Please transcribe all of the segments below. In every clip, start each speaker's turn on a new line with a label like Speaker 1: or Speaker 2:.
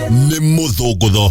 Speaker 1: nĩ mũthũngũtho.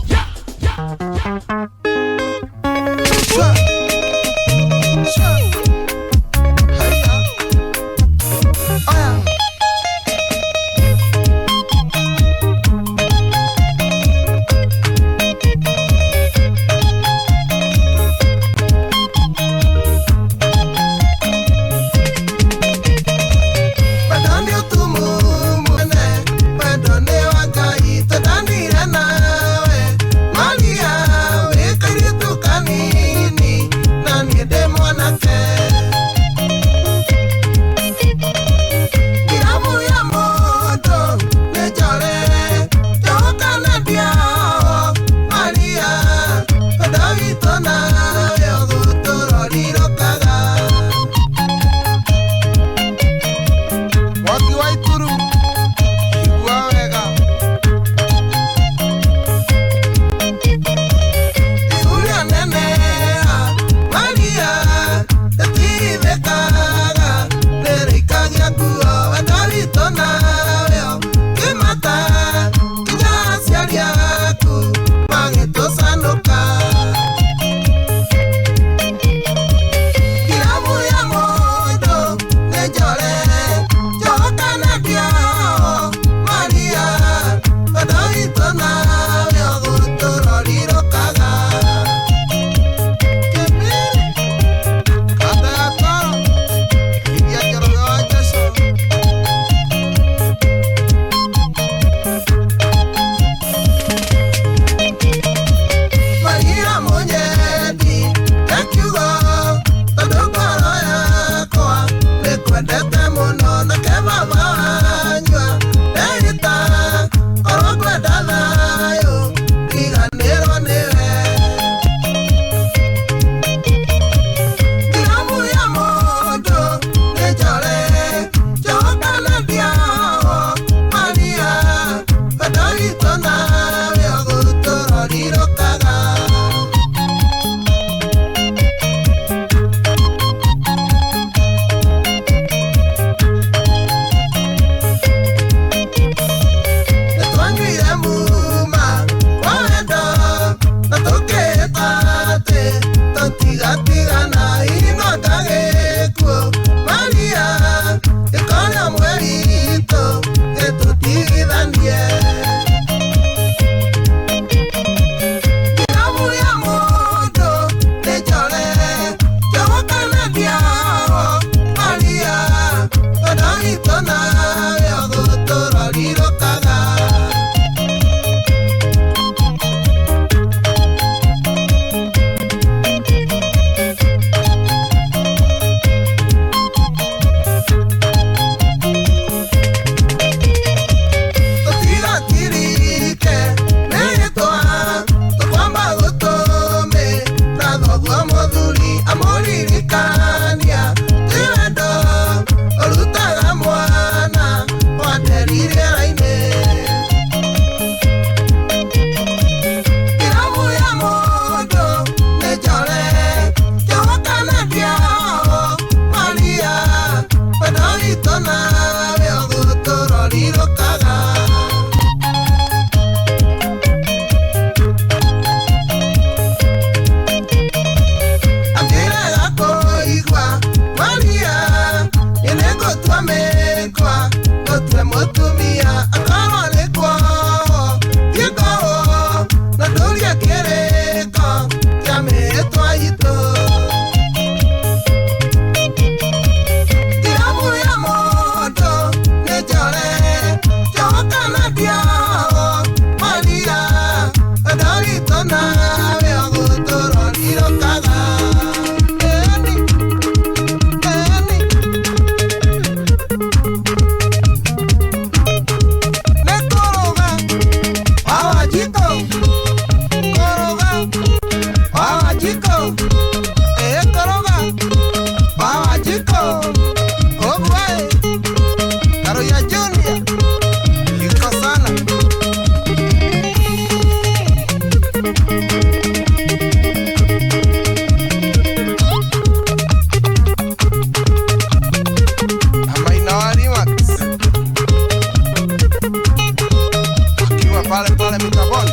Speaker 1: Pale mitaboni.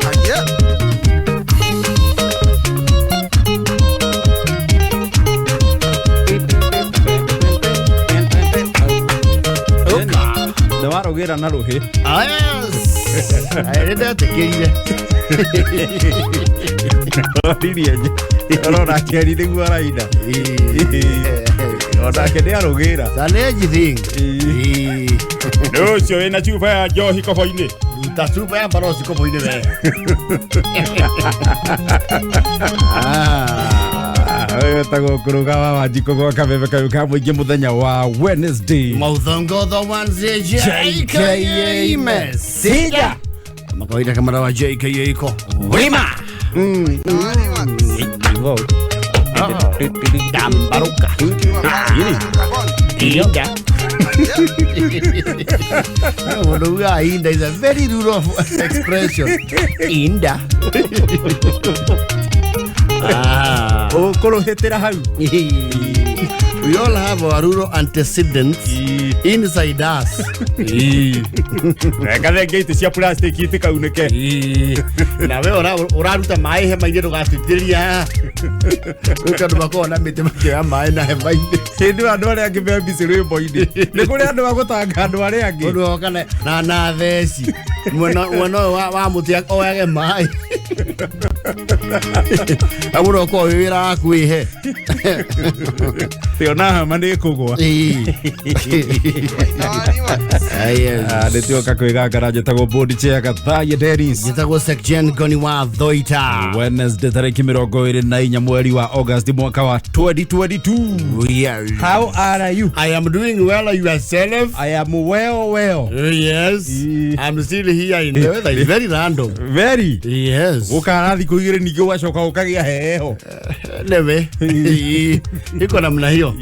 Speaker 1: Aye.
Speaker 2: Nawarogera na ruhi.
Speaker 3: Yes. Aenda tekeria.
Speaker 2: Oririe. Orora keri niguo araida. Ona kende arogera.
Speaker 3: Sane thing.
Speaker 2: No cio ina chupa ya njohi kobo-ini.
Speaker 3: Ta chupa ya barosi kobo-ini we.
Speaker 2: Tago kuruga wa jiko kwa kabebe ka mwingi muthenya wa Wednesday.
Speaker 3: Mauthongo the ones JKA Mesija. Kama kawaida kama wa JKA iko. Wima. Dambaruka. Inda. Inda is a very rural expression. Inda.
Speaker 2: Oh, korohetera hau.
Speaker 3: We all have our rural antecedents inside us.
Speaker 2: Kale gate cia plastic itikauneke.
Speaker 3: Na we uraruta mai hema-ini ndugatitheria. Kuka ndubakona mite makia mai na hema-ini.
Speaker 2: Hindu andu aria angi me busy rwimbo-ini. Ni kuri andu agutanga andu aria angi.
Speaker 3: Undu okane na theci. Mweno wa mutia oyage mai. Aguro ko wira waku ihe.
Speaker 2: Tiona hama ni kugwa. Nitioka kwigangara njitagwo board chair Gathaiya Dennis.
Speaker 3: Njitagwo section Ngoni Thuita.
Speaker 2: Wednesday tariki 24 mweri wa August mwaka wa 2022.
Speaker 3: Yes.
Speaker 2: How are you?
Speaker 3: I am doing well. Yourself?
Speaker 2: I am well.
Speaker 3: Yes. I'm still here in the weather. It's very random.
Speaker 2: Very?
Speaker 3: Yes.
Speaker 2: Ukarathi kuigire ningi wacoka ukagia heho.
Speaker 3: Newe. Iko namna hiyo.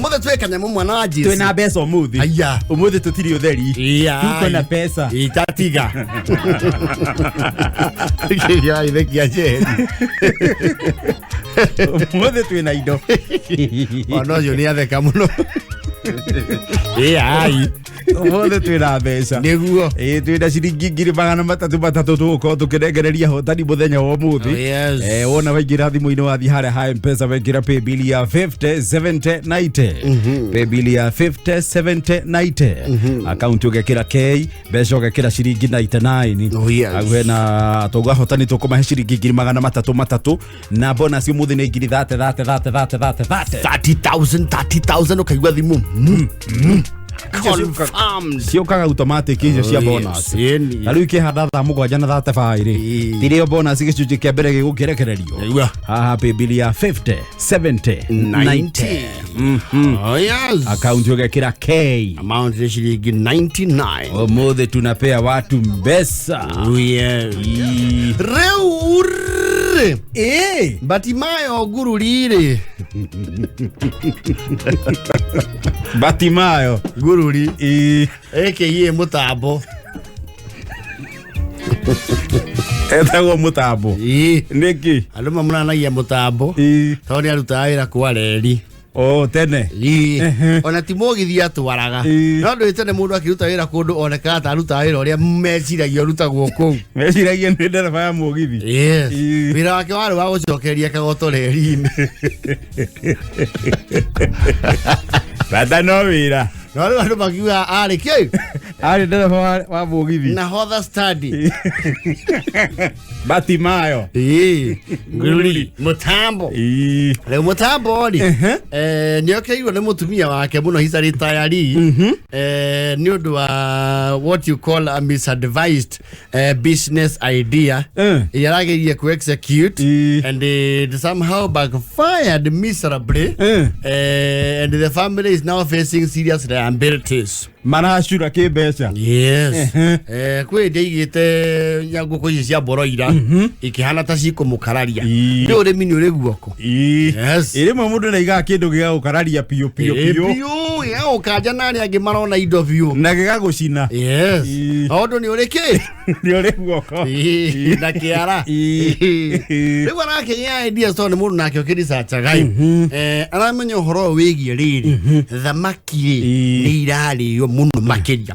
Speaker 3: Mothe tweka nyamu mwana wa Jesu.
Speaker 2: Twina mbeca umuthi.
Speaker 3: Aya.
Speaker 2: Umuthi tutiri utheri. Tuko na pesa.
Speaker 3: Itatiga. Ya ithekia je.
Speaker 2: Umuthi twina indo.
Speaker 3: Ono yo ni atheka muno. Ai.
Speaker 2: Umuthi twina mbeca.
Speaker 3: Niguo.
Speaker 2: Twina ciringi 300 tuko tukirengereria hotani muthenya wa umuthi. Wona waingira thimu-ini wathi haria ha M-Pesa wengira pay bill ya 507090. Pay bill ya 507090. Account ugekira K, mbeca ugekira ciringi 99. Agwe na toga hotani tukumahe ciringi 300 na bonus umuthi ni ngiri
Speaker 3: 30,000 ukaigua thimu. Confirmed.
Speaker 2: Siokaga automatic icio cia bonus. Na riu kihanda tha mugwanja na 35 ri. Tirio bonus gicunji kia mbere gigukirekererio. Haha pay bill ya 507090.
Speaker 3: Oh yes.
Speaker 2: Account ugekira K.
Speaker 3: Amount ni shilingi 99.
Speaker 2: Umuthi tunapea watu mbesa.
Speaker 3: Yes. Reu. Batimayo gururire.
Speaker 2: Batimayo
Speaker 3: gururi. AKA mutambo.
Speaker 2: Etagwo mutambo. Niki.
Speaker 3: Andu mamuranagia mutambo. Toni aruta wira kwa reri.
Speaker 2: Oh, tene.
Speaker 3: Ona timogithi atwaraga. No ndu tene mundu akiruta wira kundu oneka ta aruta wira uria meciragia urutagwo kuu.
Speaker 2: Meciragia ni ndereba ya mugithi.
Speaker 3: Yes. Wira wake wari wa gucokeria kagoto reri-ini.
Speaker 2: Bata no wira.
Speaker 3: No riu andu makiuga ari kiu.
Speaker 2: Ari ndereba wa mugithi.
Speaker 3: Na hother study.
Speaker 2: Batimayo.
Speaker 3: Ngururi. Mutambo. Leo mutambo ni. Ni okay ni mutumia wake muno hisa retiree. Ni undu wa what you call a misadvised business idea. Yarageria ku execute and it somehow backfired miserably. And the family is now facing serious liabilities.
Speaker 2: Marashura kibesha.
Speaker 3: Yes. Kwe ndeigite nyangu ko cia boroira ikihana ta ciko mukararia. Ni urimi ni uri guoko. Yes.
Speaker 2: Iri mundu na iga kindu giga gukararia pio.
Speaker 3: Pio ya ukanja nani angi marona indo pio.
Speaker 2: Na giga gucina.
Speaker 3: Yes. Ondo ni uri ki?
Speaker 2: Ni uri guoko.
Speaker 3: Na kiara. Riu arake ya idea so ni mundu nake ukirisa chagai. Aramenya uhoro wigie riri. Thamaki ni irari yo muno makiria.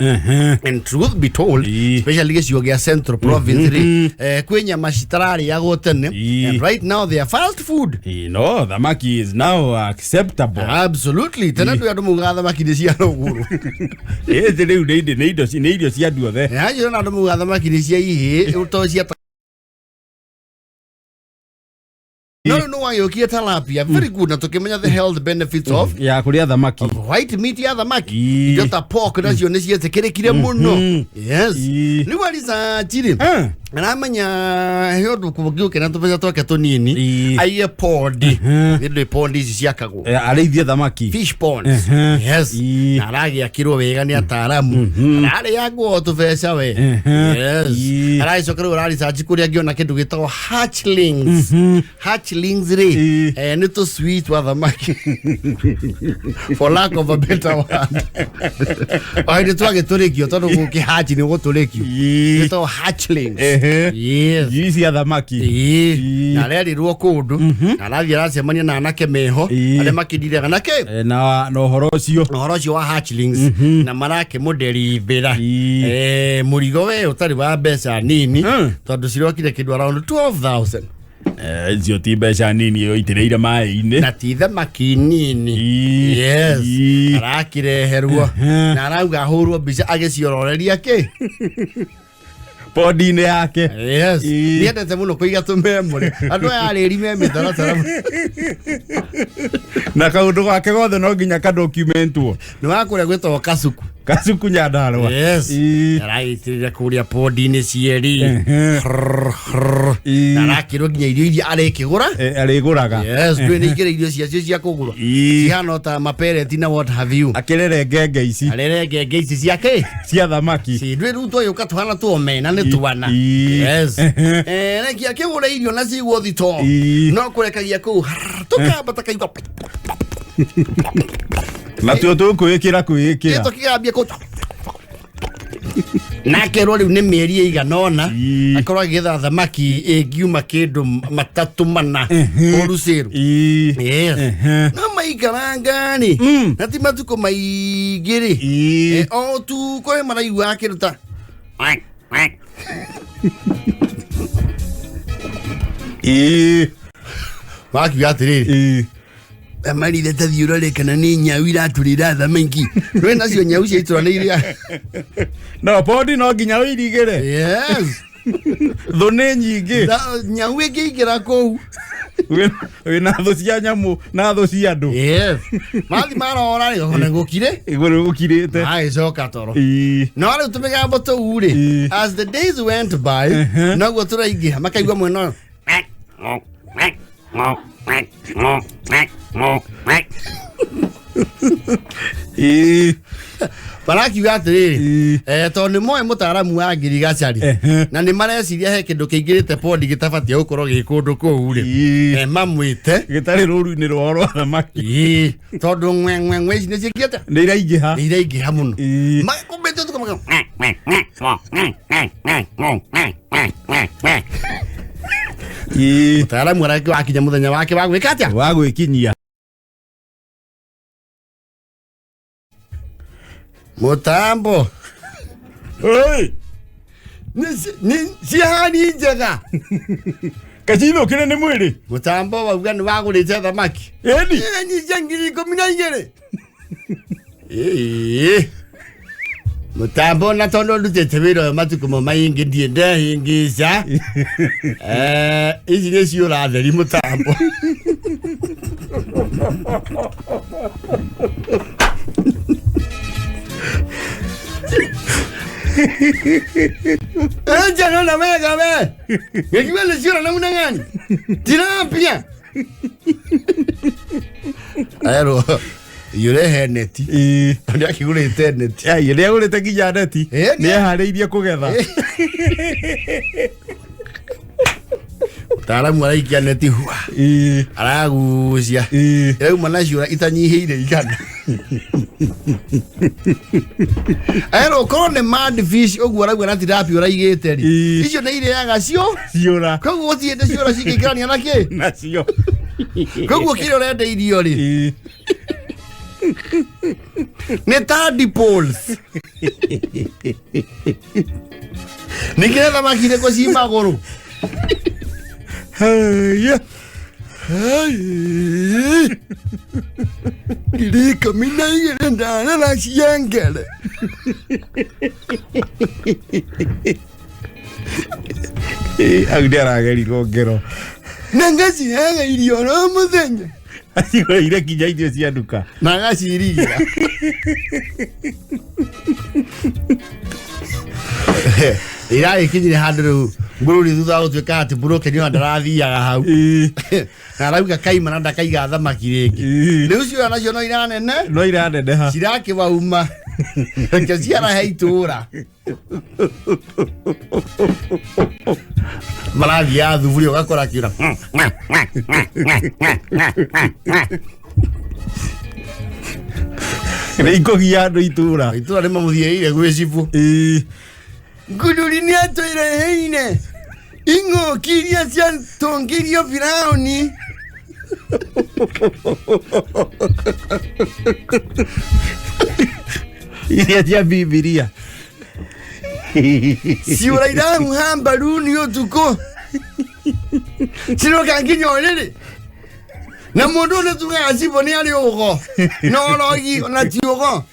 Speaker 3: And truth be told, especially gĩcigo gĩa Central Province kwĩ nyama citararĩagwo tene, and right now they are fast food.
Speaker 2: No, thamaki is now acceptable.
Speaker 3: Absolutely. Tena ndio andũ mugaga thamaki nĩ cia rũgũrũ.
Speaker 2: Rĩu nĩ irio cia andũ othe.
Speaker 3: Nĩ andũ mugaga thamaki nĩ cia ihĩ, to cia No, why you get tilapia? Very good. Na tukimenya the health benefits of
Speaker 2: ya kuria thamaki.
Speaker 3: White meat ya thamaki. Jota pork na cio nĩ ciĩtĩkĩrĩkire mũno. Yes. Nĩ waliza chiri. Na amenya heodu kugiuke na tupesa twake tunini. Aiye pond. Ndio pond ici ciakagwo.
Speaker 2: Arĩithia thamaki.
Speaker 3: Fish ponds. Yes. Na aragi akirwo wega ni ataramu. Arari yagwo tupesa we. Yes. Arari sokero arari sachi kuria ngiona kindu gitagwo hatchlings. Hatchlings re. Nĩ to sweet wa thamaki. For lack of a better word. Ai twage turikio tondu guki hatch ni guturikio. Nĩ to hatchlings. Yes.
Speaker 2: Yisi ya thamaki.
Speaker 3: Na rerirwo kundu. Na rathi aracemania na anake meho. Arĩa makindire anake.
Speaker 2: Na ũhoro ũcio
Speaker 3: wa hatchlings. Na marake mũderithĩra. Mũrigo we ũtarĩ wa mbeca nini. Tondũ cirokire kĩndũ around 12,000.
Speaker 2: Icio ti mbeca nini ĩitĩrĩire maĩ-inĩ.
Speaker 3: Na ti thamaki nini. Yes. Arakireherwo. Na arauga ahũrwo mbica agĩciororeria kĩ.
Speaker 2: Podi-inĩ yake.
Speaker 3: Yes. Niendete mũno kũiga tũmemore. Andũ aya arĩri me mĩtaratara.
Speaker 2: Na kaũndũ gake gothe no nginya kadocumentwo.
Speaker 3: Nĩ wakũrĩa gwĩtagwo kasuku.
Speaker 2: Kasuku Nyandarũa.
Speaker 3: Yes. Araitĩrĩra kũrĩa podi-inĩ cieri. Na arakĩrwo nginya irio iria arĩkĩgũra.
Speaker 2: Arĩgũraga.
Speaker 3: Yes. Ndũĩ nĩ ikĩrĩ irio ciacio cia kũgũra. Cihana ta mapereti na what have you.
Speaker 2: Akĩrere ngenge ici.
Speaker 3: Arere ngenge ici ciake.
Speaker 2: Cia thamaki.
Speaker 3: Ndũĩ rĩu tũyũka tũhana tuomena nĩ twana. Yes. Rekia kĩgũra irio na cigwo thito. No kũrekagia kũu. Tũkamba takaigua.
Speaker 2: Na tuo tũkwĩkĩra kwĩkĩra.
Speaker 3: Tũkĩgambia kũ. Nake rĩu nĩ mĩeri ĩiganona akorwo agĩetha thamaki ĩngiuma kĩndũ matatũ mana Ũrucĩrũ. Yes. No maikarangani. Na ti matukũ maingĩ-rĩ. O tu kũrĩ maraigua kĩndũ ta wakiuga atĩrĩrĩ. Amarire tathiĩ ũrore kana nĩ nyau iratũrĩra thamaki. Rwĩ nacio nyau ciaitũranĩire.
Speaker 2: No podi no nginya ũirigĩre.
Speaker 3: Yes.
Speaker 2: Thũ nĩ nyingĩ.
Speaker 3: Nyau ĩngĩingĩra kũu.
Speaker 2: Wĩna thũ cia nyamũ na thũ cia andũ.
Speaker 3: Yes. Mathi marora-rĩ ona gũkire.
Speaker 2: Igũrũ gũkirĩte.
Speaker 3: Agĩcoka toro. No rĩu tũmĩgambo tũu-rĩ. As the days went by, noguo tũraingĩha makaigua mwena barakiuga atĩrĩrĩ tondũ nĩ moĩ mũtaaramu wa ngirigacari na nĩ mareciria he kĩndũ kĩingĩrĩte podi gĩtabatiĩ gũkorwo gĩ kũndũ kũu-rĩ mamwĩte
Speaker 2: gĩtarĩ rũru-inĩ rwao rwa thamaki
Speaker 3: tondũ ng'we ici nĩ ciĩkĩte
Speaker 2: nĩ iraingĩha
Speaker 3: mũno makũmbĩte tũkamaka mũtaaramu arake wakinya mũthenya wake wa gwĩka atĩa
Speaker 2: wa gwĩkinyia
Speaker 3: Mutambo.
Speaker 2: Oi.
Speaker 3: Cihani njega.
Speaker 2: Kachino kile nĩ mwĩrĩ.
Speaker 3: Mutambo wauga nĩ wagũrĩte thamaki.
Speaker 2: Eni.
Speaker 3: Eni ngiri 12. Mutambo na tondũ ndutĩte wĩra ũyũ matukũ maingĩ ndiĩ hingica. Ici nĩ ciũra theri Mutambo. Enja no mega we. Ngiwe lesiona namna gani? Tilapia. Ayero. Yure heneti. Ndio akigurite neti.
Speaker 2: Yule agurite nginya neti. Nĩ harĩirie kũgetha.
Speaker 3: Taaramu araikia neti hua. Aragucia. Rĩu manaciũra itanyihĩire igana. Ayero kone mad fish ũguo arauga na tilapia ũraigĩte ri. Icio nĩ irĩaga ciũra. Koguo gũtiĩte ciũra cingĩikarania na kĩ?
Speaker 2: Nacio.
Speaker 3: Koguo kĩrĩa ũrenda irio ri. Nĩ tadpoles. Nĩkĩrĩ thamaki irĩkũ ci magũrũ?
Speaker 2: Haya.
Speaker 3: Ndirika mina igĩrĩ ndarara ciengere.
Speaker 2: Au ndĩaragerirwo ngero.
Speaker 3: Na ngaciheaga irio no mũthenya.
Speaker 2: Acigũrĩire kinya irio cia nduka.
Speaker 3: Na agaciriria. Iragĩkinyire handũ rĩu ngũrũri thutha wa gũtuĩka atĩ Broken nĩyo ndarathiaga hau. Na arauga kaima na ndakaiga thamaki rĩngĩ. Rĩu cio nacio no iranene.
Speaker 2: No iraneneha.
Speaker 3: Cirakĩbauma. Reke ciarahe itũũra. Marathiaga thuburia ũgakora akiura.
Speaker 2: Nĩ ikũgia andũ itũũra.
Speaker 3: Itũũra nĩmamũthieire gwĩ cibũ. Ngũrũri nĩatũireheire ing'oki iria ciatũngirio Firaũni.
Speaker 2: Iria cia Bibilia.
Speaker 3: Ciũra irahuha mbaruni ũtukũ. Ciroka nginya ũrĩrĩ. Na mũndũ ũrĩa tugaga cibũ nĩ arĩ ũgo. No rogi ona ti ũgo.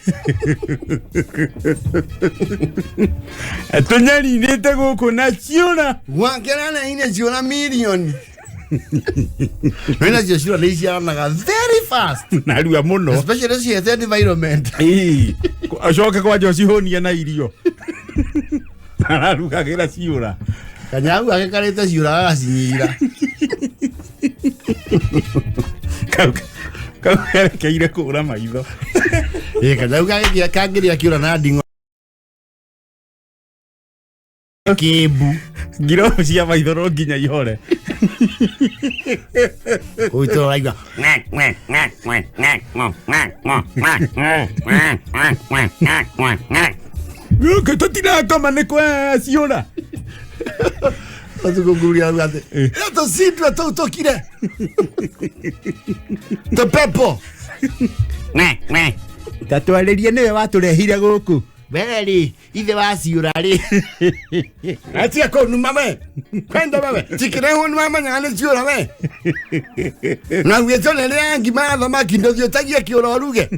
Speaker 2: Tũnyarinĩte gũkũ na ciũra.
Speaker 3: Wakeranaine ciũra mirioni. Wena cio ciũra nĩ iciaranaga very fast.
Speaker 2: Narua mũno.
Speaker 3: Especially ciete environment.
Speaker 2: Acoke kwanja ũcihonie na irio. Ararugagĩra ciũra.
Speaker 3: Kanyagu agĩkarĩte ciũra agacinyira.
Speaker 2: Kau kerekeire kũra maitho.
Speaker 3: Kanyagu kangĩrĩa kĩũra na nding'o. Kĩmbu.
Speaker 2: Ngiro cia maitho no nginya ihore.
Speaker 3: Ũitũ ũraigua.
Speaker 2: Gũkũ tũtirakoma nĩ kwa ciũra.
Speaker 3: Atũkũnguria atĩ. Tũcindwe tũu tũkire. Tũpepo.
Speaker 2: Tatwarĩrie nĩwe watũrehire gũkũ.
Speaker 3: Weri, ithe wa ciũra rĩ. Atia kũu numa we. Kwenda wewe. Tikĩrehwo nĩ wamenya nĩ ciũra we. Na gwĩtwo nĩ rĩa ngima thamaki ndũthiũtagia kĩũra ũruge.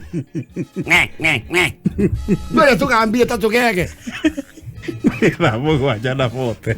Speaker 3: Mbere tũgambie ta tũgege.
Speaker 2: Mũgwanja na bote.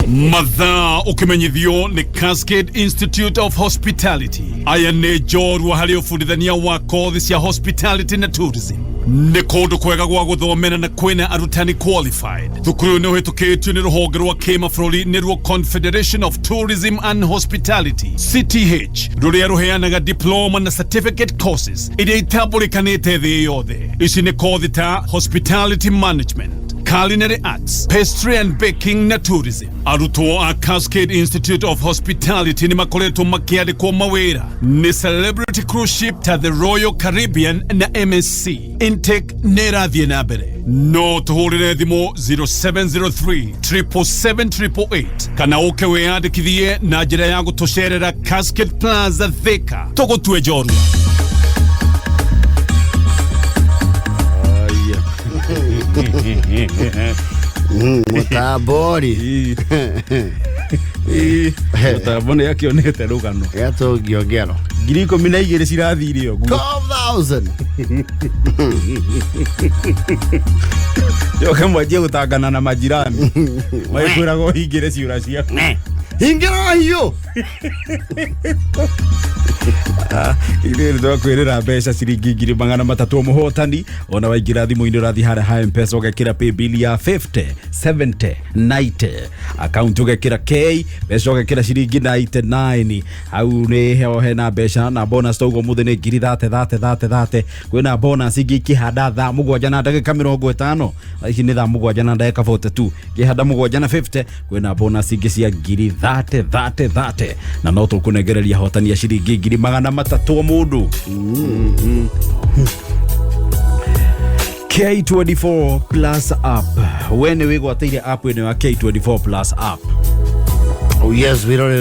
Speaker 4: Mathaa ũkĩmenyithio nĩ Cascade Institute of Hospitality. Aya nĩ njorua harĩ ũbundithania wa kothi cia hospitality na tourism. Nĩ kũndũ kwega gwa gũthomera na kwĩna arutani qualified. Thukuru nĩ ũhĩtũkĩtio nĩ rũhonge rwa kĩmabũrũri nĩruo Confederation of Tourism and Hospitality CTH, rũrĩa rũheanaga diploma na certificate courses iria itambũrĩkanĩte thĩ yothe. Ici nĩ kothi ta hospitality management, culinary arts, pastry and baking na tourism. Arutwo a Cascade Institute of Hospitality nĩ makoretwo makĩandĩkwo mawĩra nĩ Celebrity Cruise Ship ta the Royal Caribbean na MSC. Intake nĩ ĩrathiĩ na mbere. No tũhũrĩre thimũ 0703 777 kana ũke wĩyandĩkithie na njĩra ya gũtũcerera Cascade Plaza Thika. Tũgũtue njorua.
Speaker 3: Mũtambori.
Speaker 2: Mũtambori akĩonete rũgano.
Speaker 3: Gatũngio ngero.
Speaker 2: 12,000 cirathire ũguo.
Speaker 3: 12,000.
Speaker 2: Yoke mwanjie gũtangana na majirani. Maĩkwĩraga ũhingĩre ciũra ciaku.
Speaker 3: Hingĩra hiũ.
Speaker 2: Ile ndo kwĩrĩra mbeca ciringi 300 mũhotani. Ona waingĩra thimũ-inĩ ũrathiĩ harĩa ha M-Pesa ũgekĩra pay bill ya 50 70 90. Account ũgekĩra K, mbeca ũgekĩra ciringi 99. Hau nĩ heo hena mbeca na bonus to ũguo mũthĩ nĩ 30. Kwĩna bonus ingĩ ikĩhanda thaa 7 na ndagĩka 50. Ici nĩ thaa 7 na ndagĩka 42. Kĩhanda 7 na 50. Kwĩna bonus ingĩ cia 30. Na no tũkũnengereria hotani ya ciringi 300 mũndũ. K24 Plus app. Wene wĩgwatĩire app ĩno ya K24 Plus app.
Speaker 3: Oh yes, we don't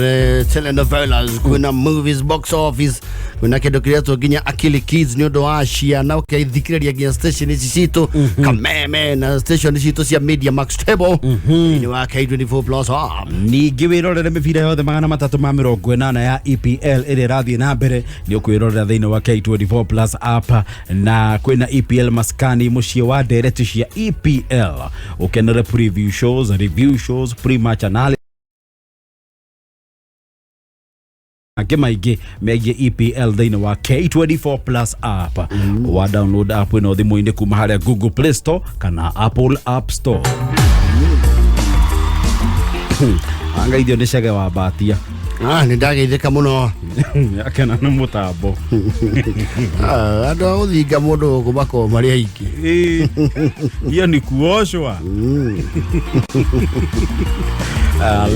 Speaker 3: telenovelas, kuna movies, box office, kuna kido kireto ginya Akili Kids nyodo ashia na ukaithikiriria ginya station ici citu kameme na station ici citu cia Media Max Table ni wa K24 Plus.
Speaker 2: Ningĩ wĩrorere mĩbira yothe 380 ya EPL ĩrĩa ĩrathiĩ na mbere nĩ ũkwĩrorera thĩinĩ wa K24 Plus app, na kwĩna EPL maskani mũciĩ wa ndereti cia EPL ũkenere preview shows, review shows, pre-match analysis maingĩ megiĩ EPL thĩinĩ wa K24 Plus app. Wa download app ĩno thimũ-inĩ kuma harĩa Google Play Store kana Apple App Store. Anga idio nĩ cege wa batia.
Speaker 3: Nĩ ndageithĩka mũno.
Speaker 2: Akena nĩ mũtambo.
Speaker 3: Andũ a gũthinga mũndũ gũbako marĩ aingĩ.
Speaker 2: Hiyo ni kuoshwa.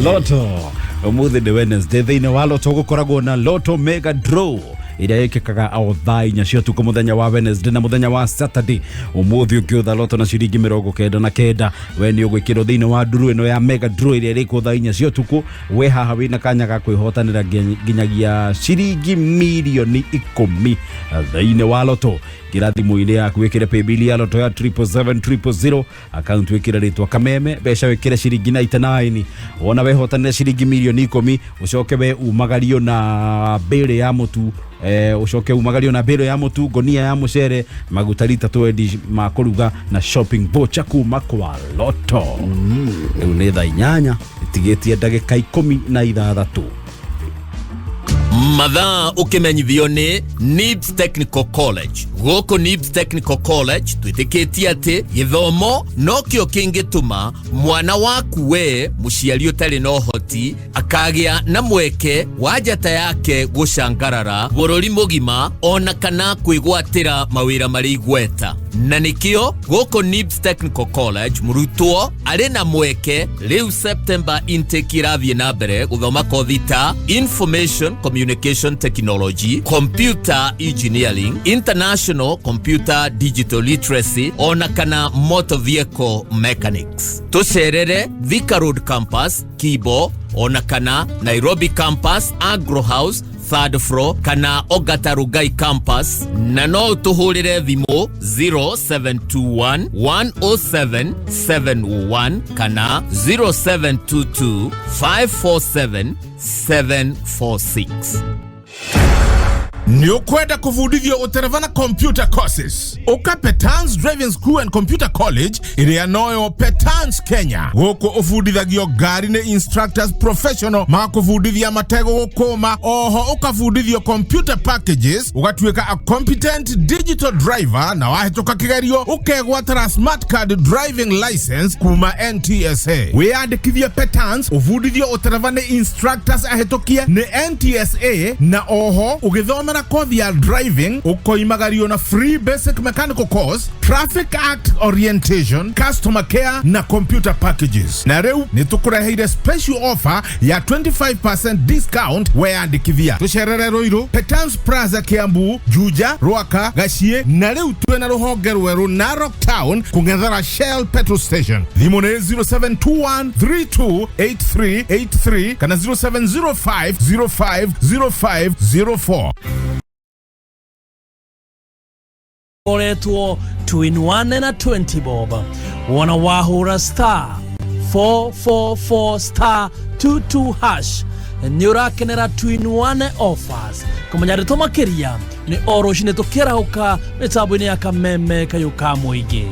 Speaker 2: Lotto. Umuthi nĩ Wednesday, thĩinĩ wa Lotto gũkoragwo na Lotto Mega Draw ĩrĩa ĩkĩkaga o thaa 4 cia ũtukũ mũthenya wa Wednesday na mũthenya wa Saturday. Umuthi ũkĩũtha Lotto na ciringi 99 we nĩ ũgwĩkĩrwo thĩinĩ wa nduru ĩno ya Mega Draw ĩrĩa ĩrĩkwo thaa 4 cia ũtukũ. We haha wĩna kanya ga kwĩhotanĩra nginyagia ciringi milioni 10 thĩinĩ wa Lotto. Gira thimũ-inĩ yaku wĩkĩre paybill ya Lotto ya 77700, account wĩkĩre rĩtwa kameme, mbeca wĩkĩre ciringi 99. Wona wehotanĩra ciringi milioni 10 ucoke we umagario na mbere ya mũtu, ucoke umagario na mbere ya mũtu, ngonia ya mũcere, maguta lita 20 ma kũruga na shopping voucher kuma kwa Lotto. Rĩu nĩ thaa 8 itigĩtie ndagĩka 16.
Speaker 5: Mathaa ukimenyithio ni Nibs Technical College. Goko Nibs Technical College twĩtĩkĩtie atĩ gĩthomo nokĩo kĩngĩtũma mwana waku we mũciari ũtarĩ na ũhoti akagĩa na mweke wa njata yake gũcangarara bũrũri mũgima ona kana kwĩgwatĩra mawĩra marĩ igweta. Na nĩkĩo goko Nibs Technical College mũrutwo arĩ na mweke rĩu September intake irathiĩ na mbere gũthoma kothi ta Information Communication Technology, Computer Engineering, International Computer Digital Literacy ona kana Motor Vehicle Mechanics. Tucerere Thika Road Campus, Kibo ona kana Nairobi Campus, Agro House, 3rd floor kana Ogatarugai Campus, na no tuhurire thimo 0721 107 701 kana 0722 547 746.
Speaker 6: Ni ukwenda kufundithio utereva na computer courses. Uka Petans Driving School and Computer College iria noyo Petans Kenya. Goko ufundithagio gari ne instructors professional ma kufundithia matego gukoma. Oho ukafundithio computer packages, ukatuika a competent digital driver na wahetoka kigerio ukegwatara smart card driving license kuma NTSA. Weyandikithia Petans ufundithio utereva ne instructors ahetokia ne NTSA, na oho ugithoma na kothi ya driving ukoimagario na free basic mechanical course, traffic act orientation, customer care na computer packages. Na reu nitukureheire special offer ya 25% discount weyandikithia. Tucerere Roiro, Petans Plaza Kiambu, Juja, Ruaka, Gashie, na reu tuena ruhonge rweru Narok Town kungethera Shell petrol station. Thimone 0721 328383 kana 0705 050504.
Speaker 7: Oretwo 2-in-1 na 20 bob. Wana wahura star 444 star 22 hash. Ni urakenera 2-in-1 offers. Kumanyarito makiria ni oroshine tukirauka mitambo-inĩ ya kameme kayuka muingi.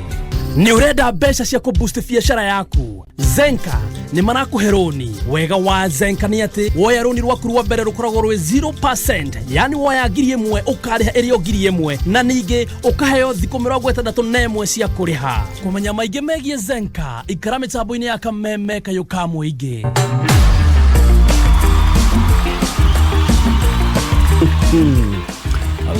Speaker 7: Ni urenda mbeca cia kuboost biashara yaku. Zenka ni marakuhe roni. Wega wa Zenka ni ati woya roni rwaku rwa mbere rukoragwo rwe 0%, yani woya ngiri ĩmwe ukariha ĩrĩ ngiri ĩmwe, na ningĩ ukaheo thikũ 61 cia kuriha. Kumenya maingĩ megiĩ Zenka ikara mitambo-inĩ ya kameme kayuka muingi.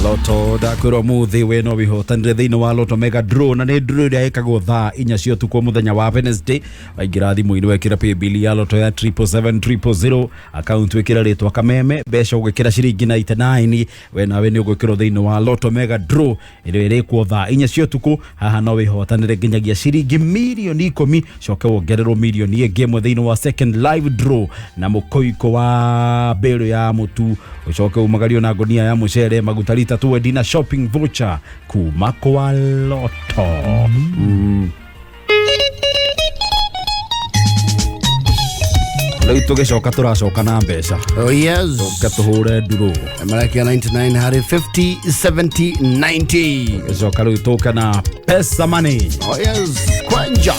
Speaker 2: Loto ndakwirwo muthi we no wihotanire thiini wa Loto Mega Draw na ni draw iria ikagwo thaa 4 cia utuku muthenya wa Wednesday. Waingira thimu-ini wekira pay bill ya Loto ya 77700 account wekira ritwa kameme besha ugekira ciringi 99 we nawe ni ugwikirwo thiini wa Loto Mega Draw iria irikwo thaa 4 cia utuku. Haha no wihotanire nginyagia ciringi milioni 10 coke wongererwo milioni ingĩ thiini wa second live draw na mukoiko wa bero ya mutu ucoke umagario na ngonia ya mucere maguta lita 20 na shopping voucher kuma kwa Loto. Leo tugecoka turacoka na mbeca.
Speaker 3: Oh yes.
Speaker 2: Tuhure nduru.
Speaker 3: Malakia 99 hari 50 70 90.
Speaker 2: Tugecoka leo tuka na pesa money.
Speaker 3: Oh yes. Kwanja.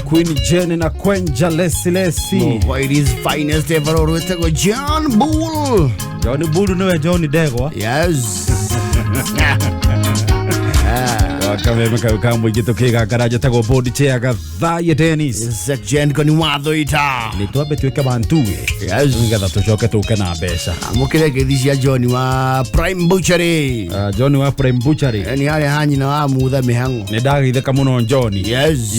Speaker 2: Queen Jenny na Kwenja Lesi.
Speaker 3: Oh, it is finest ever orwetego John Bull.
Speaker 2: John Bull no John Degwa.
Speaker 3: Yes.
Speaker 2: Kameme kamwe gitukiga karaja tago body chair Gathaiya tennis.
Speaker 3: Section Ngoni Thuita.
Speaker 2: Ni twabe tuweke bantuwe.
Speaker 3: Yes.
Speaker 2: Ngatha tucoke tuke na mbeca.
Speaker 3: Amukire githisia John wa Prime Butchery.
Speaker 2: John wa Prime Butchery.
Speaker 3: Ni hali hanyi na wa mutha mihango.
Speaker 2: Ni ndagitheka muno John.
Speaker 3: Yes.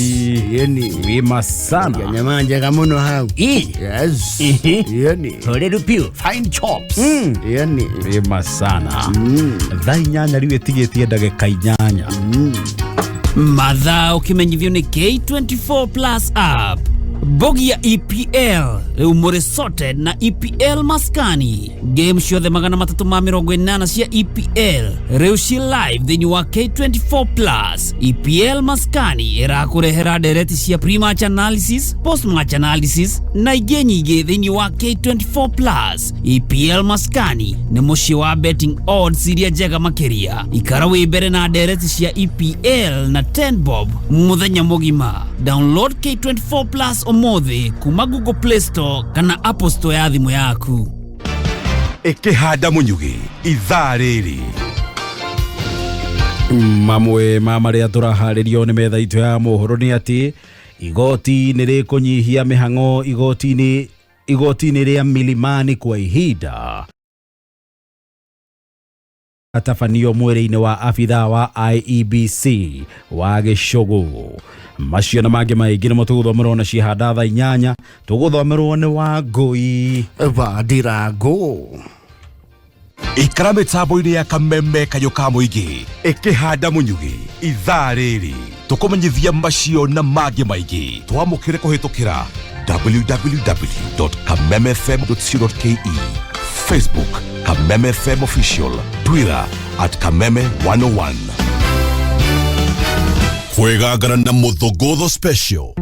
Speaker 3: Yeni
Speaker 2: wima sana.
Speaker 3: Nyama njega muno hau. Yes. Yeni.
Speaker 2: Horeru pio.
Speaker 3: Fine chops. Yeni
Speaker 2: wima sana. Thai nyanya riwe tigetie ndagika inyanya.
Speaker 8: Mathaa ukimenyithio ni K24 Plus app. Bogi ya EPL rĩu mũrĩ sorted na EPL maskani. Game ciothe 380 cia EPL rĩu ci live thĩinĩ wa K24 Plus. EPL maskani ĩrakũrehera ndereti cia pre-match analysis, post-match analysis na ingĩ nyingĩ thĩinĩ wa K24 Plus. EPL maskani nĩ mũciĩ wa betting odds iria njega makĩria. Ikara wĩ mbere na ndereti cia EPL na 10 bob mũthenya mũgima. Download K24 Plus omothe kuma Google Play Store kana Apple Store ya thimũ yaku.
Speaker 1: Ikihanda munyugi ithaa rĩrĩ.
Speaker 2: Mamwe mamarĩa tũraharĩrio nĩ metha itũ ya mohoro nĩ atĩ igoti nĩ rĩkũnyihia mĩhang'o igoti-inĩ rĩa Milimani kwa ihinda. Atafanio mwĩrĩ-inĩ wa afitha wa IEBC wa Gĩcũgũ. Macio na mangĩ maingĩ nĩmo tũgũthomerwo na cihanda thaa 8 tũgũthomerwo nĩ wa Ngũi
Speaker 3: wa Ndirango.
Speaker 1: Ikara mĩtambo-inĩ ya kameme kayũ ka mũingĩ. Ikihanda munyugi ithaa rĩrĩ. Tũkũmenyithia macio na mangĩ maingĩ. Twamũkĩre kũhĩtũkĩra www.kamemefm.co.ke, Facebook Kameme FM Official, Twitter @Kameme101.
Speaker 4: Kwegagara na Muthogodho Special.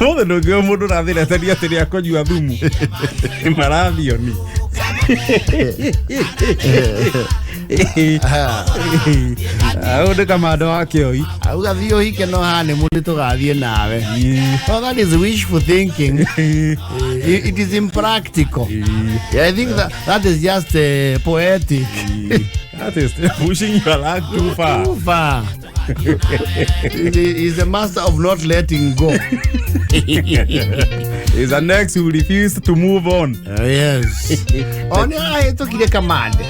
Speaker 2: Mothe ndũngĩo mũndũ rathĩra tani atĩ akonyua thumu. Marathioni. Au ndĩ kamando wake oi.
Speaker 3: Au gathio hike no hane mũndũ tũgathiĩ nawe. So that is wishful thinking. It is impractical. Yeah, I think that is just poetic.
Speaker 2: That is pushing your luck too far.
Speaker 3: Too far. He's the master of not letting go.
Speaker 2: He's the next who refused to move on.
Speaker 3: Yes. Oni ahĩtũkire kamande.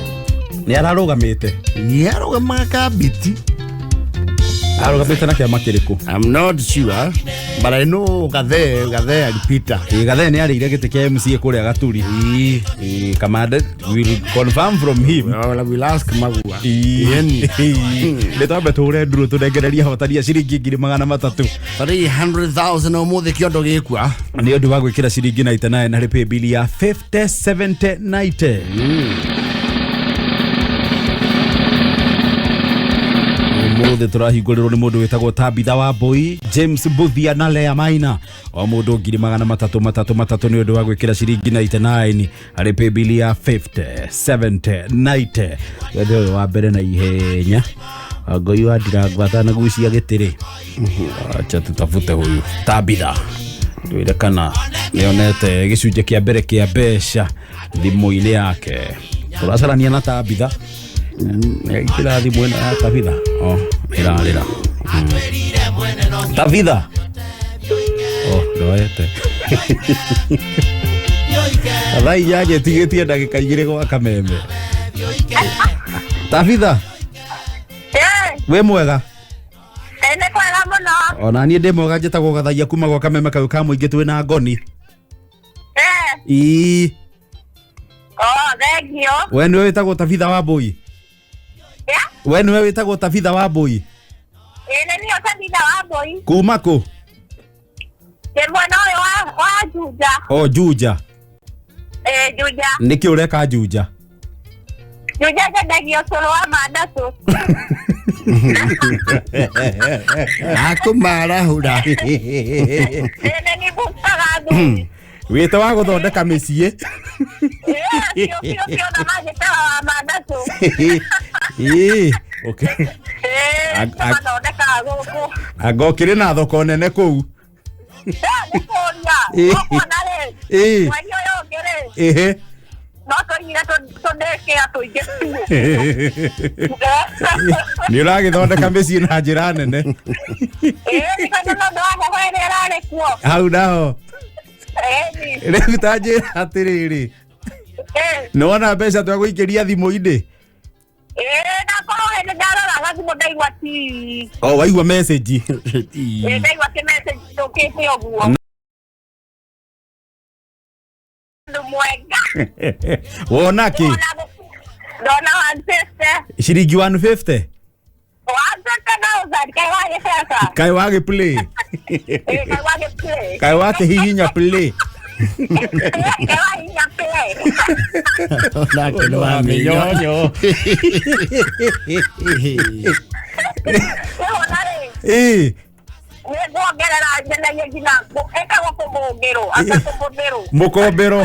Speaker 2: Nĩ ararũgamĩte.
Speaker 3: Nĩ arũgama kabiti.
Speaker 2: Arũgamĩte na kĩama kĩrĩkũ?
Speaker 3: I'm not sure, but I know Gathaiya alipita.
Speaker 2: Gathaiya nĩ arĩire gĩtĩ kĩa MCA kũrĩa Gaturi. Commander will confirm from him.
Speaker 3: Well, we'll ask Magua.
Speaker 2: Nĩ twambe tũre nduru tũnengereria hotania ciringi 300,000.
Speaker 3: 300,000 ũmũthĩ kĩondo gĩkua.
Speaker 2: Nĩ ũndũ wa gwĩkĩra ciringi 99 harĩ pay bill ya 507090. Mũthĩ tũrahingũrĩrwo nĩ mũndũ wĩtagwo Tabitha wa Mbũi, James Buthia na Lea Maina. O mũndũ 333 nĩ ũndũ wa gwĩkĩra ciringi 99 harĩ pay bill ya 507090. Wende ũyũ wa mbere na ihenya. Ngoi wa ndirangwata na gucia gĩtĩrĩ. Acha tutafute huyu Tabitha. Ndwĩre kana nĩonete gĩcunjĩ kĩa mbere kĩa mbeca thimũ-inĩ yake. Tũracarania na Tabitha. Kila thimũ ĩno ya Tabitha. Ĩrarĩra. Tabitha. Ndoete. Gathaiya njetigĩtie ndagĩka 2 gwa kameme. Tabitha. We mwega?
Speaker 9: Nĩ kwega mũno.
Speaker 2: Ona niĩ ndĩ mwega, njĩtagwo Gathaiya kuma gwa kameme kau ka mũingĩ twĩ na Ngoni.
Speaker 9: Thank you.
Speaker 2: We nĩwe wĩtagwo Tabitha wa Mbũi? We nĩwe wĩtagwo Tabitha wa Mbũi?
Speaker 9: Nĩ niĩ Tabitha wa Mbũi.
Speaker 2: Kuma kũ?
Speaker 9: Nĩ mwena ũyũ wa Juja.
Speaker 2: Juja.
Speaker 9: Juja.
Speaker 2: Nĩkĩ ũreka Juja?
Speaker 9: Juja nyendagia ũcũrũ wa mandatũ.
Speaker 3: Akũmarahũra.
Speaker 9: Nĩ bũtaga thuri.
Speaker 2: Wĩte wa gũthondeka mĩciĩ?
Speaker 9: Piũ na magĩtara wa mandatũ.
Speaker 2: Okay.
Speaker 9: Mathondekaga gũkũ.
Speaker 2: Anga ũkĩrĩ na thoko nene kũu?
Speaker 9: Nĩkũria. Ũkona rĩ. Mweri ũyũ ũngĩ rĩ. No tũnyire tũndĩkĩa tũingĩ biũ.
Speaker 2: Nĩ ũragĩthondeka mĩciĩ na njĩra nene.
Speaker 9: Nĩ kana no ndwage wĩra ĩrarĩ kuo.
Speaker 2: Hau naho. Rĩu ta njĩra atĩrĩrĩ. Nĩwona mbeca twagũikĩria thimũ-inĩ?
Speaker 9: Nakorwo hĩndĩ ndaroraga thimũ ndaigua ti.
Speaker 2: Waigua message?
Speaker 9: Ndaigua kĩ message tũkĩte ũguo. Ndũ mwega.
Speaker 2: Wona kĩ?
Speaker 9: Ndona 150.
Speaker 2: Ciringi 150?
Speaker 9: 150,000 kai wage pesa.
Speaker 2: Kai wage play.
Speaker 9: Kai wage play.
Speaker 2: Kai wage hihinya play.
Speaker 9: Kai wahihinya play.
Speaker 3: Nake nĩ wa mĩnyonyo.
Speaker 9: Nĩnguongerera nyenagia nginya ĩkagwo kũmũngĩrwo atakũmbũmbĩrwo.
Speaker 2: Mũkombero.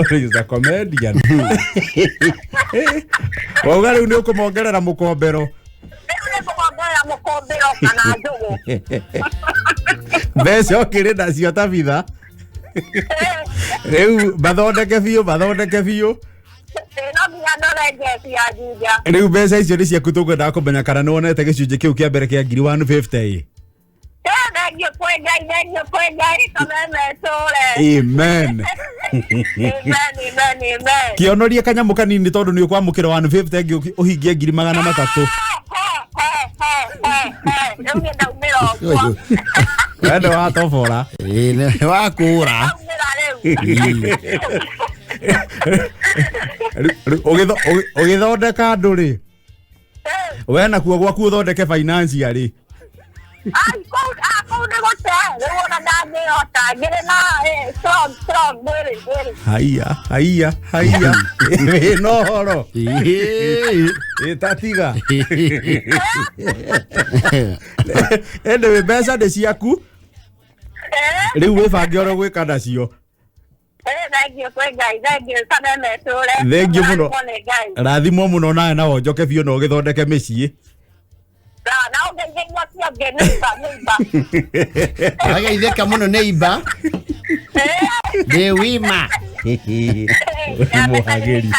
Speaker 2: He's a comedian. Wauga rĩu nĩ ũkũmongerera mũkombero?
Speaker 9: Nĩngũmongerera mũkombero kana njũgũ.
Speaker 2: Mbeca ũkĩrĩ nacio Tabitha? Rĩu mathondeke biũ.
Speaker 9: No nginya ndore njeci ya Juja.
Speaker 2: Rĩu mbeca icio nĩ ciaku tũkwendaga kũmenya kana nĩwonete gĩcunjĩ kĩu kĩa mbere kĩa 150.
Speaker 9: Thank kwĩ Ngai kameme tũre.
Speaker 2: Amen. Kĩonorie kanyamũ kanini tondũ nĩ ũkwamũkĩra 150 ĩngĩ ũhingie 300,000.
Speaker 9: Rĩu nĩ ndaumĩra ũguo.
Speaker 2: Wendo wa tobora.
Speaker 3: Nĩ wa kũũra.
Speaker 2: Ũgĩthondeka andũ rĩ, we nakuo gwaku ũthondeke financially.
Speaker 9: Kũu nĩ gũte rĩu ona ndangĩhota ngĩrĩ na strong mwĩrĩ.
Speaker 2: Haiya wĩna ũhoro ĩtatiga ende wĩ mbeca nĩ ciaku rĩu wĩbange ũrĩa gwĩka nacio. Thengiũ mũno, rathimwo mũno nawe na wonjoke biũ na ũgĩthondeke mĩciĩ.
Speaker 3: Ageithĩka mũno nĩ imba. Ndĩ wima.
Speaker 2: Mũhagĩri.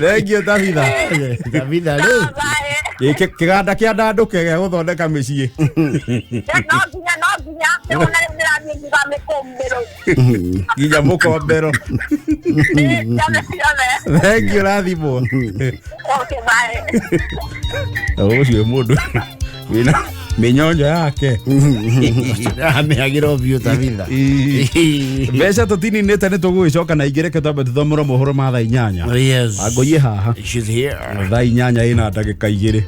Speaker 2: Thengiũ Tabitha.
Speaker 3: Tabitha rĩu.
Speaker 2: Kĩganda kĩa ndandũke gĩa gũthondeka mĩciĩ.
Speaker 9: No nginya nani ngamekumbero.
Speaker 2: Ginya mukombero. Thank you Rathimo.
Speaker 9: Okay, bye.
Speaker 2: Ucio mundu wina minyonjo yake
Speaker 3: ameagira view tabitha
Speaker 2: mbeca tutini nete ne tuguicoka na igireke twambe tuthomera mohoro ma thaa 8.
Speaker 3: Yes,
Speaker 2: agoye haha
Speaker 3: she's here.
Speaker 2: thaa 8 ina ndagika 2.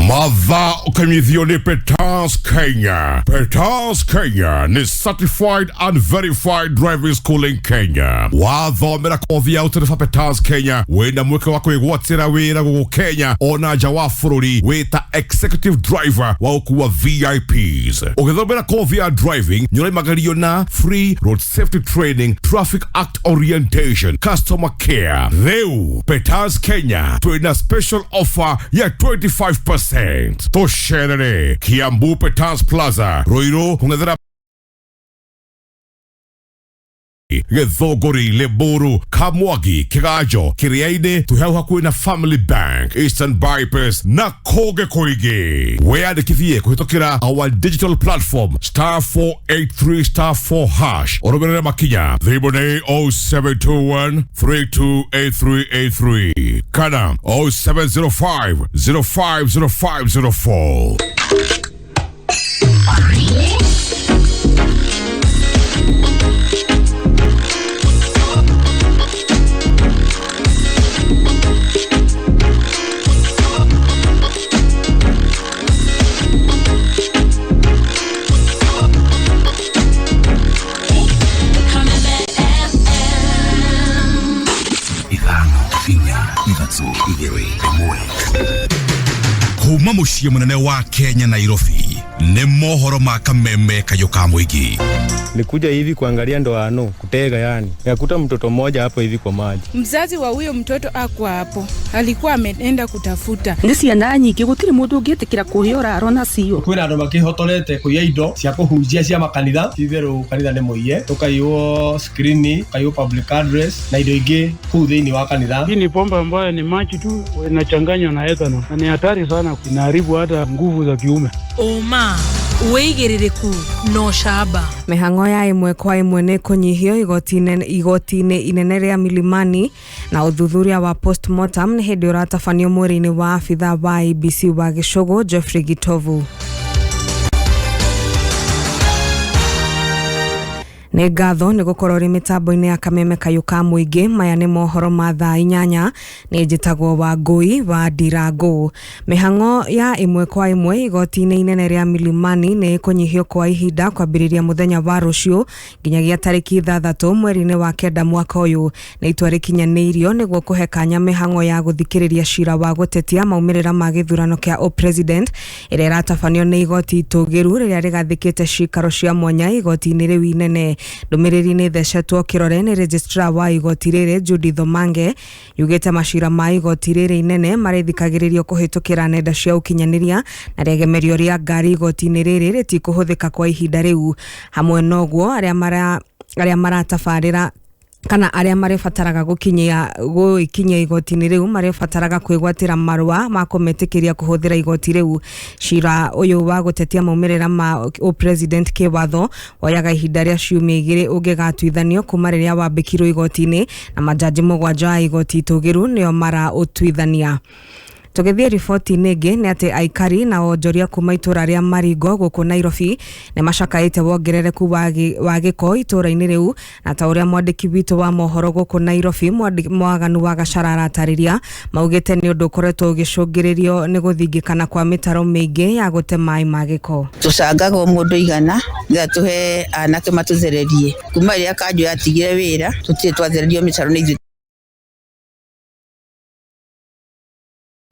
Speaker 1: Mathaa ukamithio ni Petans Kenya. Petans Kenya ni certified and verified driving school in Kenya. Wathomera kothi ya uterefa Petans Kenya wenda mweke wa kwigwatira wira gugu Kenya ona nja wa bururi wita executive driver wa ukuwa VIPs. Ukithomera kothi ya driving nyoraimagario na free road safety training, traffic act orientation, customer care. Reu Petans Kenya tuina special offer ya 25%. Tosherere Kiambu Petans Plaza Roiro kungethera Githogori, Leburu, Kamwagi, Kirajo, Kiriaide, tuhau hakuwe na Family Bank, Eastern Bypass, na Koge Koige. Weyandikithie kuhitokera our digital platform, *483*4#. Oromerera makinya, thimune 0721-328383. Kana 0705-050504. Kuma muciĩ munene wa Kenya Nairobi ni mohoro ma kameme kayoka mwigi.
Speaker 10: Nikuja hivi kuangalia ndoano kutega, yani yakuta mtoto mmoja hapo hivi kwa maji.
Speaker 11: Mzazi wa huyo mtoto akwa hapo, alikuwa ameenda kutafuta.
Speaker 12: Ndisi ananyi kigutiri mundu ngetikira kuhiora arona cio.
Speaker 10: Kwina andu makihotorete kuya indo cia kuhunjia cia makanitha, itherũ kanitha ni muiye, tukaiwo screen, kaiwo public address na indo ingi kuu thĩinĩ wa kanitha.
Speaker 13: Hii ni pombe ambayo ni maji tu inachanganywa na ethanol. Na ni hatari sana, inaharibu hata nguvu za kiume.
Speaker 11: Oma weigĩrĩrĩku no shaba.
Speaker 14: Mĩhang'o ya ĩmwe kwa ĩmwe nĩ kũnyihio igoti-inĩ inene rĩa Milimani na ũthuthuria wa postmortem nĩ hĩndĩ ũratabanio mwĩrĩ-inĩ wa abitha wa IEBC wa Gĩcũgũ Geoffrey Gitovu. Nĩ ngatho nĩ gũkorwo rĩ mĩtambo-inĩ ya kameme kayuka mũingĩ. Maya nĩ mohoro ma thaa 8. Nĩ njĩtagwo wa Ngui wa Ndirango. Mĩhang'o ya ĩmwe kwa ĩmwe igoti-inĩ inene rĩa Milimani nĩ kũnyihio kwa ihinda kwambĩrĩria mũthenya wa rũciũ nginyagia tarĩki 6 mweri-inĩ wa 9 mwaka ũyũ. Nĩ itua rĩkinyanĩirio nĩguo kũhe kanya mĩhang'o ya gũthikĩrĩria cira wa gũtetia maumĩrĩra ma gĩthurano kĩa o-president ĩrĩa ĩratabanio nĩ igoti itũgĩru rĩrĩa rĩgathĩkĩte cikaro cia mwanya igoti-inĩ rĩu inene. Ndũmĩrĩri nĩ thecetwo kĩrore nĩ registrar wa igoti rĩrĩ Judith Omange yugĩte macira ma igoti rĩrĩ inene marethikagĩrĩrio kũhĩtũkĩra nenda cia ũkinyanĩria na rĩgemerio rĩa ngari igoti-inĩ rĩrĩ rĩtikũhũthĩka kwa ihinda rĩu. Hamwe noguo arĩa maratabarĩra kana arĩa marebataraga gũkinyia igoti-inĩ rĩu marebataraga kwĩgwatĩra marũa ma kũmetĩkĩria kũhũthĩra igoti rĩu. Cira ũyũ wa gũtetia maumĩrĩra ma o-president kĩwatho woyaga ihinda rĩa ciumia 2 ũngĩgatuithanio kuma rĩrĩa wambĩkirwo igoti-inĩ na majaji 7 a igoti itũgĩru nĩo maraũtuithania. Tũgĩthiĩ riboti-inĩ ĩngĩ nĩ atĩ aikari na onjoria kuma itũra rĩa Maringo gũkũ Nairobi nĩ macakaĩte wongerereku wa gĩko itũra-inĩ rĩu, na ta ũrĩa mwandĩki witũ wa mohoro gũkũ Nairobi Mwaganu wa Gachara aratarĩria, maugĩte nĩ ũndũ ũkoretwo ũgĩcũngĩrĩrio nĩ gũthingĩkana kwa mĩtaro mĩingĩ ya gũte maĩ ma gĩko.
Speaker 15: Tũcangaga mũndũ igana nĩgetha tũhe anake matũthererie. Kuma rĩrĩa Kanjũ yatigire wĩra tũtirĩ twathererio mĩtaro nĩ ithuĩ.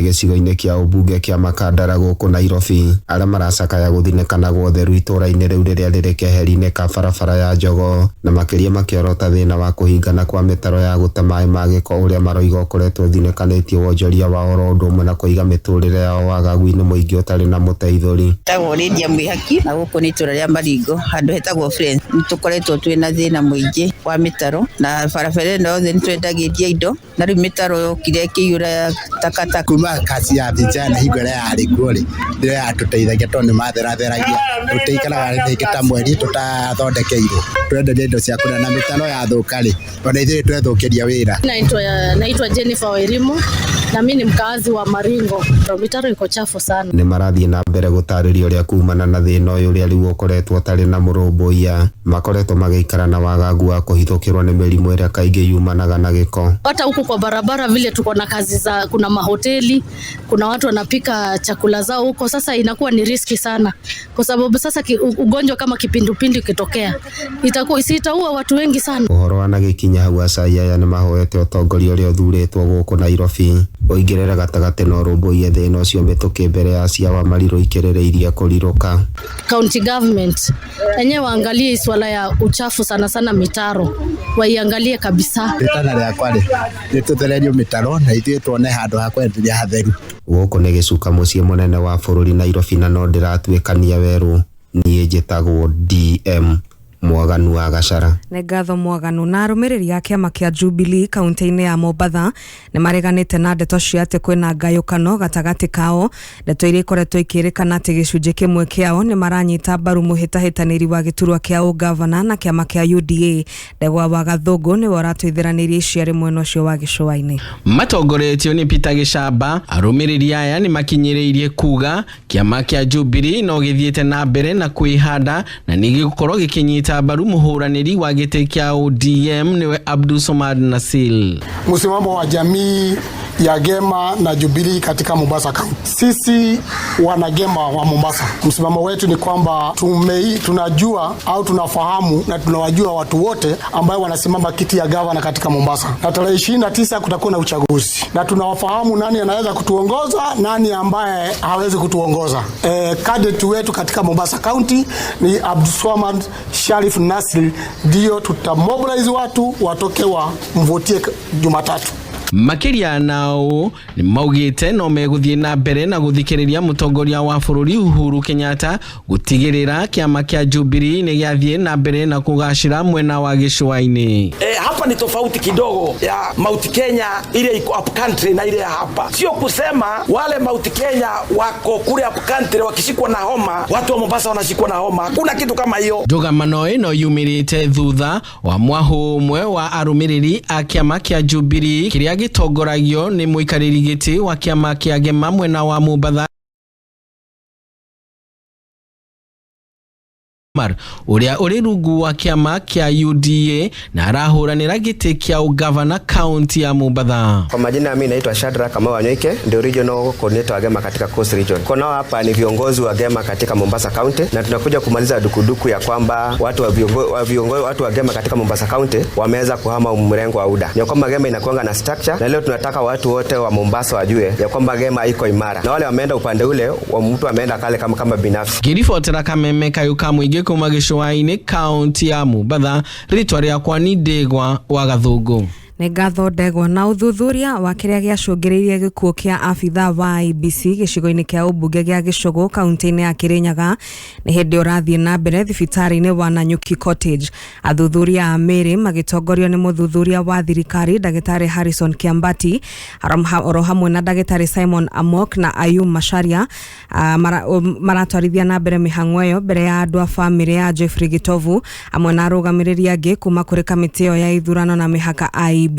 Speaker 16: Gĩcigo-inĩ kĩa ũmbunge kĩa Makandara gũkũ Nairobi arĩa maracakaya gũthinĩkana gwa ũtheru itũra-inĩ rĩu rĩrĩa rĩrĩ keheri-inĩ ka barabara ya Njogo, na makĩria makĩorota thĩna wa kũhingana kwa mĩtaro ya gũte maĩ ma gĩko ũrĩa maroiga ũkoretwo ũthinĩkanĩtie wonjoria wa oro ũndũ ũmwe na kũiga mĩtũrĩre yao wagagu-inĩ mũingĩ ũtarĩ na mũteithũri.
Speaker 15: Tagwo Lydia Mwĩhaki na gũkũ nĩ itũra rĩa Maringo handũ hetagwo Friends. Nĩ tũkoretwo twĩna thĩna mũingĩ wa mitaro na barabara ĩno yothe nĩtwendagirie indo na rĩu mitaro yokire ĩkĩiyũra takataka
Speaker 17: kuma kasi ya vijana hingo ĩrĩa yarĩ kuo rĩ ndio yatũteithagia tondũ nĩmatheratheragia tũteikaraga rĩngĩ ta mweri tũtathondekeirwo twenderia indo cia kũrĩa na mitaro yathũka rĩ ona ithuĩ twethũkĩria wĩra.
Speaker 18: Naitwa Jennifer Wairimu na mimi ni mkazi wa Maringo. Mitaro iko chafu sana.
Speaker 16: Nĩ marathiĩ na mbere gũtarĩria ũrĩa kumana na thĩna ũyũ ũrĩa rĩu ũkoretwo tarĩ na mũrũmbũiya makoretwo magĩikara na wagagu wa kũhithũkĩrwo nĩ mĩrimũ ĩrĩa kaingĩ yumanaga na gĩko.
Speaker 18: Hata huku kwa barabara vile tuko na kazi za kuna mahoteli, kuna watu wanapika chakula zao huko, sasa inakuwa ni riski sana kwa sababu sasa ugonjwa kama kipindupindu kitokea itaua watu wengi sana.
Speaker 16: Ũhoro wa nagĩkinya hau acai aya nĩ mahoete ũtongoria ũrĩa ũthurĩtwo gũkũ Nairobi oigĩrĩra gatagatĩ na ũrũmbũiya thĩna ũcio mĩtũkĩ mbere ya cia wa Marirũ ikĩrĩrĩirie kũrirũka.
Speaker 18: County government enyewe waangalie swala ya uchafu sana mitaro waiangalie kabisa.
Speaker 17: Ritana rĩakwa rĩ nĩtũthererio mitaro na ithuĩ tuone handũ ha kwenderia hatheru.
Speaker 16: Gũkũ nĩ gĩcuka mũciĩ mũnene wa bũrũri Nairobi na no ndĩratuĩkania werũ niĩ njĩtagwo DM Mwaganu wa Gacara.
Speaker 14: Nĩ ngatho Mwaganu. Na arũmĩrĩri ya kĩama kĩa Jubilee kaunti-inĩ ya Mombatha nĩ mareganĩte na ndeto cia atĩ kwĩna ngayũkano gatagatĩ kao. Ndeto iria ikoretwo ikĩrĩkana atĩ gĩcunjĩ kĩmwe kĩao nĩ maranyita mbaru mũhĩtahĩtanĩri wa gĩturwa kĩa ũgavana na kĩama kĩa UDA. Ndegwa wa Gathũngũ nĩwe ũratuithĩranĩirie iciarĩ mwena ũcio wa gĩcũa-inĩ.
Speaker 19: Matongoretio nĩ Peter Gĩcamba, arũmĩrĩri aya nĩ makinyĩrĩirie kuga kĩama kĩa Jubilee no gĩthiĩte na mbere na kwĩhanda na nĩ gĩgũkorwo gĩkĩnyita mbaru mũhũranĩri wa gĩtĩ kĩa ODM niwe Abdulsomad Nasil.
Speaker 20: Msimamo wa jamii ya Gema na Jubilee katika Mombasa County. Sisi wanagema wa Mombasa, msimamo wetu ni kwamba tunajua au tunafahamu na tunawajua watu wote ambao wanasimama kiti ya gavana katika Mombasa. Na tarehe 29 kutakuwa na uchaguzi. Na tunawafahamu nani anaweza kutuongoza, nani ambaye hawezi kutuongoza. Candidate wetu katika Mombasa County ni Abdulsomad Sharif Nasri, ndio tutamobilize watu watoke wa mvotie Jumatatu.
Speaker 19: Makiria nao ni maugite no megũthiĩ na mbere na gũthikĩrĩria mũtongoria wa bũrũri Uhuru Kenyatta gũtigĩrĩra kĩama kĩa Jubilee nĩ gĩathiĩ na mbere na kũgacĩra mwena wa gĩcũa-inĩ.
Speaker 21: Hapa ni tofauti kidogo ya Mount Kenya ile iko up country na ile ya hapa. Sio kusema wale Mount Kenya wako kule up country wakishikwa na homa, watu wa Mombasa wanashikwa na homa. Kuna kitu kama hiyo.
Speaker 19: Ndũgamano ĩno yumirĩte thutha wa mwahu ũmwe wa arũmĩrĩri a kĩama kĩa Jubilee kĩrĩa gĩtongoragio nĩ mũikarĩri gĩtĩ wa kĩama kĩa Gema mwena wa Mombatha ũrĩa ũrĩ rungu wa kĩama kĩa UDA na arahũranĩra gĩtĩ kĩa ũgavana kaunti ya Mombatha.
Speaker 22: Kwa majina mimi naitwa Shadrack Kamau Wanyoike, ndio regional coordinator wa Gema katika Coast Region. Kwa nao hapa ni viongozi wa Gema katika Mombasa County na tunakuja kumaliza dukuduku ya kwamba watu wa Gema katika Mombasa County wameweza kuhama mrengo wa UDA. Ni kwamba Gema inakuanga na structure na leo tunataka watu wote wa Mombasa wajue ya kwamba Gema iko imara. Na wale wameenda upande ule wa mtu ameenda kale kama binafsi.
Speaker 19: Kiribotera Kameme Kayuka Muige kuma gĩcũa-inĩ kaunti ya Mombatha, rĩtwa rĩakwa nĩ Ndegwa wa Gathũngũ.
Speaker 14: Nĩ ngatho Ndegwa. Na ũthuthuria wa kĩrĩa gĩacũngĩrĩirie gĩkuũ kĩa abitha wa IEBC gĩcigo-inĩ kĩa ũmbunge gĩa Gĩcũgũ kaunti-inĩ ya Kĩrĩnyaga nĩ hĩndĩ ũrathiĩ na mbere thibitarĩ-inĩ wa Nanyuki Cottage. Athuthuria a mĩrĩ magĩtongorio nĩ mũthuthuria wa thirikari ndagĩtarĩ Harrison Kiambati oro hamwe na ndagĩtarĩ Simon Amok na Ayum Masharia maratwarithia na mbere mĩhang'o ĩyo mbere ya andũ a bamĩrĩ ya Jeffrey Gĩtovu amwe na arũgamĩrĩri angĩ kuma kũrĩ kamĩtĩ ĩyo ya ithurano na mĩhaka IEBC.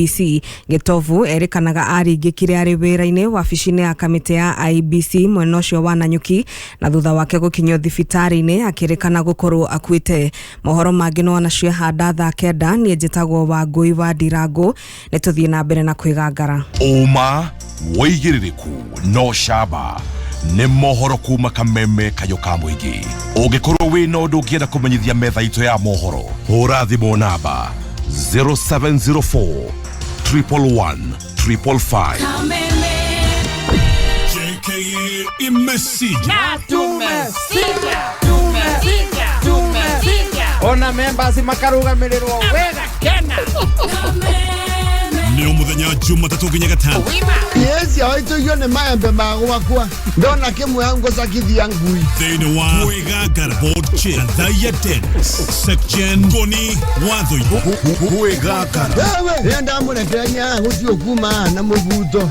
Speaker 14: Gĩtovu erĩkanaga aringĩkire arĩ wĩra-inĩ wabici-inĩ ya kamĩtĩ ya IEBC mwena ũcio wa Nanyuki na thutha wake gũkinyio thibitarĩ-inĩ akĩrĩkana gũkorwo akuĩte. Mohoro mangĩ no nacio handa thaa 9 niĩ njĩtagwo wa Ngũi wa Ndirangũ nĩ tũthiĩ na mbere na kwĩgangara.
Speaker 1: Uma wĩigĩrĩrĩku no camba nĩ mohoro kuma Kameme Kayuka Muigi. Ũngĩkorwo wĩna ũndũ ũngĩenda kũmenyithia metha itũ ya mohoro, hũra thimũ namba 0704 111 555.
Speaker 2: Ona members makarugamĩrĩrwo wega kena.
Speaker 4: ni umuthenya Jumatatu nginya Gatano.
Speaker 3: Yes, aito yone maembe magwakwa. Ndona kimwe yangu zakithia ngui.
Speaker 4: Thĩinĩ wa kwĩgangara board chair Gathaiya Dennis section Ngoni Thuita kwĩgangara.
Speaker 3: Wewe yenda murekeranya gutio kuma na mubuto.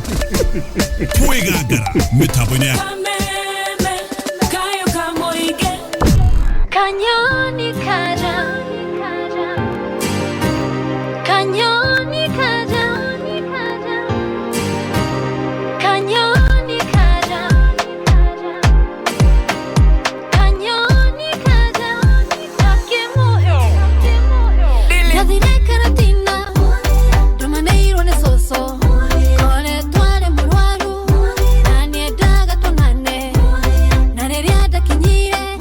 Speaker 4: Kwĩgangara mitambo-inĩ ya
Speaker 5: Kanyoni kaja, kanyoni kaja, kanyoni kaja, kanyoni kaja, kakemoyo, kadire karatina, domaneiro ne soso, kone twale murwaru, nani daga tonane, nani riada kinyire.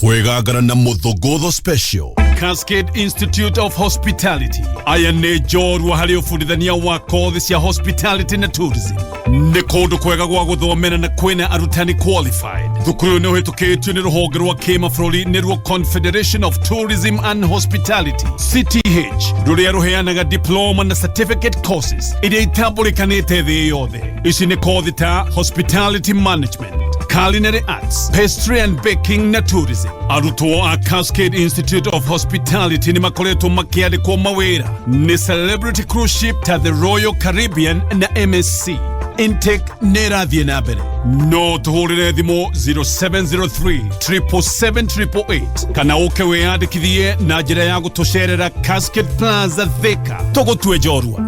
Speaker 4: kwĩgangara na mũthũngũtho special. Cascade Institute of Hospitality aya nĩ njorua harĩ ũbundithania wa kothi cia hospitality na tourism. Nĩ kũndũ kwega gwa gũthomera na kwĩna arutani qualified. Thukuru nĩ ũhĩtũkĩtio nĩ rũhonge rwa kĩmabũrũri nĩruo Confederation of Tourism and Hospitality CTH, rũrĩa rũheanaga diploma na certificate courses iria itambũrĩkanĩte thĩ yothe. Ici nĩ kothi ta hospitality management, culinary arts, pastry and baking na tourism. Arutwo a Cascade Institute of Hospitality ni makoretwo makiandikwo mawĩra ni Celebrity Cruise Ship ta the Royal Caribbean na MSC. Intake nĩrathiĩ na mbere. No tũhũrĩre thimũ 0703 777 kana ũke wĩyandĩkithie na njĩra ya gũtũcerera Cascade Plaza Thika. Tũgũtue njorua.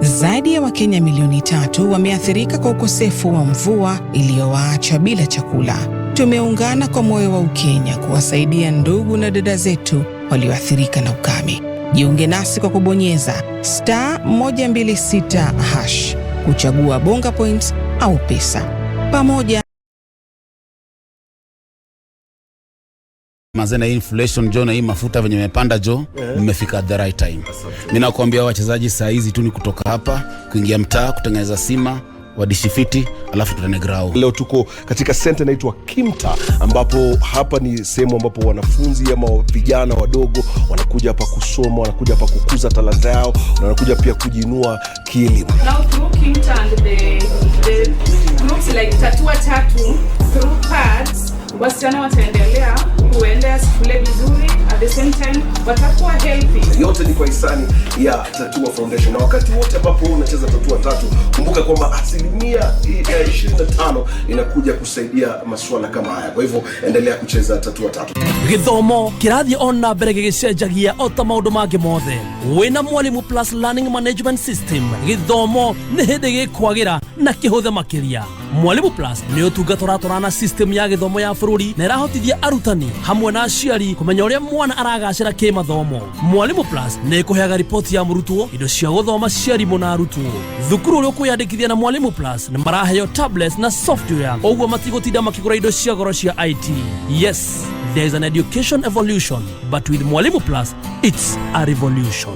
Speaker 6: Zaidi ya Wakenya milioni 3 wameathirika kwa ukosefu wa mvua iliyowaacha bila chakula. Tumeungana kwa moyo wa Ukenya kuwasaidia ndugu na dada zetu walioathirika na ukame. Jiunge nasi kwa kubonyeza *126# kuchagua bonga points au pesa. Pamoja
Speaker 2: mazena inflation jo na hii mafuta venye mepanda jo, mmefika at the right time. Mimi nakwambia wachezaji saa hizi tu ni kutoka hapa kuingia mtaa kutengeneza sima
Speaker 7: wadisifiti, alafu tutane grau.
Speaker 8: Leo tuko katika center inaitwa Kimta, ambapo hapa ni sehemu ambapo wanafunzi ama vijana wadogo wanakuja hapa kusoma, wanakuja hapa kukuza talanta yao, na wanakuja pia kujiinua kielimu.
Speaker 11: Now through Kimta and the groups like Tatua Tatu, through pads, wasichana wataendelea kuendea shule vizuri, at the same time watakuwa healthy.
Speaker 8: Yote ni kwa hisani ya Tatua Foundation. Na wakati wote ambapo unacheza Tatua Tatu, kumbuka kwamba 25% inakuja kusaidia masuala kama haya. Kwa hivyo endelea kucheza Tatua Tatu.
Speaker 23: Githomo kirathi ona mbere gigicenjagia ota maundu mangi mothe. Wina Mwalimu Plus Learning Management System, githomo ni hindi gikwagira na kihuthe makiria. Mwalimu Plus ni utungata na system ya githomo ya bururi na irahotithia arutani hamwe na aciari kumenya uria mwana aragacira kimathomo. Mwalimu Plus ni kuheaga ripoti ya murutwo, indo cia guthoma cia arimũ na arutwo. Thukuru uria kwiyandikithia na Mwalimu Plus ni maraheo tablets na software, koguo matigotinda makigura indo cia goro cia IT. Yes, there is an education evolution, but with Mwalimu Plus, it's a revolution.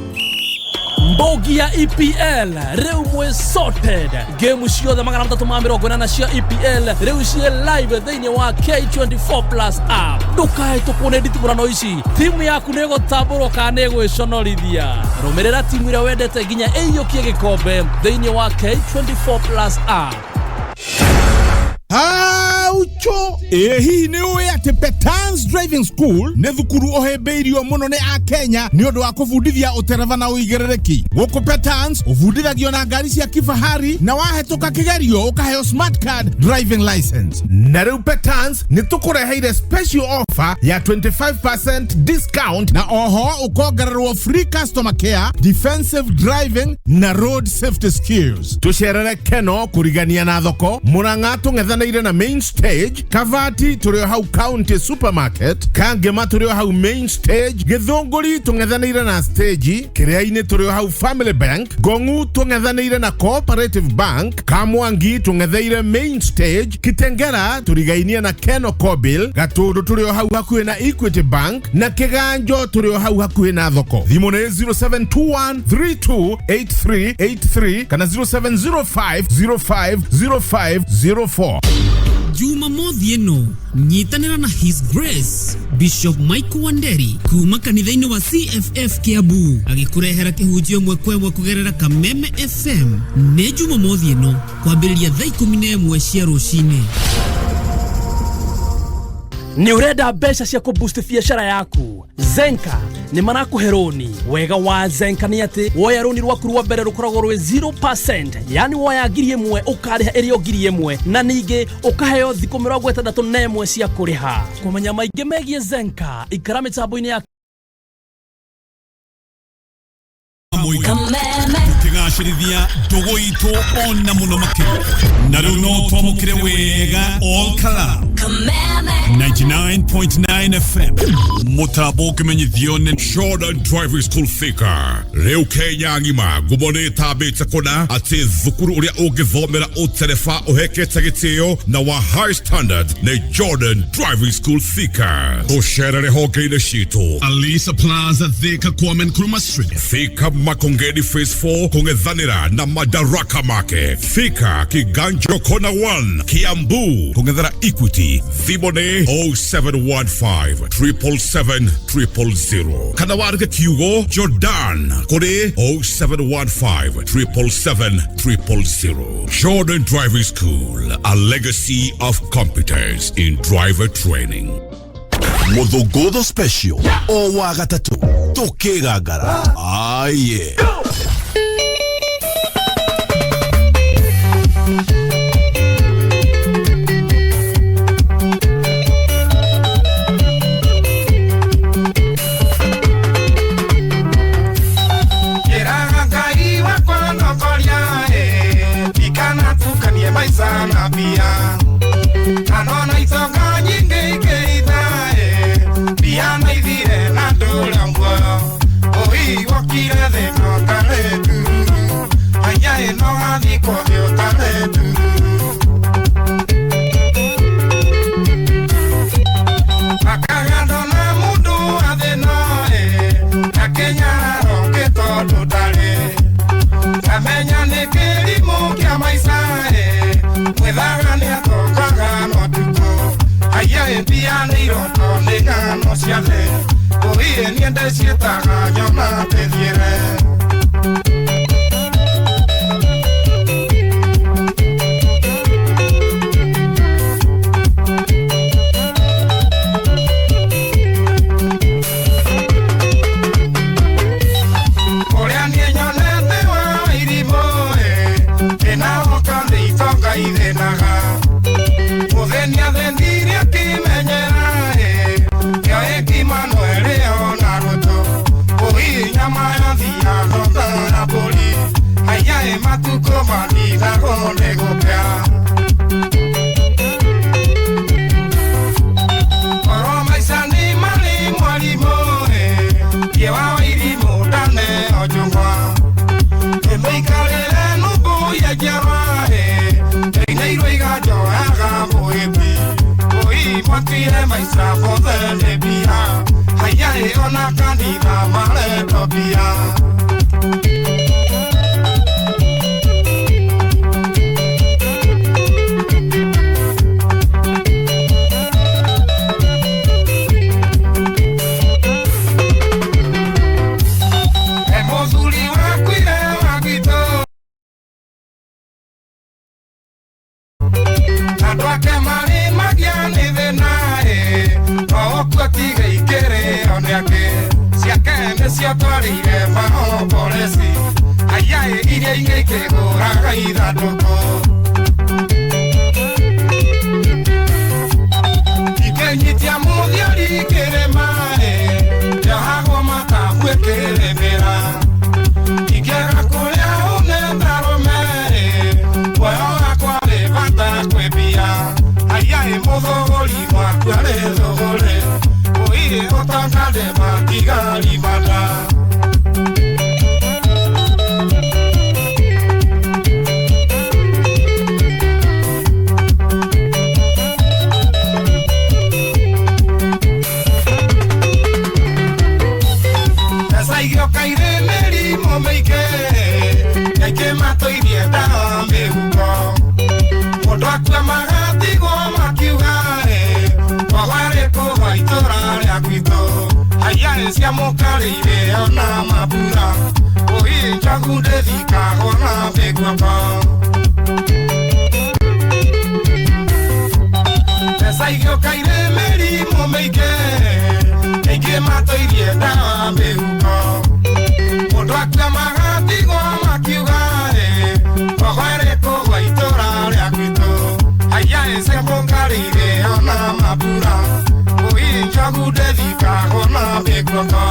Speaker 23: Mbogi ya EPL reu mwe sorted. Game ciothe 380 cia EPL reu cie live thĩinĩ wa K24 Plus app. Ndukae tũkone nditimũrano ici, timu yaku nĩ gũtambũrwo kana nĩ gwĩconorithia. Rũmĩrĩra timu ĩrĩa wendete nginya ĩiyũkie gĩkombe thĩinĩ wa K24 Plus app.
Speaker 1: Ucho hihi ni uwe ati Petans Driving School ne thukuru ohebeirio muno ne a Kenya ni undu wa kufundithia utereva na uigerereki. Guku Petans ufundithagio na ngari cia kifahari na wahetoka kigerio ukaheo smart card driving license. Na riu Petans ni tukureheire special offer ya 25% discount na oho ukongererwo free customer care, defensive driving na road safety skills. Tusherere keno kurigania na thoko Murang'a tung'ethanĩire na main stage, Kavati turio hau county supermarket, Kangema turio hau main stage, Githunguri tung'ethanĩire na stage, Kĩrĩainĩ turio hau family bank, Ngong'u tung'ethanĩire na cooperative bank, Kamwangi tung'etheire main stage, Kitengera turigainie na Keno Kobil, Gatundu turio hau hakuhĩ na Equity bank, na Kĩganjo turio hau hakuhĩ na thoko. Thimũ nĩ 0721328383 kana 0705050504.
Speaker 24: Juma mothi eno nyitanira na His Grace Bishop Michael Wanderi kuma kanitha-ini wa CFF Kiambu agikurehera kihunjio mwekwe kugerera Kameme FM ne juma mothi eno kwambiriria thaa 11 cia rucini.
Speaker 23: Ni urenda mbeca cia kuboost biashara yaku? Zenka ni marakuhe roni. Wega wa Zenka ni ati woya roni rwaku rwa mbere rukoragwo rwe 0%, yani woya ngiri ĩmwe ukariha ĩrĩa ngiri ĩmwe na ningĩ ukaheo thikũ 61 cia kuriha. Kumenya maingĩ megie Zenka ikara mitambo-ini ya
Speaker 4: tukigacirithia ndugu itu ona muno makĩria na rĩu no twamũkĩre wega all color 99.9 FM mũtambo ũkĩmenyithio nĩ Jordan Driving School Thika. Rĩu Kenya ng'ima ngumo nĩ ĩtambĩte kũna atĩ thukuru ũrĩa ũngĩthomera ũtereba ũhekete gĩtĩo na wa high standard nĩ Jordan Driving School Thika. Tũcerere honge-inĩ citũ Alisa Plaza Thika Kwame Nkrumah Street, Thika Makongeni Phase 4 kung'ethanĩra na Madaraka Market, Thika Kiganjo Corner 1 Kiambu kung'ethera Equity. Thimũ nĩ 0715 777 000 kana wandĩke kiugo Jordan kũrĩ 0715 777 000. Jordan Driving School, a legacy of competence in driver training.
Speaker 25: Modhogodho special o wa gatatu tukigagara aye.
Speaker 26: Amenya ni kilimo kia maisha
Speaker 9: no ciathe Oie niende cietaga nyona tethiere Oria nie nyonete wa irimo Ena oka de itonga ithenaga Muthenia thendiria kimenyera Kio Emmanuel ona roto Oi nyama ya thia thotara boli Haya matuko mathiga gone gopea Oro maisha ni mali mwalimo Ye wa irimo dane ojungwa Emeikarere nubu ya jawa Eineiro igajo aga boebi Oi mwatire maisha fothe nebia Haya ona kandiga male tobia Emozuli wakwire wagito Adwake mari magiani thenae Ookwa tiga ikere oneake Siake nesio twarire mahoboresi Ayae iria ingeike guraga ithandũkũ Ikenyitia mũthiori kĩrĩma-ĩ Njohagwo matabu ĩkĩrĩmĩra Ingĩaga kũrĩa ũnendarũme-ĩ Muoyo wakwa wĩ bata kwĩmbia Ayae mũthũgũri mwaku arĩ thũgũrĩ Ũire ũtangande matigari bata Esaigioka irĩ mĩrimũ mĩingĩ Kaingĩ matũirie ndawa mĩhuko Mũndũ akua magatigwo makiuga-ĩ Kwagwarĩ kũgwa itũra rĩa gwitũ Haiaĩ cia mũkarĩire ona mambura Ũi njogu ndĩthikagwo na mĩguoko Esaigioka irĩ mĩrimũ mĩingĩ Kaingĩ matũirie ndawa mĩhuko Mũndũ akua magatigwo makiuga-ĩ Kwagwarĩ kũgwa itũra rĩa gwitũ Haiaĩ cia mũkarĩire ona mambura Ũi njogu ndĩthikagwo na mĩguoko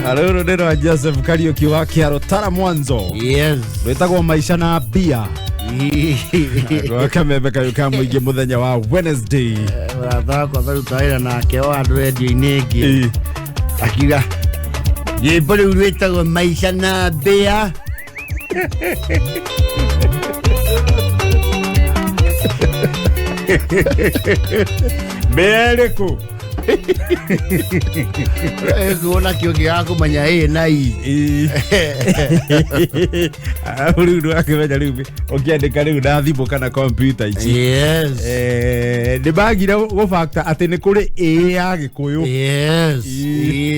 Speaker 2: Aroro ndero Joseph Kariuki wa Kiaro Tara Mwanzo.
Speaker 3: Yes.
Speaker 2: Wetagwo maisha na bia. Kwa Kameme Kayuka mwingi muthenya wa Wednesday.
Speaker 3: Ratha kwa sababu taira na keo andu radio inegi. Akiga. Ye bole wetagwo maisha na bia.
Speaker 2: Bereko.
Speaker 3: Kuona kiogi yako manya na hii.
Speaker 2: Uridu wake menya riu. Ukiandika riu na thimu kana computer ici.
Speaker 3: Yes.
Speaker 2: Ni bagira go factor ati ni kuri ya Gikuyu.
Speaker 3: Yes.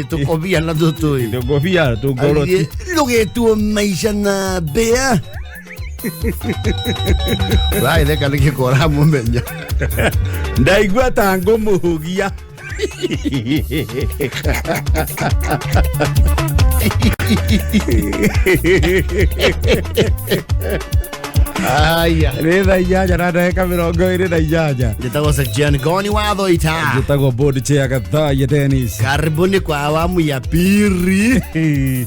Speaker 3: Tukobia na tutui.
Speaker 2: Tukobia tugoroti.
Speaker 3: Lugetu maisha na bea. Rai leka nikikora mumenya.
Speaker 2: Ndaigua tango muhugia.
Speaker 3: Aya.
Speaker 2: Gathaiya na ndagĩka 28.
Speaker 3: Njĩtagwo Sejiani Ngoni Thuita.
Speaker 2: Njĩtagwo board chair Gathaiya Dennis.
Speaker 3: Karibuni kwa awamu ya pili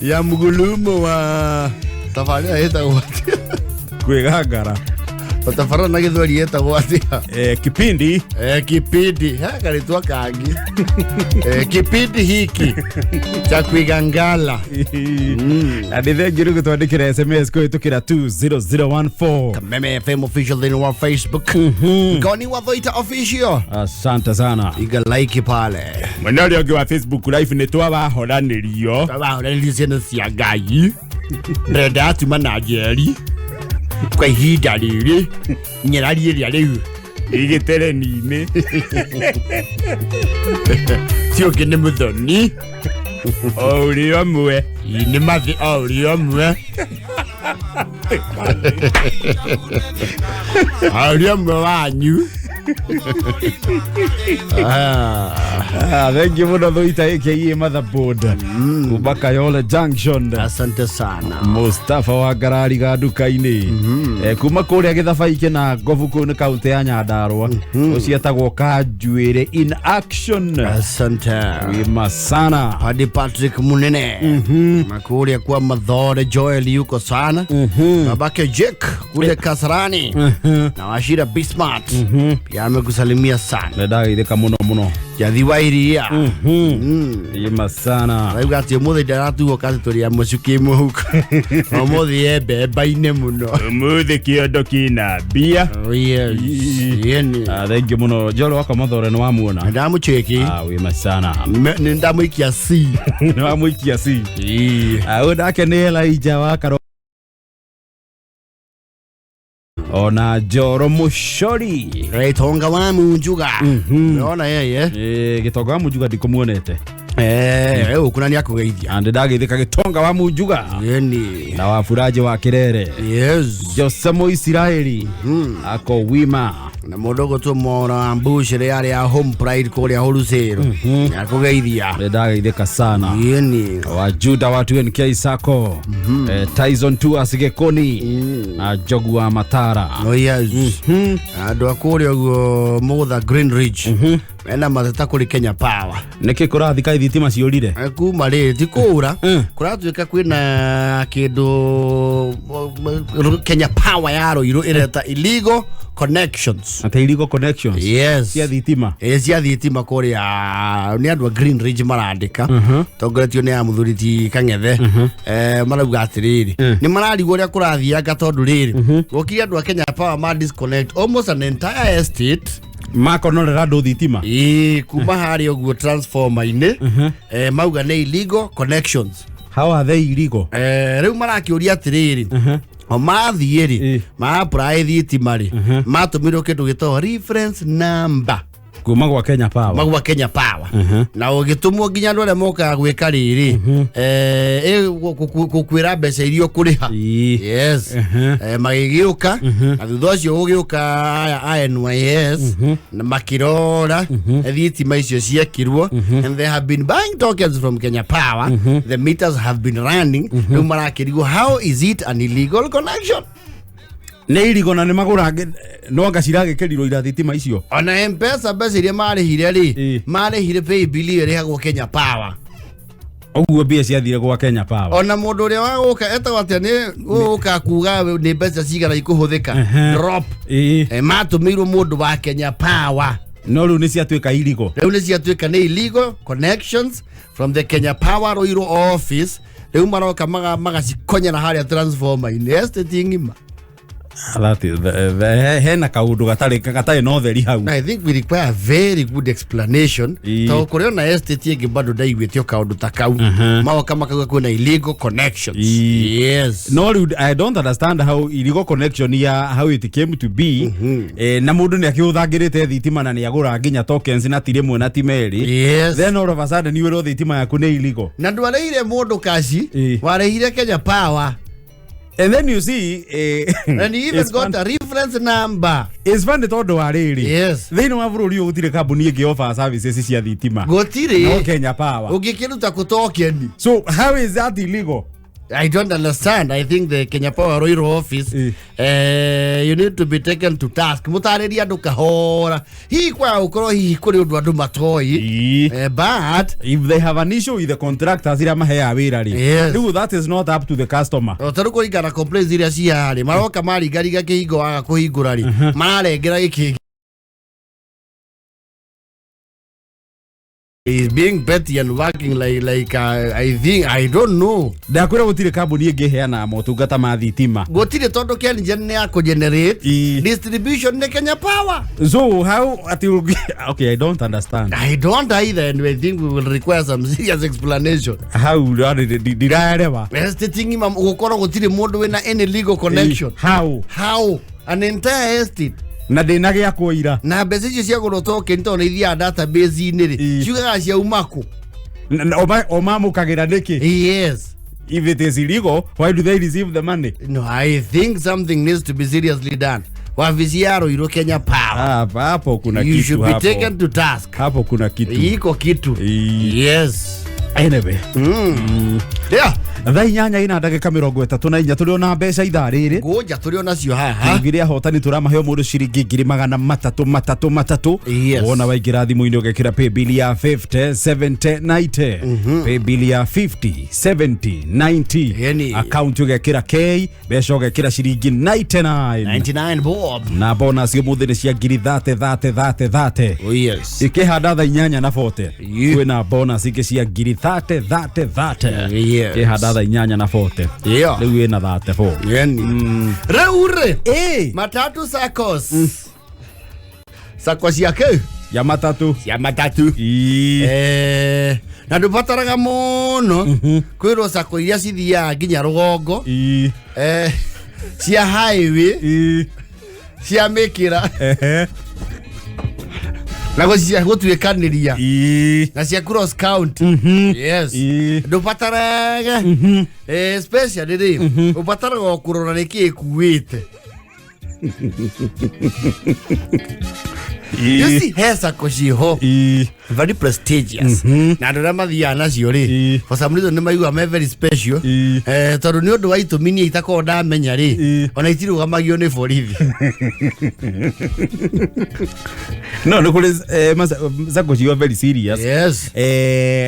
Speaker 3: ya mgulumo wa tafadhali aitagwo
Speaker 2: kwĩgangara.
Speaker 3: Tafadhali na githweri aitagwo atia.
Speaker 2: Kipindi.
Speaker 3: Kipindi. Karitwa kangi. Kipindi hiki cha kwĩgangala.
Speaker 2: Na ndithengiru gutwandikira SMS kuhitukira 20014.
Speaker 3: Kameme FM official thĩinĩ wa Facebook. Ngoni Thuita official.
Speaker 2: Asante sana.
Speaker 3: Iga like pale.
Speaker 2: Mwenali wangu wa Facebook live ni twabahoranirio.
Speaker 3: Twabahoranirio ciana cia Ngai. Brenda atuma na Njeri. Kwa ihinda rĩrĩ nyerari ĩrĩa rĩu
Speaker 2: igĩtereni-inĩ
Speaker 3: ti ũngĩ nĩ Mũthoni
Speaker 2: o ũrĩ ũmwe
Speaker 3: nĩ mathi o ũrĩ ũmwe o ũrĩ ũmwe wanyu.
Speaker 2: Thank you muno Thuita aka Motherboard kuma Kayole Junction.
Speaker 3: Asante sana.
Speaker 2: Mustafa wa Garari ga nduka-inĩ kuma kũrĩa Gĩthabai na Ngobu kũu nĩ kaunti ya Nyandarua ũcietagwo Kanjuĩrĩ in action.
Speaker 3: Asante
Speaker 2: wima sana.
Speaker 3: Hadi Patrick Munene na kũrĩa kwa Mathore Joel yuko sana. Babake Jake kule Kasarani na Washira Bismart pia amekusalimia sana.
Speaker 2: Ndageithĩka muno
Speaker 3: Jathi wa iria.
Speaker 2: Wima sana.
Speaker 3: Raiga ati muthi ndaratuo kasi turi ya mucuki muhuko. Muthi ebeba-inĩ muno.
Speaker 2: Muthi kĩondo kĩna bia.
Speaker 3: Yes. Yeni.
Speaker 2: Thank you muno. Jolo wako Mathore nĩ wamuona.
Speaker 3: Ndamucheki.
Speaker 2: Wima sana.
Speaker 3: Nĩ ndamuikia C.
Speaker 2: Nĩ wamuikia C. Ndake nĩ Elijah wa Karo. Ona Joro Mushori
Speaker 3: Gitonga wa Munjuga. Unaona yeye?
Speaker 2: Gitonga wa Munjuga ndikumuonete.
Speaker 3: Kuna ni akugeithia.
Speaker 2: Ande ndageithika Gitonga wa Munjuga.
Speaker 3: Yeni.
Speaker 2: Na wafuraji wa Kirere.
Speaker 3: Yes.
Speaker 2: Josemo Israeli. Ako wima.
Speaker 3: Na mudogo tu mona ambushire yale ya Home Pride kule ya Holusero. Akugeithia.
Speaker 2: Ndageithika sana.
Speaker 3: Yeni.
Speaker 2: Wa Juda watu NK Sako. Tyson tu asigekoni. Na Jogu wa Matara.
Speaker 3: Oh yes. Ando akuri ugo Mother Green Ridge. Mena matata kuri Kenya Power.
Speaker 2: Niki kurathika thitima ciurire.
Speaker 3: Kuma ri ti kura. Kuratuika kwina kindu Kenya Power yaro iro ireta illegal connections.
Speaker 2: Ata illegal connections.
Speaker 3: Yes.
Speaker 2: Cia thitima.
Speaker 3: Cia thitima kuri ya ni andu Green Ridge marandika. Tongoretio ni ya muthuriti Kangethe. Marauga atiriri. Ni mararigwo ria kurathianga tondu riri. Gukiri andu Kenya Power ma disconnect almost an entire estate.
Speaker 2: Makonorera ndu thitima.
Speaker 3: Kuma hari uguo transformer-inĩ. Mauga ni illegal connections.
Speaker 2: How are they illegal?
Speaker 3: Riu marakiuria atiriri. O mathiĩ-rĩ ma-apply thitima-rĩ matũmirwo kĩndũ gĩtagwo reference number
Speaker 2: kuma gwa Kenya Power.
Speaker 3: Magwa Kenya Power. Na ũgĩtũmwo nginya andũ arĩa mokaga gwĩka rĩrĩ gũkwĩra mbeca iria ũkũrĩha. Yes. Magĩgĩũka na thutha ũcio gũgĩũka aya NYS na makĩrora thitima icio ciekirwo and they have been buying tokens from Kenya Power. The meters have been running. Rĩu marakĩrigwo how is it an illegal connection?
Speaker 2: Nĩ irigo na nĩ magũra no ngaciragĩkĩrirwo ira thitima icio.
Speaker 3: Ona M-Pesa mbeca iria marĩhire rĩ marĩhire pay bill ĩrĩhagwo Kenya Power.
Speaker 2: Oguo mbia ciathire gwa Kenya Power.
Speaker 3: Ona mundu uria waguka etagwo atia ni guka kuga ni mbeca cigana ikuhuthika drop matumirwo mundu wa Kenya Power.
Speaker 2: No riu ni ciatuika illegal.
Speaker 3: Riu ni ciatuika ni illegal connections from the Kenya Power Royal Office. Riu maroka magacikonyera haria transformer in estate ngima.
Speaker 2: That is hena kaundu gatari no theri hau.
Speaker 3: I think we require a very good explanation. To kurio na estate ingi bado ndaiguitio kaundu ta kau. Maoka makaga kuna illegal connections. Yes.
Speaker 2: No, I don't understand how illegal connection ya how it came to be. Na mundu ni akiuthangirite thitima na ni agura nginya tokens na tire mwe na timeri.
Speaker 3: Yes.
Speaker 2: Then all of a sudden you were thitima yaku ni illegal.
Speaker 3: Na ndwareire mundu kaci wareire Kenya Power.
Speaker 2: And then you see,
Speaker 3: and he even got a reference number.
Speaker 2: It's funny todo wariri.
Speaker 3: Yes.
Speaker 2: They know avururi gutire kambuni ingi offer services cia thitima.
Speaker 3: Gutire.
Speaker 2: No Kenya Power.
Speaker 3: Ugikiruta kutokeni.
Speaker 2: So how is that illegal?
Speaker 3: I don't understand. I think the Kenya Power Royal Office, you need to be taken to task. Mutareri andu kahora. Hi kwa ukoro hi kuri undu andu matoi. But
Speaker 2: if they have an issue with the contractors ira mahea wira ri.
Speaker 3: Yes.
Speaker 2: That is not up to the customer.
Speaker 3: Taruko igara complaints ira cia ri. Maroka mari gariga kihingo waga kuhingura ri. Marengera giki. He's being petty and working like I think I don't know.
Speaker 2: Ndakwira gutire kambuni ingi heana motungata ma thitima.
Speaker 3: Gutire tondu Kenya ni ya generate distribution ni Kenya Power.
Speaker 2: So how okay, I don't understand.
Speaker 3: I don't either, and I think we will require some serious explanation.
Speaker 2: How diraerewa?
Speaker 3: Estate ngima gukoro gutire mundu wina any legal connection. How an entire estate
Speaker 2: na ndina gya kuira
Speaker 3: na mbeca icio cia gurotoke nto na ithia database ini ri ciugaga cia umako
Speaker 2: omamukagira niki.
Speaker 3: Yes.
Speaker 2: If it is illegal, why do they receive the money?
Speaker 3: No, I think something needs to be seriously done. Wavizi yaro iro Kenya Power.
Speaker 2: Hapo kuna
Speaker 3: you
Speaker 2: kitu
Speaker 3: should
Speaker 2: hapo.
Speaker 3: Be taken to task.
Speaker 2: Hapo kuna kitu.
Speaker 3: Iko kitu. Yes.
Speaker 2: Anyway.
Speaker 3: Yeah.
Speaker 2: Thaa inyanya ina ndagika 34 turi ona mbeca ithaa riri
Speaker 3: goja turi ona cio haha
Speaker 2: ngiri ahotani turamaheo mundu ciringi 300
Speaker 3: yes.
Speaker 2: Wona waingira thimu-ini ugekira pay bill ya 50 70 90 pay bill ya 50 70 90 account ugekira K mbeca ugekira ciringi 99
Speaker 3: bob
Speaker 2: na bonus umuthi ni cia ngiri 30
Speaker 3: oh yes
Speaker 2: ikihanda thaa inyanya na 40 kwina bonus ingi cia ngiri 30
Speaker 3: yes
Speaker 2: ikihanda thaa inyanya na 40 riu ina 34
Speaker 3: yani reure matatu sakos sakos yake
Speaker 2: ya matatu
Speaker 3: na ndupataraga muno kwirwo sako iria cithia nginya rugongo cia highway cia mikira na gocia gutuikaniria na cia cross county yes ndupataraga especially ri upataraga kurora niki ikuite you see hesa koshiho very prestigious na ndora mathia nacio ri for some reason nĩmaigua me very special tondu nĩ ũndũ wa itũmi niĩ itakorwo ndamenya ri ona itirũgamagio nĩ borithi
Speaker 2: no nĩ kũrĩ zako ciwa very serious
Speaker 3: yes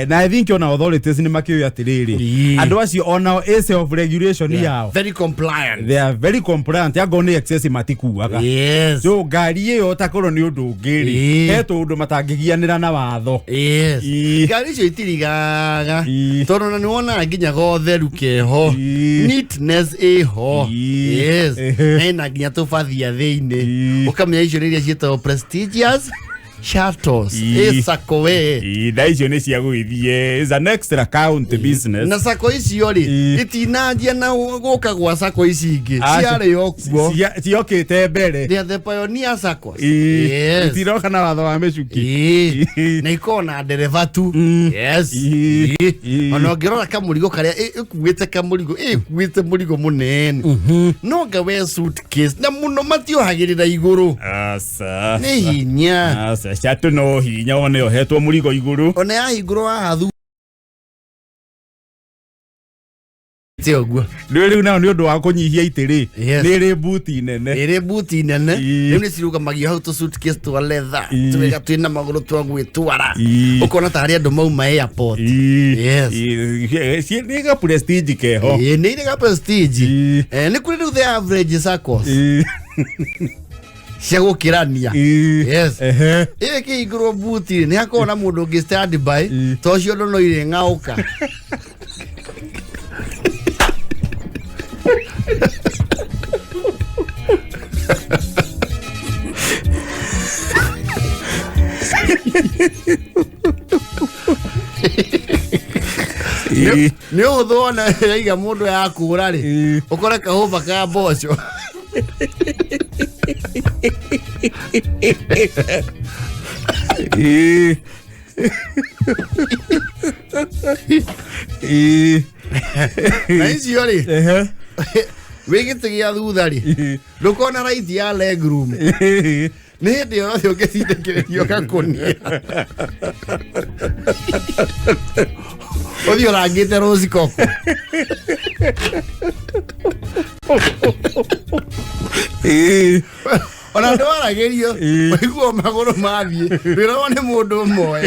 Speaker 2: na I think ona authorities nĩ makĩoya atĩrĩrĩ andũ acio ona self regulation yao
Speaker 3: very compliant
Speaker 2: they are very compliant ya gone excess matikuaga
Speaker 3: yes
Speaker 2: so ngari ĩyo takorwo nĩ ũndũ ũngĩrĩ he tũndũ matangĩgianĩra na watho
Speaker 3: yes ngari icio itirigaga tondũ na nĩwona nginya gotheru keho neatness ĩho yes ena nginya tũbathia thĩinĩ ũkamenya icio nĩ iria ciĩtagwo prestigious shuttles sako we
Speaker 2: na icio nĩ cia gũithie is an extra count business
Speaker 3: na sako icio ri itinanjia na gũka gwa sako ici ingĩ ciarĩ okuo
Speaker 2: ciokĩte mbere
Speaker 3: they are the pioneer saccos yes
Speaker 2: itiroka na watho wa mĩcuki
Speaker 3: na ikona ndereva tu yes ona ngĩrora kamũrigo karĩa ĩkuĩte kamũrigo ĩkuĩte mũrigo mũnene no ngawe suitcase na mũno matiohagĩrĩra igũrũ
Speaker 2: asa
Speaker 3: nĩ hinya
Speaker 2: asa chatu no hinya one ohetwo mũrigo igũrũ
Speaker 3: ona ya igũrũ haha ti oguo
Speaker 2: riu nao ni undu wa kunyihia itiri ni ri buti nene
Speaker 3: riu ni cirugamagia hau tu suitcase twa leather twega twina maguru twa gwitwara ukona tari andu mauma airport
Speaker 2: ni ga prestige keho
Speaker 3: ni ga prestige ni kuri riu the average circles cia gukirania iki iguru buti ni akona mundu ungi stand by to cio ndo no ire ngauka ni uthona iga mundu ya kura ri ukora kahumba ka mboco na icio ri wigitigia thutha ri ndukona right ya leg room ni hindi yothe ukicindĩkĩrĩrio gakunia uthi urangĩte rose koko ona ndwaragerio waiguo magũrũ mathiĩ wĩrwo nĩ mũndũ ũmwe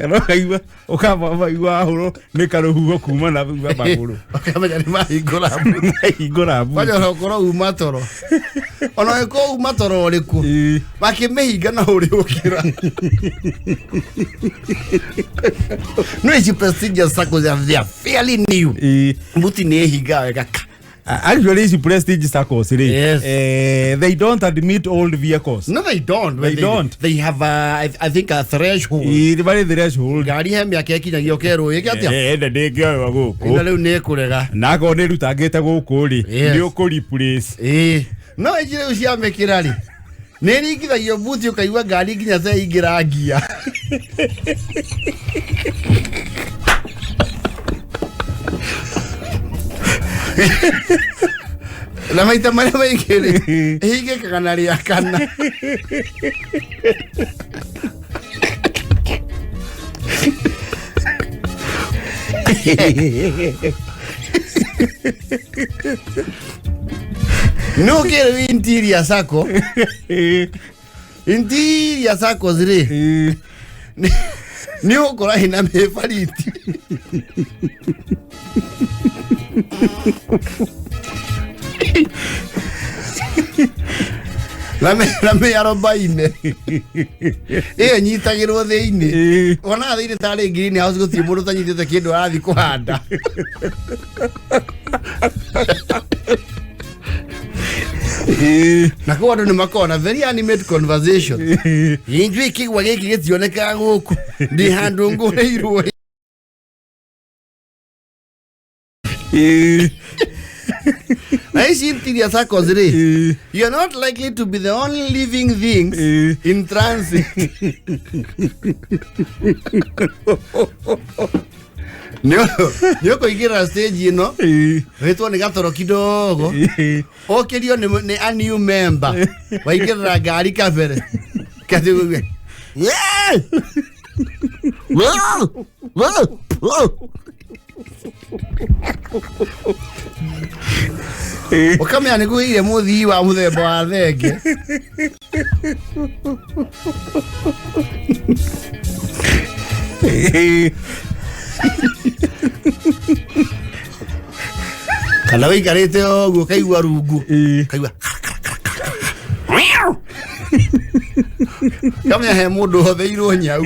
Speaker 2: no kaigua ukamaigua ahũrwo nĩ karũhuho kuma na thutha magũrũ
Speaker 3: ukamenya nĩ mahingũra mbu kwanja ũkorwo uma toro ona ũgĩkorwo uma toro ũrĩkũ makĩmĩhinga na ũrĩũkĩra no ici prestigious circles they are fairly new mbuti nĩ ĩhinga wega
Speaker 2: actually it's prestige circles they don't admit old vehicles.
Speaker 3: No, they don't. They have I think a threshold.
Speaker 2: Very threshold.
Speaker 3: Gari he miaka ikinyagia ukero yeke atia
Speaker 2: ndĩngĩoywo gũkũ
Speaker 3: ina rĩu nĩ kũrega
Speaker 2: nago nĩ rutangĩte gũkũ rĩ nĩ ũkũreplace
Speaker 3: no ĩjire ucia mekĩra rĩ nĩ ringithagio buti ũkaigua ngari nginya ta ingĩra ngia na maita marĩa maingĩ rĩ ĩhingĩkaga na rĩa kana no quiero interior saco rĩ ni ukora hina mefariti na me arobaine iyo nyitagirwo thĩinĩ ona thĩinĩ tarĩ green house gũtirĩ mũndũ tanyitĩte kĩndũ arathi kũhanda na kwa andũ nĩ makona very animated conversation injui kĩgwa gĩkĩ gĩtionekaga gũkũ ndĩ handũ ngũrĩirwo interior circles rĩ you are not likely to be the only living things in transit nĩ ũkũingĩra stage ĩno wĩtwo nĩ gatoro kidogo ũkĩrio nĩ a new member waingĩrĩra ngari kabere katigũgwe ukamenya nĩ gwĩire mũthii wa mũthemba wa thenge kana wĩikarĩte ũguo kaigua rungu kaigua kamenya he mũndũ hotheirwo nyau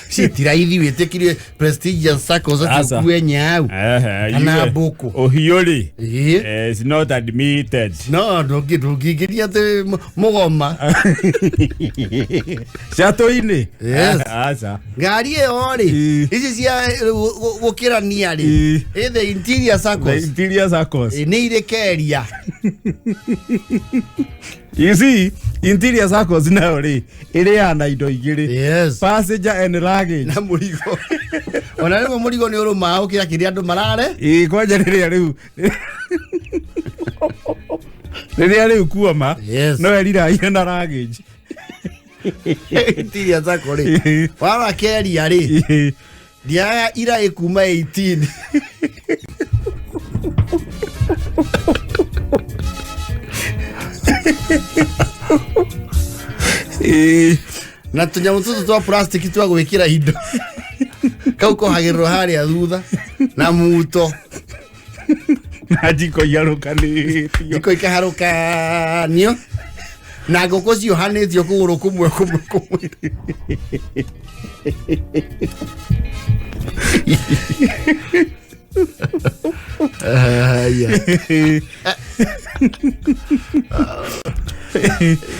Speaker 3: citiraithi wĩtĩkirie prestigious circles atikue nyau kana mbũkũ
Speaker 2: ũhiũ rĩ is not admitted
Speaker 3: no ndũngĩingĩria atĩ mũgoma
Speaker 2: ciatũ-inĩ
Speaker 3: aca ngari ĩyo rĩ ici cia gũkĩrania rĩ the interior circles nĩ irĩ keria
Speaker 2: you see interior circles nayo rĩ ĩrĩana indo igĩrĩ passenger and luggage
Speaker 3: na mũrigo ona rĩmwe mũrigo nĩ ũrũmaga ũkĩra kĩrĩa andũ marare
Speaker 2: kwanja rĩrĩa rĩu Rĩrĩa rĩu kuoma no erira na luggage.
Speaker 3: Interior Sacco rĩ. Wara keria rĩ. Dia ira ikuma 18. Na tunyamu tutu twa plastic twa gwikira indo. Kau kohagirwo haria thutha na muto.
Speaker 2: Na jiko yarukanitio.
Speaker 3: Jiko ikaharukanio. Na ngũkũ ciohanĩtio kũgũrũ kũmwe.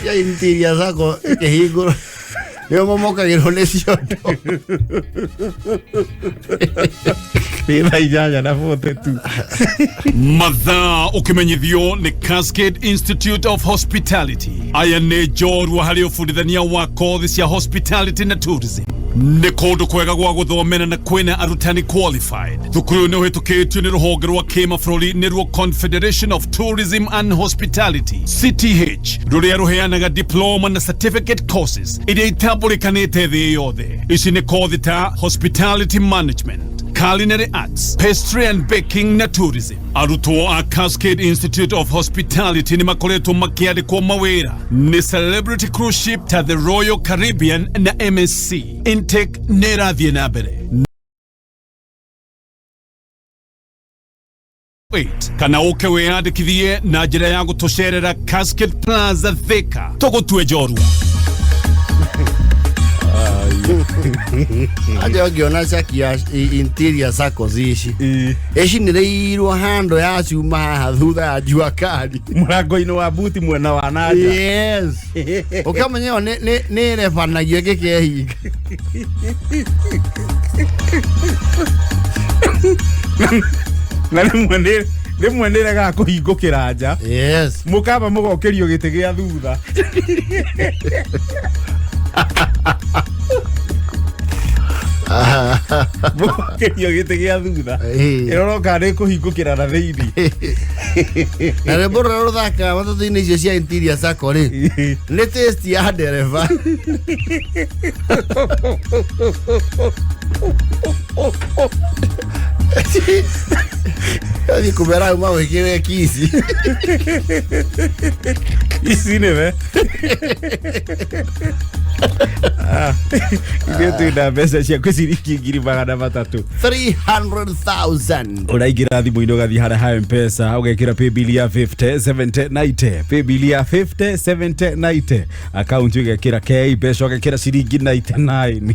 Speaker 3: Ya Interior Sacco kĩhingũro nĩo momokagĩrwo nĩ ciondo.
Speaker 2: Nĩ thaa 8:42.
Speaker 4: Mathaa ũkĩmenyithio nĩ Cascade Institute of Hospitality. Aya nĩ njorua harĩ ũbundithania wa kothi cia hospitality na tourism. Nĩ kũndũ kwega gwa gũthomera na kwĩna arutani qualified. Thukuru nĩ ũhĩtũkĩtio nĩ rũhonge rwa kĩmabũrũri nĩruo Confederation of Tourism and Hospitality CTH, rũrĩa rũheanaga diploma na certificate courses iria itambũrĩkanĩte thĩ yothe. Ici nĩ kothi ta hospitality management, culinary arts, pastry and baking na tourism. Arutwo a Cascade Institute of Hospitality ni makoretwo makiandikwo mawĩra ni Celebrity Cruise Ship ta the Royal Caribbean na MSC. Intake nĩrathiĩ na mbere. Kana uke wĩyandĩkithie na njĩra ya gũtũcerera Cascade Plaza Thika. Tũgũtue njorua.
Speaker 3: Aje ũngĩona caki ya Interior Sacco ici. Ici nĩ rĩirwo handũ ya cuma haha thutha ya jua kali.
Speaker 2: Mũrango-inĩ wa buti mwena wa nanja.
Speaker 3: Yes. Ũkamenya nĩ rebanagio gĩkehinga.
Speaker 2: Na rĩmwe nĩrega kũhingũkĩra nja.
Speaker 3: Yes.
Speaker 2: Mũkamba mũgokĩrio gĩtĩ gĩa thutha. Mũgokĩrio gĩtĩ gĩa thutha. Ĩroroka nĩ kũhingũkĩra na thĩinĩ.
Speaker 3: Na rĩmbo rũrĩa rũthakaga matatũ-inĩ icio cia Interior Sacco rĩ, nĩ taste ya ndereba. Yaani kumera uma wekere kisi.
Speaker 2: Isi nĩwe. Ithuĩ twĩna mbeca cia ciringi 300,000.
Speaker 3: 300,000.
Speaker 2: Ũraingĩra thimũ-inĩ ũgathiĩ harĩa ha M-Pesa ũgekĩra paybill ya 507090, paybill ya 507090, account ũgekĩra K, mbeca ũgekĩra ciringi 99.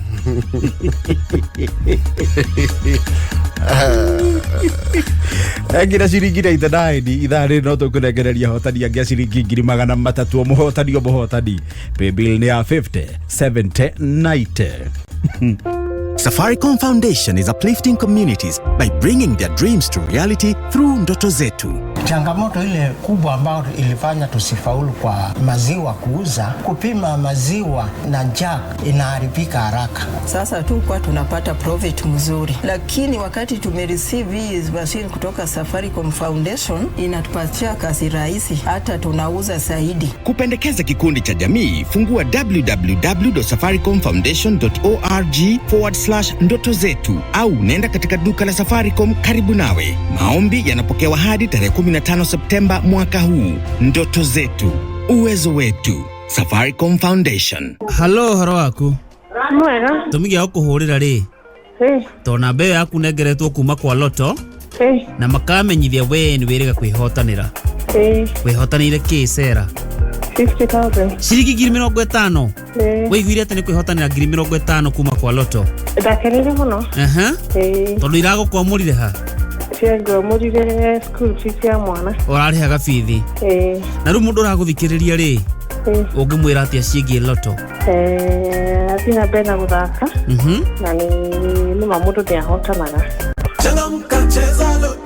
Speaker 2: Ekĩra ciringi 99, ithaa rĩrĩ no tũkũnengereria hotani angĩ ciringi 300,000 mũhotani o mũhotani. Paybill nĩ ya 507090.
Speaker 10: Safaricom Foundation is uplifting communities by bringing their dreams to reality through Ndoto Zetu.
Speaker 12: Changamoto ile kubwa ambayo ilifanya tusifaulu kwa maziwa kuuza, kupima maziwa na jug inaharibika haraka.
Speaker 13: Sasa tu kwa tunapata profit mzuri, lakini wakati tumereceive hizi machine kutoka Safaricom Foundation inatupatia kazi rahisi, hata tunauza zaidi.
Speaker 10: Kupendekeza kikundi cha jamii, fungua www.safaricomfoundation.org/Ndoto Zetu au nenda katika duka la Safaricom karibu nawe. Maombi yanapokewa hadi tarehe 15 Septemba mwaka huu. Ndoto Zetu, uwezo wetu. Safaricom Foundation.
Speaker 15: Hello, haro waku.
Speaker 18: Mwega.
Speaker 15: Tumigia ukuhurira ri. Tona mbeo yaku nengeretwo kuma kwa loto. Na makamenyithia we ni wiriga kwihotanira. Kwihotanire kisera.
Speaker 18: 50,000.
Speaker 15: Ciringi 50,000. Wĩiguire atĩ nĩ kwĩhotanĩra 50,000 kuma kwa loto.
Speaker 18: Ndakenire mũno.
Speaker 15: Tondũ iragũkwamũrire ha?
Speaker 18: Ciangwamũrire school fees ya mwana.
Speaker 15: Ũrarĩhaga bithi. Na rĩu mũndũ ũragũthikĩrĩria rĩ, ũngĩmwĩra atĩa ciĩgiĩ loto?
Speaker 18: Athiĩ na mbere na gũthaka. Na nĩma mũndũ nĩahotanaga.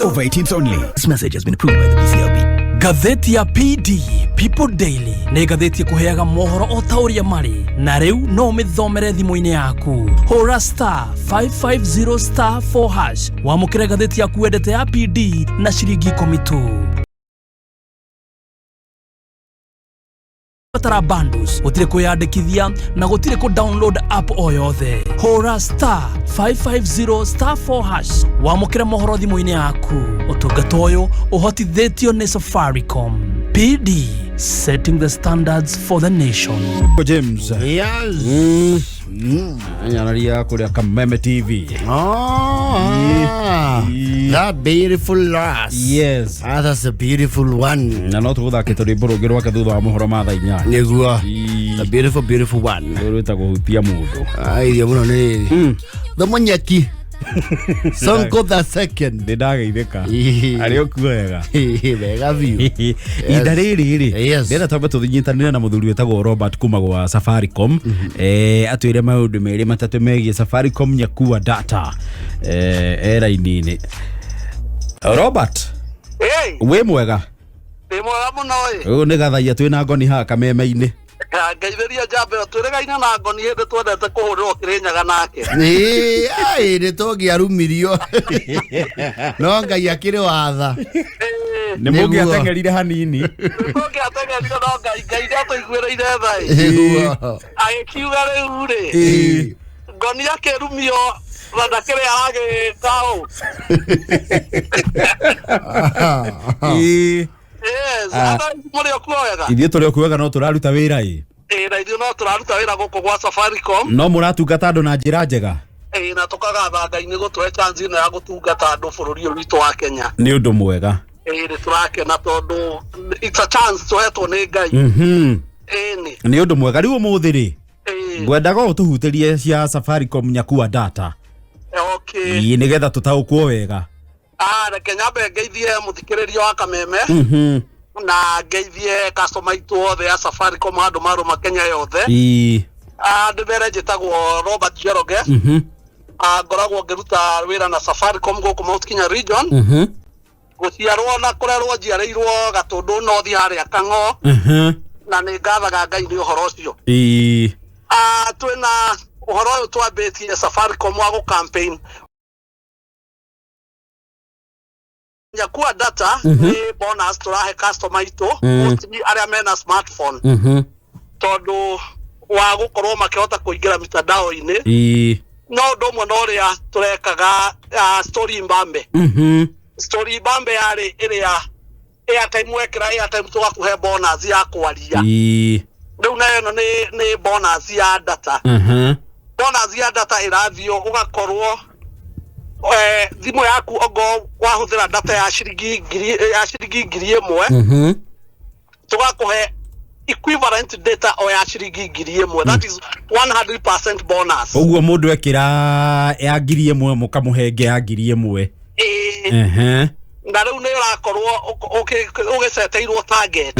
Speaker 10: Over 18s only. This message has been approved by the BCLB.
Speaker 23: Gatheti ya PD People Daily nĩ gatheti ĩkũheaga mohoro o ta ũrĩa marĩ, na rĩu no ũmĩthomere thimũ-inĩ yaku. Hũra *550*4# wamũkĩre gatheti yaku wendete ya PD na ciringi 10 tu. batara bundles, gutire kuyandikithia na gutire ku download app o yothe. Hora star 550 star 4 hash wamukire mohoro thimu-ini yaku. Utungata uyu uhotithitio ni Safaricom. PD, setting the standards for the nation.
Speaker 2: James.
Speaker 3: Yes.
Speaker 2: Anyanaria kuria Kameme TV.
Speaker 3: That beautiful lass.
Speaker 2: Yes.
Speaker 3: That's a beautiful one.
Speaker 2: Na no tuguthake turi burugiro wake thutha wa mohoro ma thaa 8.
Speaker 3: Niguo. A beautiful one.
Speaker 2: Ruta guhutia mundu.
Speaker 3: Ai muno ni. The munyaki. Sonko the second.
Speaker 2: Ndidageithika. Ari okuwega.
Speaker 3: Wega biu.
Speaker 2: Inda riri. Ndena twambe tuthinyitanire na muthuri wetagwo Robert kuma gwa Safaricom. Atwire maundu meri matatu megie Safaricom nyakua data. Era-inini. Robert.
Speaker 16: Hey.
Speaker 2: We mwega.
Speaker 16: Ndi mwega muno ĩ.
Speaker 2: Uyu ni Gathaiya twina Ngoni ha Kameme-ini.
Speaker 16: Ngeithĩria Njambe twĩrĩgaine na Ngoni hĩndĩ twendete kũhũrĩrwo Kĩrĩnyaga nake.
Speaker 3: Ai nĩ tũngĩarumirio. No Ngai akĩrĩ watha.
Speaker 2: Nĩ mũngĩatengerire hanini.
Speaker 16: Tũngĩatengerire no Ngai nĩatũiguĩrĩire tha ĩ. Agĩkiuga rĩu rĩ. Ngoni akĩrumio na kĩrĩa aragĩka ũ. Yes, muri okuwega.
Speaker 2: Ithuĩ tũrĩ okuwega no tũraruta wĩra ĩ.
Speaker 16: Na ithuĩ no tũraruta wĩra gũkũ gwa Safaricom.
Speaker 2: No mũratungata andũ na njĩra njega.
Speaker 16: Na tũkagatha Ngai nĩ gũtũhe chance ĩno ya gũtungata andũ bũrũri ũyũ witũ wa Kenya.
Speaker 2: Nĩ ũndũ mwega.
Speaker 16: Nĩ tũrakena tondũ it's a chance tũhetwo nĩ Ngai.
Speaker 2: Nĩ ũndũ mwega. Rĩu ũmũthĩ rĩ, ngwendaga ũtũhutĩrie cia Safaricom nyakua data.
Speaker 16: Okay.
Speaker 2: Nĩgetha tũtaũkwo wega.
Speaker 16: Reke nyambe ngeithie mũthikĩrĩria wa Kameme. Na ngeithie customer itũ othe ya Safaricom handũ marũma Kenya yothe. Ndĩmere njĩtagwo Robert Njoroge. Ngoragwo ngĩruta wĩra na Safaricom gũkũ Mount Kenya region. Gũciarwo na kũrerwo njiarĩirwo Gatũndũ North harĩa Kang'o. Na nĩ ngathaga Ngai nĩ ũhoro ũcio. Twĩna ũhoro ũyũ twambĩtie Safaricom wa gũ-campaign nyakua data ni bonus turahe customer itu mostly aria mena smartphone tondu wa gukorwo makihota kuingira mitandao-ini no ndomwe no ria turekaga story mbambe story mbambe yari iria airtime wekira airtime tugakuhe bonus ya kwaria riu nayo ni bonus ya data bonus ya data irathio ugakorwo thimo yaku ogo wahuthira data ya shiringi ngiri ĩmwe tugakuhe equivalent data o ya shiringi ngiri ĩmwe that is 100% bonus.
Speaker 2: Uguo mundu ekira ya ngiri ĩmwe mukamuhenge ya ngiri ĩmwe. Na
Speaker 16: riu nĩ urakorwo ugiseteirwo target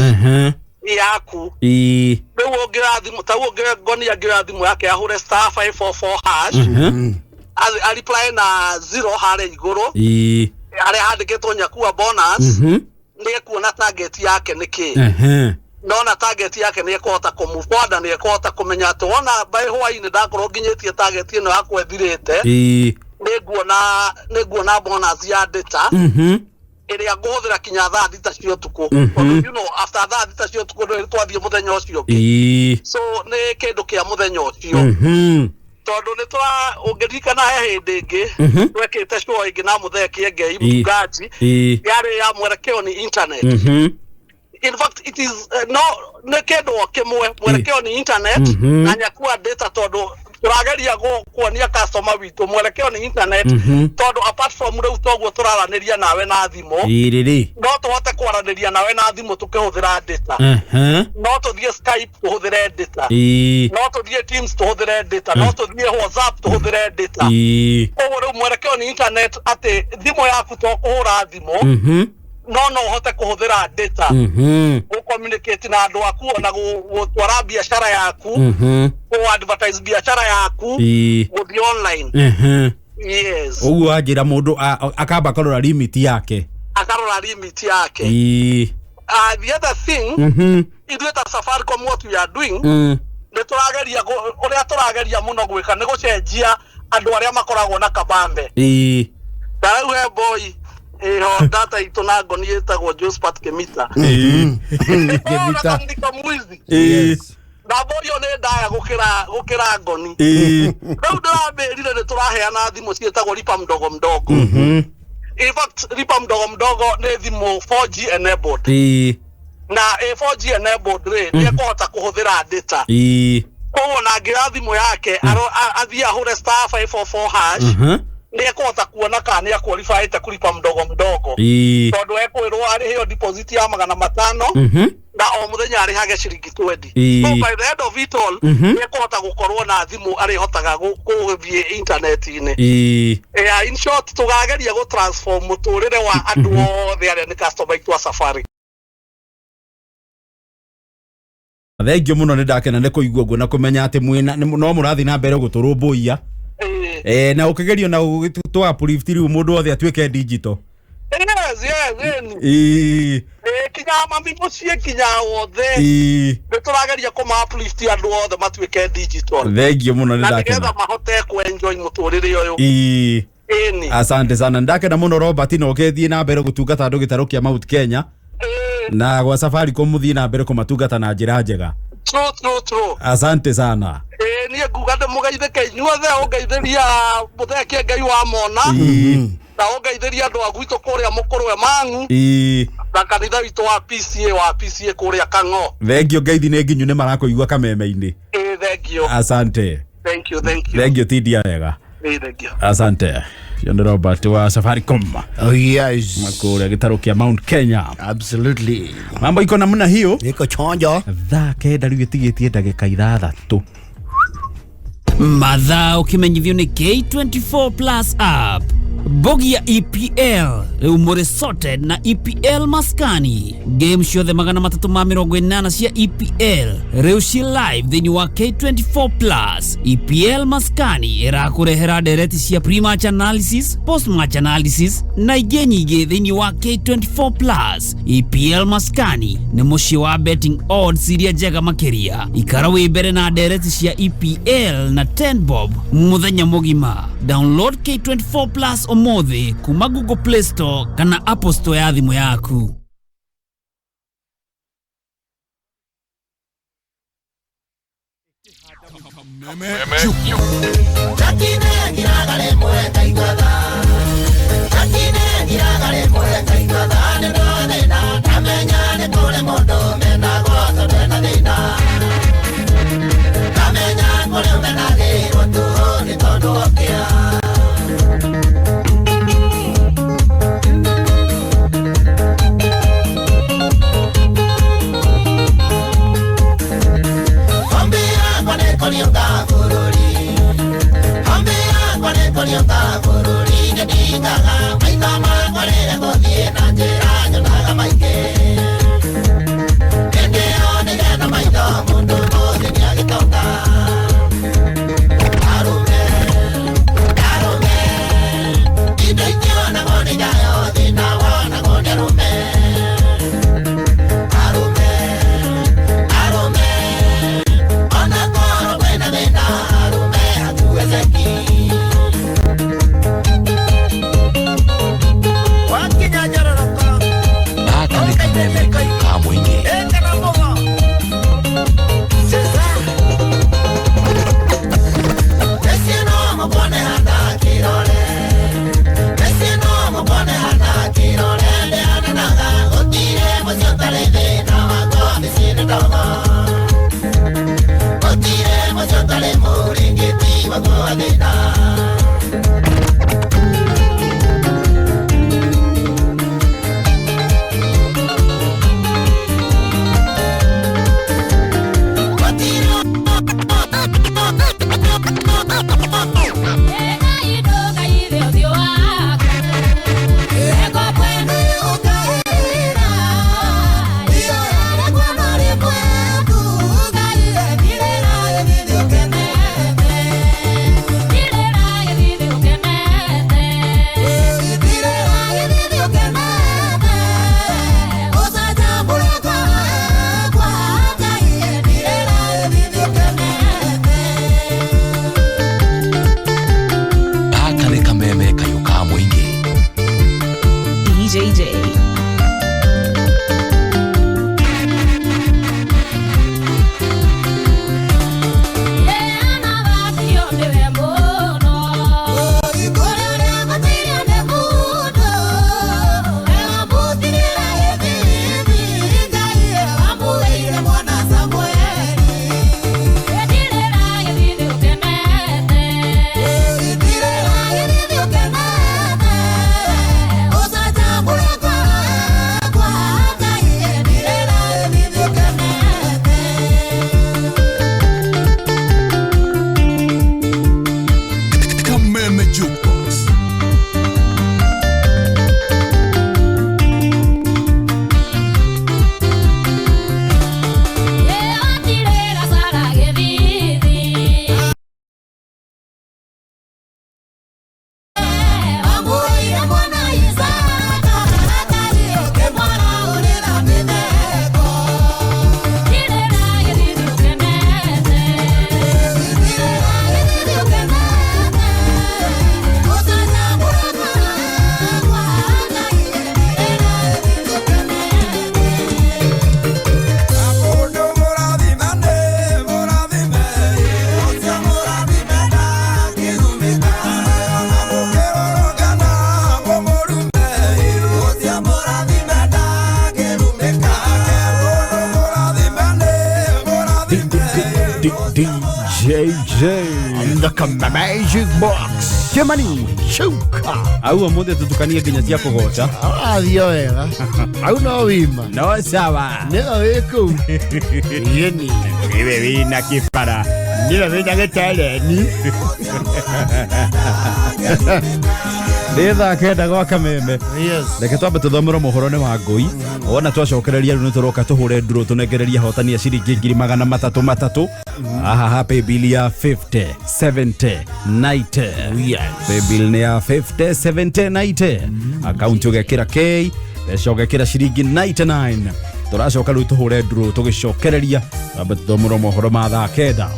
Speaker 16: yaku. Riu ũngĩrathimu ta Ngoni angĩrathimu yake ahure star 544 hash. Reply na 0 hare iguru hare handikitwo nyakua bonus ni kuona target yake niki no na target yake ni kuhota kumove forward ni kuhota kumenya to ona by hwaini ndakorwo nginyitie target ino yakwe thirite ni nguona bonus ya data iria nguhuthira kinya thaa thita cio tuku you know after thaa thita cio tuku ndio twathie muthenya ucio so ni kindu kia muthenya ucio tondu ni twa ungeririkana hindi ingi twekite show ingi na mutheki ngei mugaji yari ya mwerekeo ni internet. In fact it is no ne kindu kimwe mwerekeo ni internet na nyakua data tondu turageria kuonia customer witu mwerekeo ni internet tondu apart from riu toguo turaraniria nawe na thimo no tuhote kwaraniria nawe na thimo tukihuthira data no tuthie Skype tuhuthire data no tuthie Teams tuhuthire data no tuthie WhatsApp tuhuthire data koguo riu mwerekeo ni internet ati thimo yaku to kuhura thimo no uhote kuhuthira data communicate na andu aku na gutwara biashara yaku ku advertise biashara yaku guthi online. Yes.
Speaker 2: Uguo ajira mundu akamba korora limit yake
Speaker 16: the other thing ithuĩ ta Safaricom what we are doing ni turageria uria turageria muno gwika ni gucenjia andu aria makoragwo na kabambe. Darau boy Eho data ito na Ngoni yetagwo Josephat Kemita.
Speaker 3: Kemita.
Speaker 16: Ndika mwizi.
Speaker 3: Yes.
Speaker 16: Na boyo ne ndaya gukira Ngoni. Rĩu ndĩrambĩrire nĩ tũraheana thimũ ciĩtagwo ripa mdogo mdogo. In fact, ripa mdogo mdogo nĩ thimũ 4G enabled. Na 4G enabled nĩ ekũhota kũhũthĩra data. Koguo na ngĩra thimũ yake athiĩ ahũre *544# nĩ ekũhota kuona kana nĩ aqualifyĩte kũripa mdogo mdogo. Tondũ ekwĩrwo arĩheo deposit ya 500 na o mũthenya arĩhage ciringi 20. So by the end of it all nĩ ekũhota gũkorwo na thimũ arĩhotaga gũthiĩ intaneti-inĩ. In short tũgageria gũtransform mũtũrĩre wa andũ othe arĩa nĩ customer itũ a Safari.
Speaker 2: Thengio muno nĩ ndakena nĩ kũigua guo na kũmenya atĩ mwĩna no mũrathi na mbere gũtũrũmbũiya. Na ũkĩgerio na ũgĩtwa uplift rĩu mũndũ othe atuĩke digital. Kinya mami mũciĩ kinya wothe nĩ tũrageria kũma uplift andũ othe matuĩke digital. Thengio muno nĩ ndakena. Na nĩgetha mahote kũ-enjoy mũtũrĩre ũyũ. Asante sana ndakena muno Robert no ũgĩthiĩ na mbere gũtungata andũ gĩtarũ kĩa Mount Kenya. Na gwa Safaricom muthii na mbere kumatungata na njĩra njega. True. Asante sana. Niĩ nguga ndĩmũgeithĩke inyuothe ũngeithĩria mũtheke Ngai wa mona. Na ũngeithĩria andũ a gwitũ kũrĩa mũkũrwe mangu. Na kanitha witũ wa PCA kũrĩa Kang'o. Thengio ngeithi nĩ nginyu nĩ marakũigua kameme-inĩ. Thengio. Asante. Thank you. Thengio tidia wega. Thengio. Asante. Yonder Robert wa Safaricom.
Speaker 3: Oh yes.
Speaker 2: Makũrĩa gĩtarũ kĩa Mount Kenya.
Speaker 3: Absolutely.
Speaker 2: Mambo iko namna hiyo.
Speaker 3: Iko chonjo.
Speaker 2: Kenda rĩu gĩtigĩtie ndagĩka 6.
Speaker 24: Mathaa ũkĩmenyithio nĩ K24 Plus app. Bogi ya EPL rĩu mũrĩ sorted na EPL maskani. Game ciothe 380 cia EPL rĩu ci live thĩinĩ wa K24 Plus. EPL maskani ĩrakũrehera ndereti cia pre-match analysis, post-match analysis na ingĩ nyingĩ thĩinĩ wa K24 Plus. EPL maskani nĩ mũciĩ wa betting odds iria njega makĩria. Ikara wĩ mbere na ndereti cia EPL na 10 bob mũthenya mũgima. Download K24 Plus omothe kuma Google Play Store kana Apple Store ya thimũ yaku.
Speaker 3: On the magic box. Jamani, shuka.
Speaker 2: Au amude tutukanie nginya cia kugoca.
Speaker 3: Thio wega. Au no wima.
Speaker 2: No sawa.
Speaker 3: Nega weko. Yeni.
Speaker 2: Wewe wina kifara.
Speaker 3: Nila wina getaleni.
Speaker 2: Ndetha kenda gwa kameme.
Speaker 3: Yes.
Speaker 2: Reke twambe tuthomere mohoro ni wa ngui. Ona twacokereria riu nituroka tuhure nduro tunegereria hotani ya ciringi 300 aha happy bill ya 50 70 90. Yes. Pay bill ni ya 50 70 90. Account ugekira K ugekira ciringi 99. Turacoka riu tuhure nduro tugicokereria twambe tuthomere mohoro ma thaa kenda.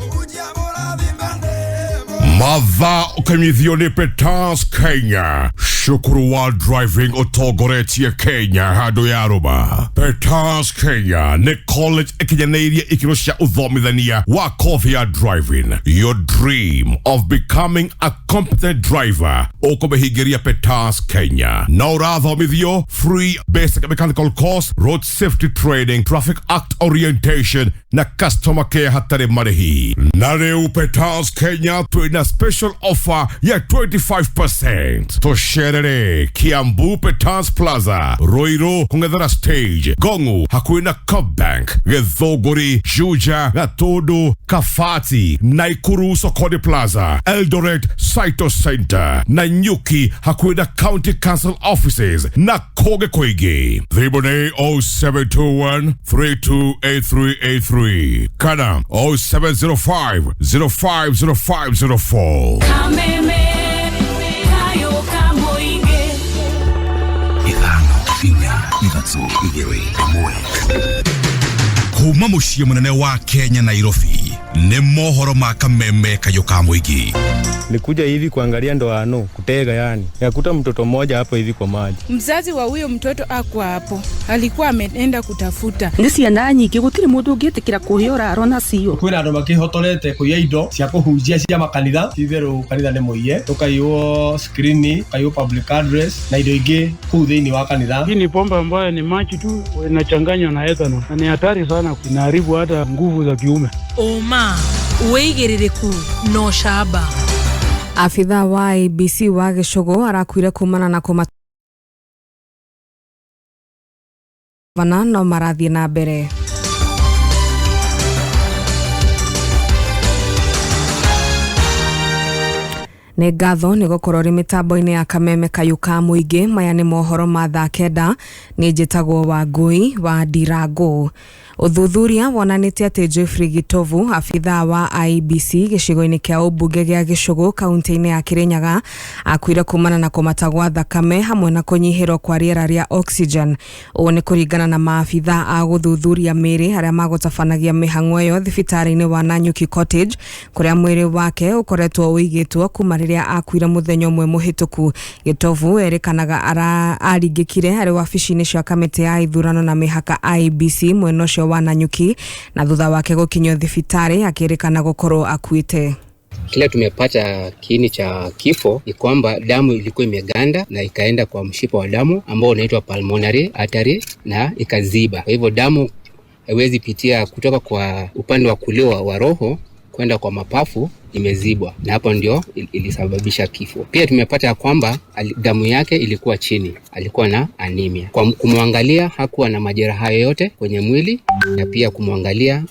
Speaker 1: Mathaa ũkanyithio nĩ Peters Kenya. Cukuru wa driving ũtongoretie Kenya handũ ya rũma. Peters Kenya nĩ college ĩkinyanĩirie ikĩro cia ũthomithania wa kothi ya driving. Your dream of becoming a competent driver ũkũmĩhingĩria Peters Kenya. Na ũrathomithio free basic mechanical course, road safety training, traffic act orientation na customer care hatarĩ marĩhi. Na rĩu Peters Kenya twĩna special offer ya 25%. Tosherere Kiambu Peters Plaza, Roiro Kungethera Stage, Gongu hakuhi na Copbank, Githogori, Juja, Gatodo, Kafati, Naikuru Sokoni Plaza, Eldoret Saito Center, Nanyuki hakuhi na County Council Offices na Koge Koigi. Thibone 0721 328383. Kana 0705 050504.
Speaker 24: Kameme kayo kamoige
Speaker 25: Ithano finya ithatũ igĩrĩ ĩmwe. Kuma mũciĩ mũnene wa Kenya Nairobi nĩ mohoro ma kameme kayo ka mũingĩ.
Speaker 17: Nikuja hivi kuangalia ndoano kutega, yani yakuta mtoto mmoja hapo hivi kwa maji.
Speaker 11: Mzazi wa huyo mtoto akwa hapo, alikuwa ameenda kutafuta.
Speaker 19: Nisi andanyi kigutiri mundu ngitikira kuhiora arona cio.
Speaker 17: Kwina andu makihotorete kuya indo cia kuhunjia cia makanitha, itherũ kanitha nĩ mũiye, tukaiwo screen, kaiwo public address na indo ingĩ kuu thĩinĩ wa kanitha.
Speaker 20: Hii ni pombe ambayo ni maji tu inachanganywa na ethanol. Na ni hatari sana, inaharibu hata nguvu za kiume.
Speaker 24: Oma uigĩrĩrĩku no shaba.
Speaker 14: Afitha wa IBC wa Gĩcũgũ arakuire kumana na kũmatavana no marathiĩ na mbere. Nĩ ngatho nĩ gũkorwo rĩ mĩtambo-inĩ ya kameme kayu ka mũingĩ. Maya nĩ mohoro ma thaa kenda. Nĩ njĩtagwo wa ngui wa Ndirango. Uthuthuria wonanĩtie atĩ Jeffrey Gitovu, afitha wa IBC gĩcigo-inĩ kĩa ũmbunge gĩa Gĩcũgũ kaunti-inĩ ya Kirinyaga, akuire kumana na kũmata gwa thakame hamwe na kũnyihĩrwo kwa rĩera rĩa oxygen. Ũũ nĩ kũringana na maabitha a gũthuthuria mĩĩrĩ arĩa magũtabanagia mĩhang'o ĩyo thibitarĩ-inĩ wa Nanyuki Cottage, kũrĩa mwĩrĩ wake ũkoretwo ũigĩtwo kuma rĩrĩa akuire mũthenya ũmwe mũhĩtũku. Gitovu erĩkanaga aringĩkire arĩ wabici-inĩ cia kamĩtĩ ya ithurano na mĩhaka IBC mwena ũcio wa Nanyuki, na thutha wake gũkinywo thibitarĩ akĩrĩkana gũkorwo akuĩte.
Speaker 21: Kile tumepata kiini cha kifo ni kwamba damu ilikuwa imeganda na ikaenda kwa mshipa wa damu ambao unaitwa pulmonary artery na ikaziba. Kwa hivyo damu haiwezi pitia kutoka kwa upande wa kulia wa roho kwenda kwa mapafu, imezibwa, na hapo ndio ilisababisha kifo. Pia tumepata ya kwamba damu yake ilikuwa chini, alikuwa na anemia. Kwa kumwangalia hakuwa na majeraha yoyote kwenye mwili, na pia kumwangalia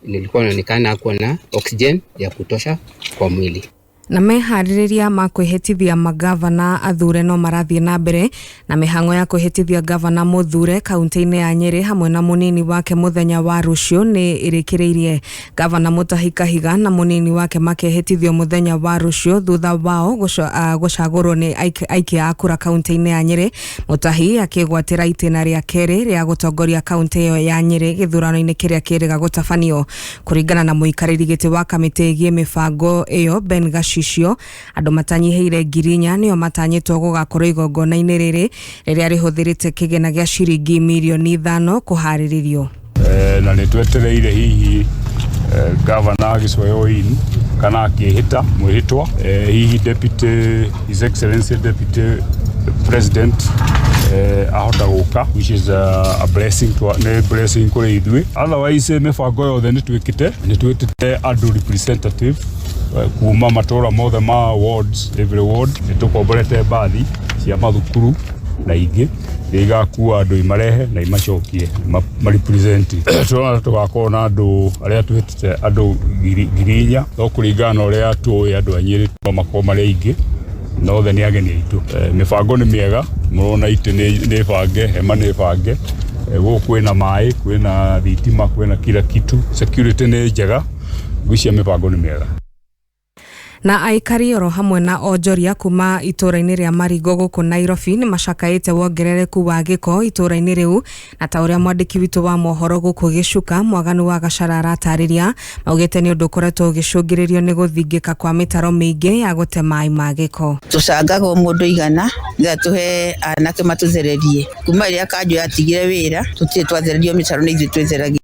Speaker 21: nilikuwa inaonekana hakuwa na oxygen ya kutosha kwa mwili.
Speaker 14: Na meharĩrĩria ma kwĩhĩtithia magavana athure no marathiĩ na mbere, na mĩhang'o ya kwĩhĩtithia gavana mũthure kaunti-inĩ ya Nyeri hamwe na mũnini wake mũthenya wa rũciũ nĩ ĩrĩkĩrĩirie. Gavana Mutahi Kahiga na mũnini wake makehĩtithio mũthenya wa rũciũ thutha wao gũcagũrwo nĩ aikia a kura kaunti-inĩ ya Nyeri. Mutahi akĩgwatĩra itĩna rĩa kerĩ rĩa gũtongoria kaunti ĩyo ya Nyeri gĩthurano-inĩ kĩrĩa kĩrĩga gũtabanio. Kũringana na mũikarĩri gĩtĩ wa kamĩtĩ ĩgiĩ mĩbango ĩyo Ben Gacicio, andũ matanyihĩire ngiri 4 nĩo matanyĩtwo gũgakorwo igongona-inĩ rĩrĩ rĩrĩa rĩhũthĩrĩte kĩgĩna gĩa ciringi mirioni 5 kũharĩrĩrio.
Speaker 22: Na nĩ twetereire hihi gavana Gĩcũa-inĩ kana akĩhĩta mwĩhĩtwa hihi deputy his excellency deputy president ahota gũka, which is a blessing kũrĩ ithuĩ. Otherwise mĩbango yothe nĩ twĩtĩte andũ representative kuma matora mothe ma wards, every ward nitukomborete bathi cia mathukuru na ingi igakuwa andu imarehe na imacokie marepresent tuna tugakorwo na andu aria tuhitite andu ngirinya no kuringana uria tuwe andu anyiri makoma maria ingi no ni ageni aitu mibango ni miega murona itu ni bange hema ni bange kwina mai kwina thitima kwina kila kitu security ni njega gwicia mibango ni miega
Speaker 14: na aikari oro hamwe na onjoria kuma itura-ini ria Marigo guku Nairobi ni macakaite wongerereku wa giko itura-ini riu na ta uria mwandiki witu wa mohoro guku Gicuka Mwaganu wa Gacara aratariria maugite ni undu ukoretwo ugicungiririo ni guthingika kwa mitaro mingi ya gute mai ma giko
Speaker 5: tucangaga mundu igana nda tuhe anake matuthererie kuma iria kanjo yatigire wira tutie twathererio mitaro ni twetheragia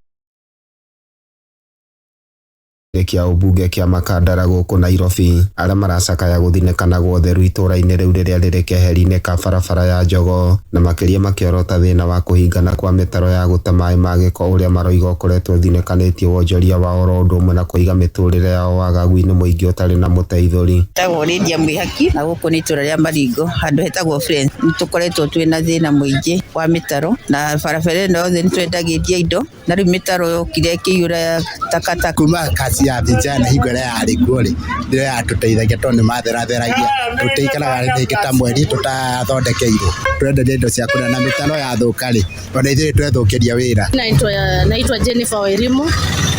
Speaker 6: kia ubunge kia Makandara guku Nairobi aria maracakaya guthinekana gwa utheru itura-ini riu riria riri keheri-ini ka barabara ya Njogo na makiria makiorota thina wa kuhingana kwa mitaro ya gute mai ma giko uria maroiga ukoretwo thinekanitio wonjoria wa oro undu umwe na kuiga miturire yao wagagu-ini muingi utari na muteithuri
Speaker 5: tagwo rindia mwihaki na guku ni itura ria Marigo handu hetagwo friends tukoretwo twina thina muingi wa mitaro na barabara ino yothe ni twendagiria indo na riu mitaro yokire kiyura takataka
Speaker 7: kuma kasi ya vijana higore ya rigori ndio ya tuteithagia tondu matheratheragia tuteikaraga rĩngĩ mweri tutathondekeirwo twende indo cia kũrĩa na mitaro ya thũkari ona ithuĩ twethukiria wĩra.
Speaker 8: Naitwa Jennifer Wairimu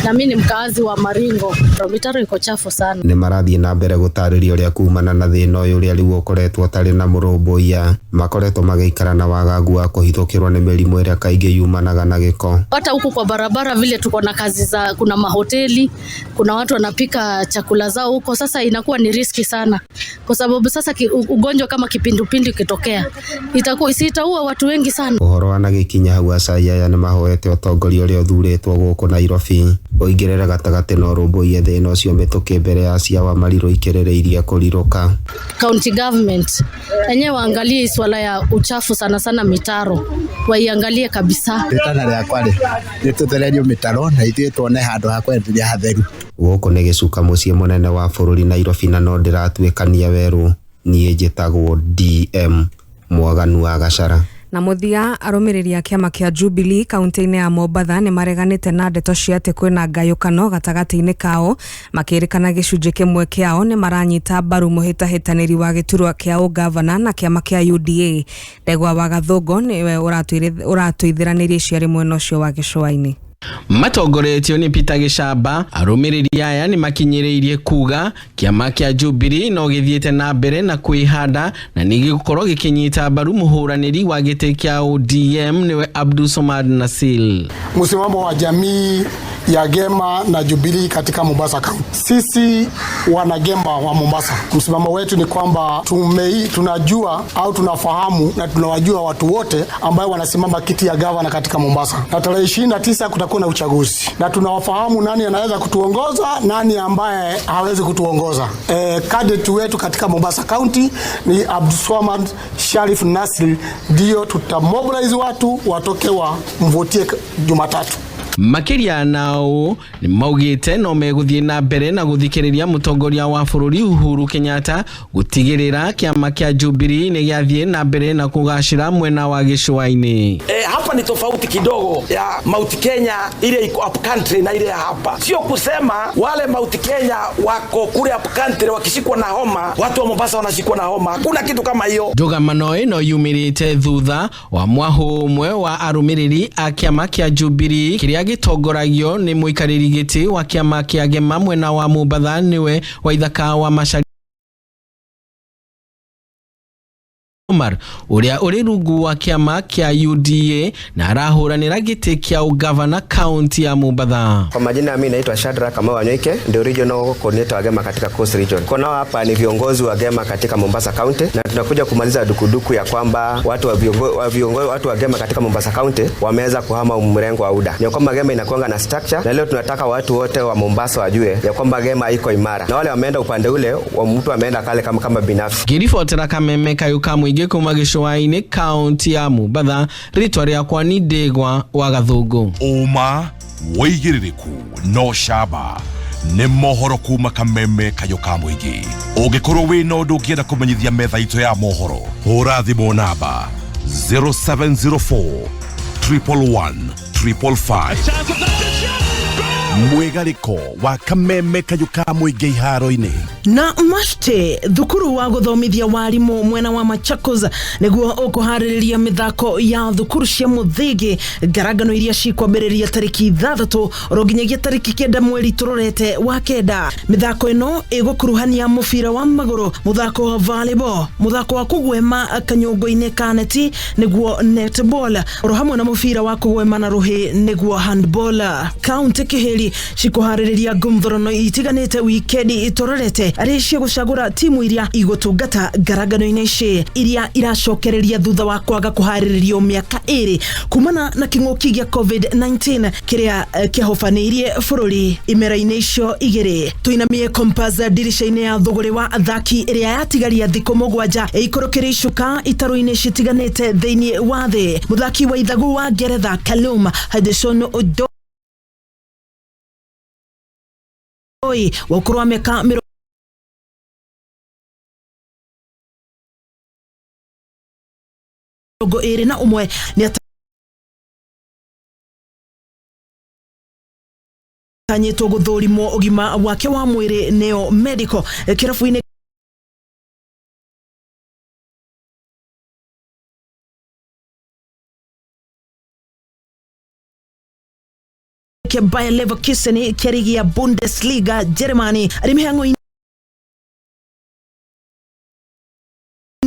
Speaker 8: na mimi ni mkazi wa Maringo. Mitaro iko chafu sana.
Speaker 6: Ni marathie na mbere gutariria uria kumana na thina uyu uria riu ukoretwo tari na murumbuia makoretwo magiikara na wagagu wa kuhithukirwo ni mirimu iria kaingi yumanaga na giko.
Speaker 8: Hata huku kwa barabara vile tuko na kazi za kuna mahoteli, kuna watu wanapika chakula zao huko, sasa inakuwa ni riski sana kwa sababu sasa ugonjwa kama kipindupindu kitokea itaua watu wengi sana.
Speaker 6: Uhoro wa nagikinya hau Gathaiya ni mahoete utongoria uria uthuritwo guku Nairobi oigirera gatagati no rumbuie thina ucio mituki mbere ya cia wa Mariru ikirereirie kuriruka.
Speaker 8: County government enyewe waangalie swala ya uchafu sana mitaro waiangalie kabisa.
Speaker 7: Ritana ria kwari nituthererio mitaro na ithuĩ tuone handu ha kwenderia hatheru.
Speaker 6: Guku ni Gicuka mucii munene wa bururi Nairobi na no ndiratwikania weru nie njitagwo DM Mwaganu wa Gacara.
Speaker 14: Na muthia arumiriri a kiama kia Jubilee kaunti-ini ya Mombatha ni mareganite na ndeto cia ati kwina ngayukano gatagati-ini kao makirikana gicunji kimwe kiao ni maranyita mbaru muhitahitaniri wa giturwa kia ugavana na kiama kia UDA. Ndegwa wa Gathungu niwe uratuithiranirie ciari mwena ucio wa gicua-ini.
Speaker 9: Matongoretio ni Peter Gicamba arumiriri aya ni makinyiriirie kuga kiama kia Jubilee no githiete na mbere na kwihanda na nigigukorwo gikinyita mbaru muhuraniri wa gite kia ODM niwe Abdulsomad Nasil.
Speaker 26: Msimamo wa jamii ya Gema na Jubilee katika Mombasa County. Sisi wanagema wa Mombasa, msimamo wetu ni kwamba tunajua au tunafahamu na tunawajua watu wote ambao wanasimama kiti ya gavana katika Mombasa. Na tarehe 29 kutakuwa na uchaguzi. Na tunawafahamu nani anaweza kutuongoza, nani ambaye hawezi kutuongoza. Candidate wetu katika Mombasa County ni Abdulswamad Sharif Nasir, ndio tutamobilize watu watoke wa mvotie Jumatatu.
Speaker 9: Makiria nao ni maugite no meguthie na mbere na guthikiriria mutongoria wa bururi Uhuru Kenyatta gutigirira kiama kia Jubilee ni giathie na mbere na kugacira mwena wa gicua-ini.
Speaker 27: Hapa ni tofauti kidogo ya Mount Kenya ile iko up country na ile ya hapa. Sio kusema wale Mount Kenya wako kule up country wakishikwa na homa, watu wa Mombasa wanashikwa na homa. Hakuna kitu kama hiyo.
Speaker 9: Ndugamano ino yumirite thutha wa mwahu umwe wa arumiriri a kiama kia Jubilee kiria gitongoragio ni muikariri giti wa kiama kia Gema mwena wa Mombatha niwe Waithaka wa Macharia Omar uria uri rungu wa kiama kia UDA na arahuranira giti kia ugavana county ya Mombatha.
Speaker 28: Kwa majina mimi naitwa Shadrack Kamau Wanyoike, ndio regional coordinator wa Gema katika Coast Region. Kwa nao hapa ni viongozi wa Gema katika Mombasa County na tunakuja kumaliza dukuduku ya kwamba watu wa Gema katika Mombasa County wameweza kuhama mrengo wa UDA. Ni kwamba Gema inakuanga na structure na leo tunataka watu wote wa Mombasa wajue ya kwamba Gema iko imara. Na wale wameenda upande ule wa mtu ameenda kale kama binafsi.
Speaker 9: Girifotera Kameme Kayuka Mwige kuma gicua-ini county ya Mombatha, ritwa riakwa ni Ndegwa wa Gathungu.
Speaker 25: Uma, woigiririku, no shaba. nĩ mohoro kuma Kameme Kayuka Mũingĩ. Ũngĩkorwo wĩna ũndũ ũngĩenda kũmenyithia metha itũ ya mohoro, hũra thimũ namba 0704 111 555. Mwigariko wa Kameme Kayuka Mũingĩ iharo-inĩ.
Speaker 4: Na mashte thukuru wa guthomithia warimu mwena wa Machakos niguo ukuhaririria mithako ya thukuru cia muthingi ngaragano iria cikwambiriria tariki 6 roginyagia tariki 9 mweri turorete wa kenda. Mithako ino igukuruhania mubira wa maguru, muthako wa volleyball, muthako wa kugwema kanyongo-ini ka neti niguo netball, oro hamwe na mubira wa kugwema na ruhi niguo handball. County Kihili cikuhaririria ngumthorano itiganite wikendi itororete ari cia gucagura timu iria igutungata ngaragano-ini ici iria iracokereria thutha wa kwaga kuhariririo miaka 2 kumana na king'uki gia COVID-19 kiria kiahofanirie bururi imera-ini icio igiri. Tuinamie kompaza dirisha-ini ya thogori wa athaki iria yatigaria thiko 7 ikorokeri icuka itaro-ini citiganite thiini wa thi. Muthaki wa ithagu wa Ngeretha Callum Hudson-Odoi wa ukuru wa miaka 21 ni atanyitwo guthurimo ugima wake wa mwiri neo medical kirafu-ini ke Bayer Leverkusen kerigi ya Bundesliga Germany arimehango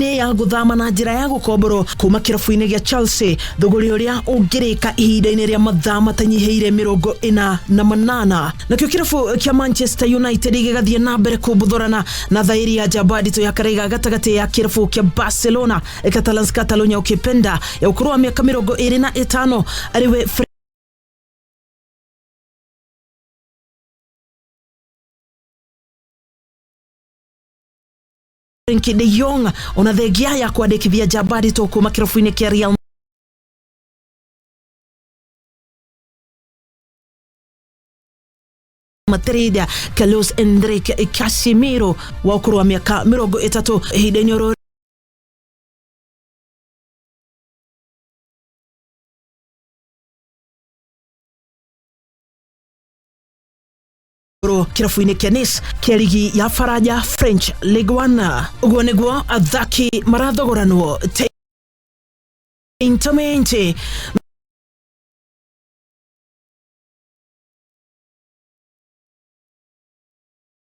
Speaker 4: ya guthama na njira ya gukomboro kuma kirafu-ini gia Chelsea thogori uria ungirika ihinda-ini ria mathama tanyiheire 48. Nakio kirafu kia Manchester United gigathie na mbere kubuthorana na thairi ya Jabadito ya karaiga gatagati ya kirafu kia Barcelona Catalonia ukipenda ya ukuru wa miaka 25 ariwe Frenkie de Jong ona thegia ya kwandikithia Jabadito kuma kirafu-ini kia Real Madrid. Carlos Enrique Casemiro wa ukuru wa miaka 30 ihinda-ini oro kirafu-ini kia Nice kia ligi ya Faraja French Ligue 1. Uguo niguo athaki marathogoranwo intamente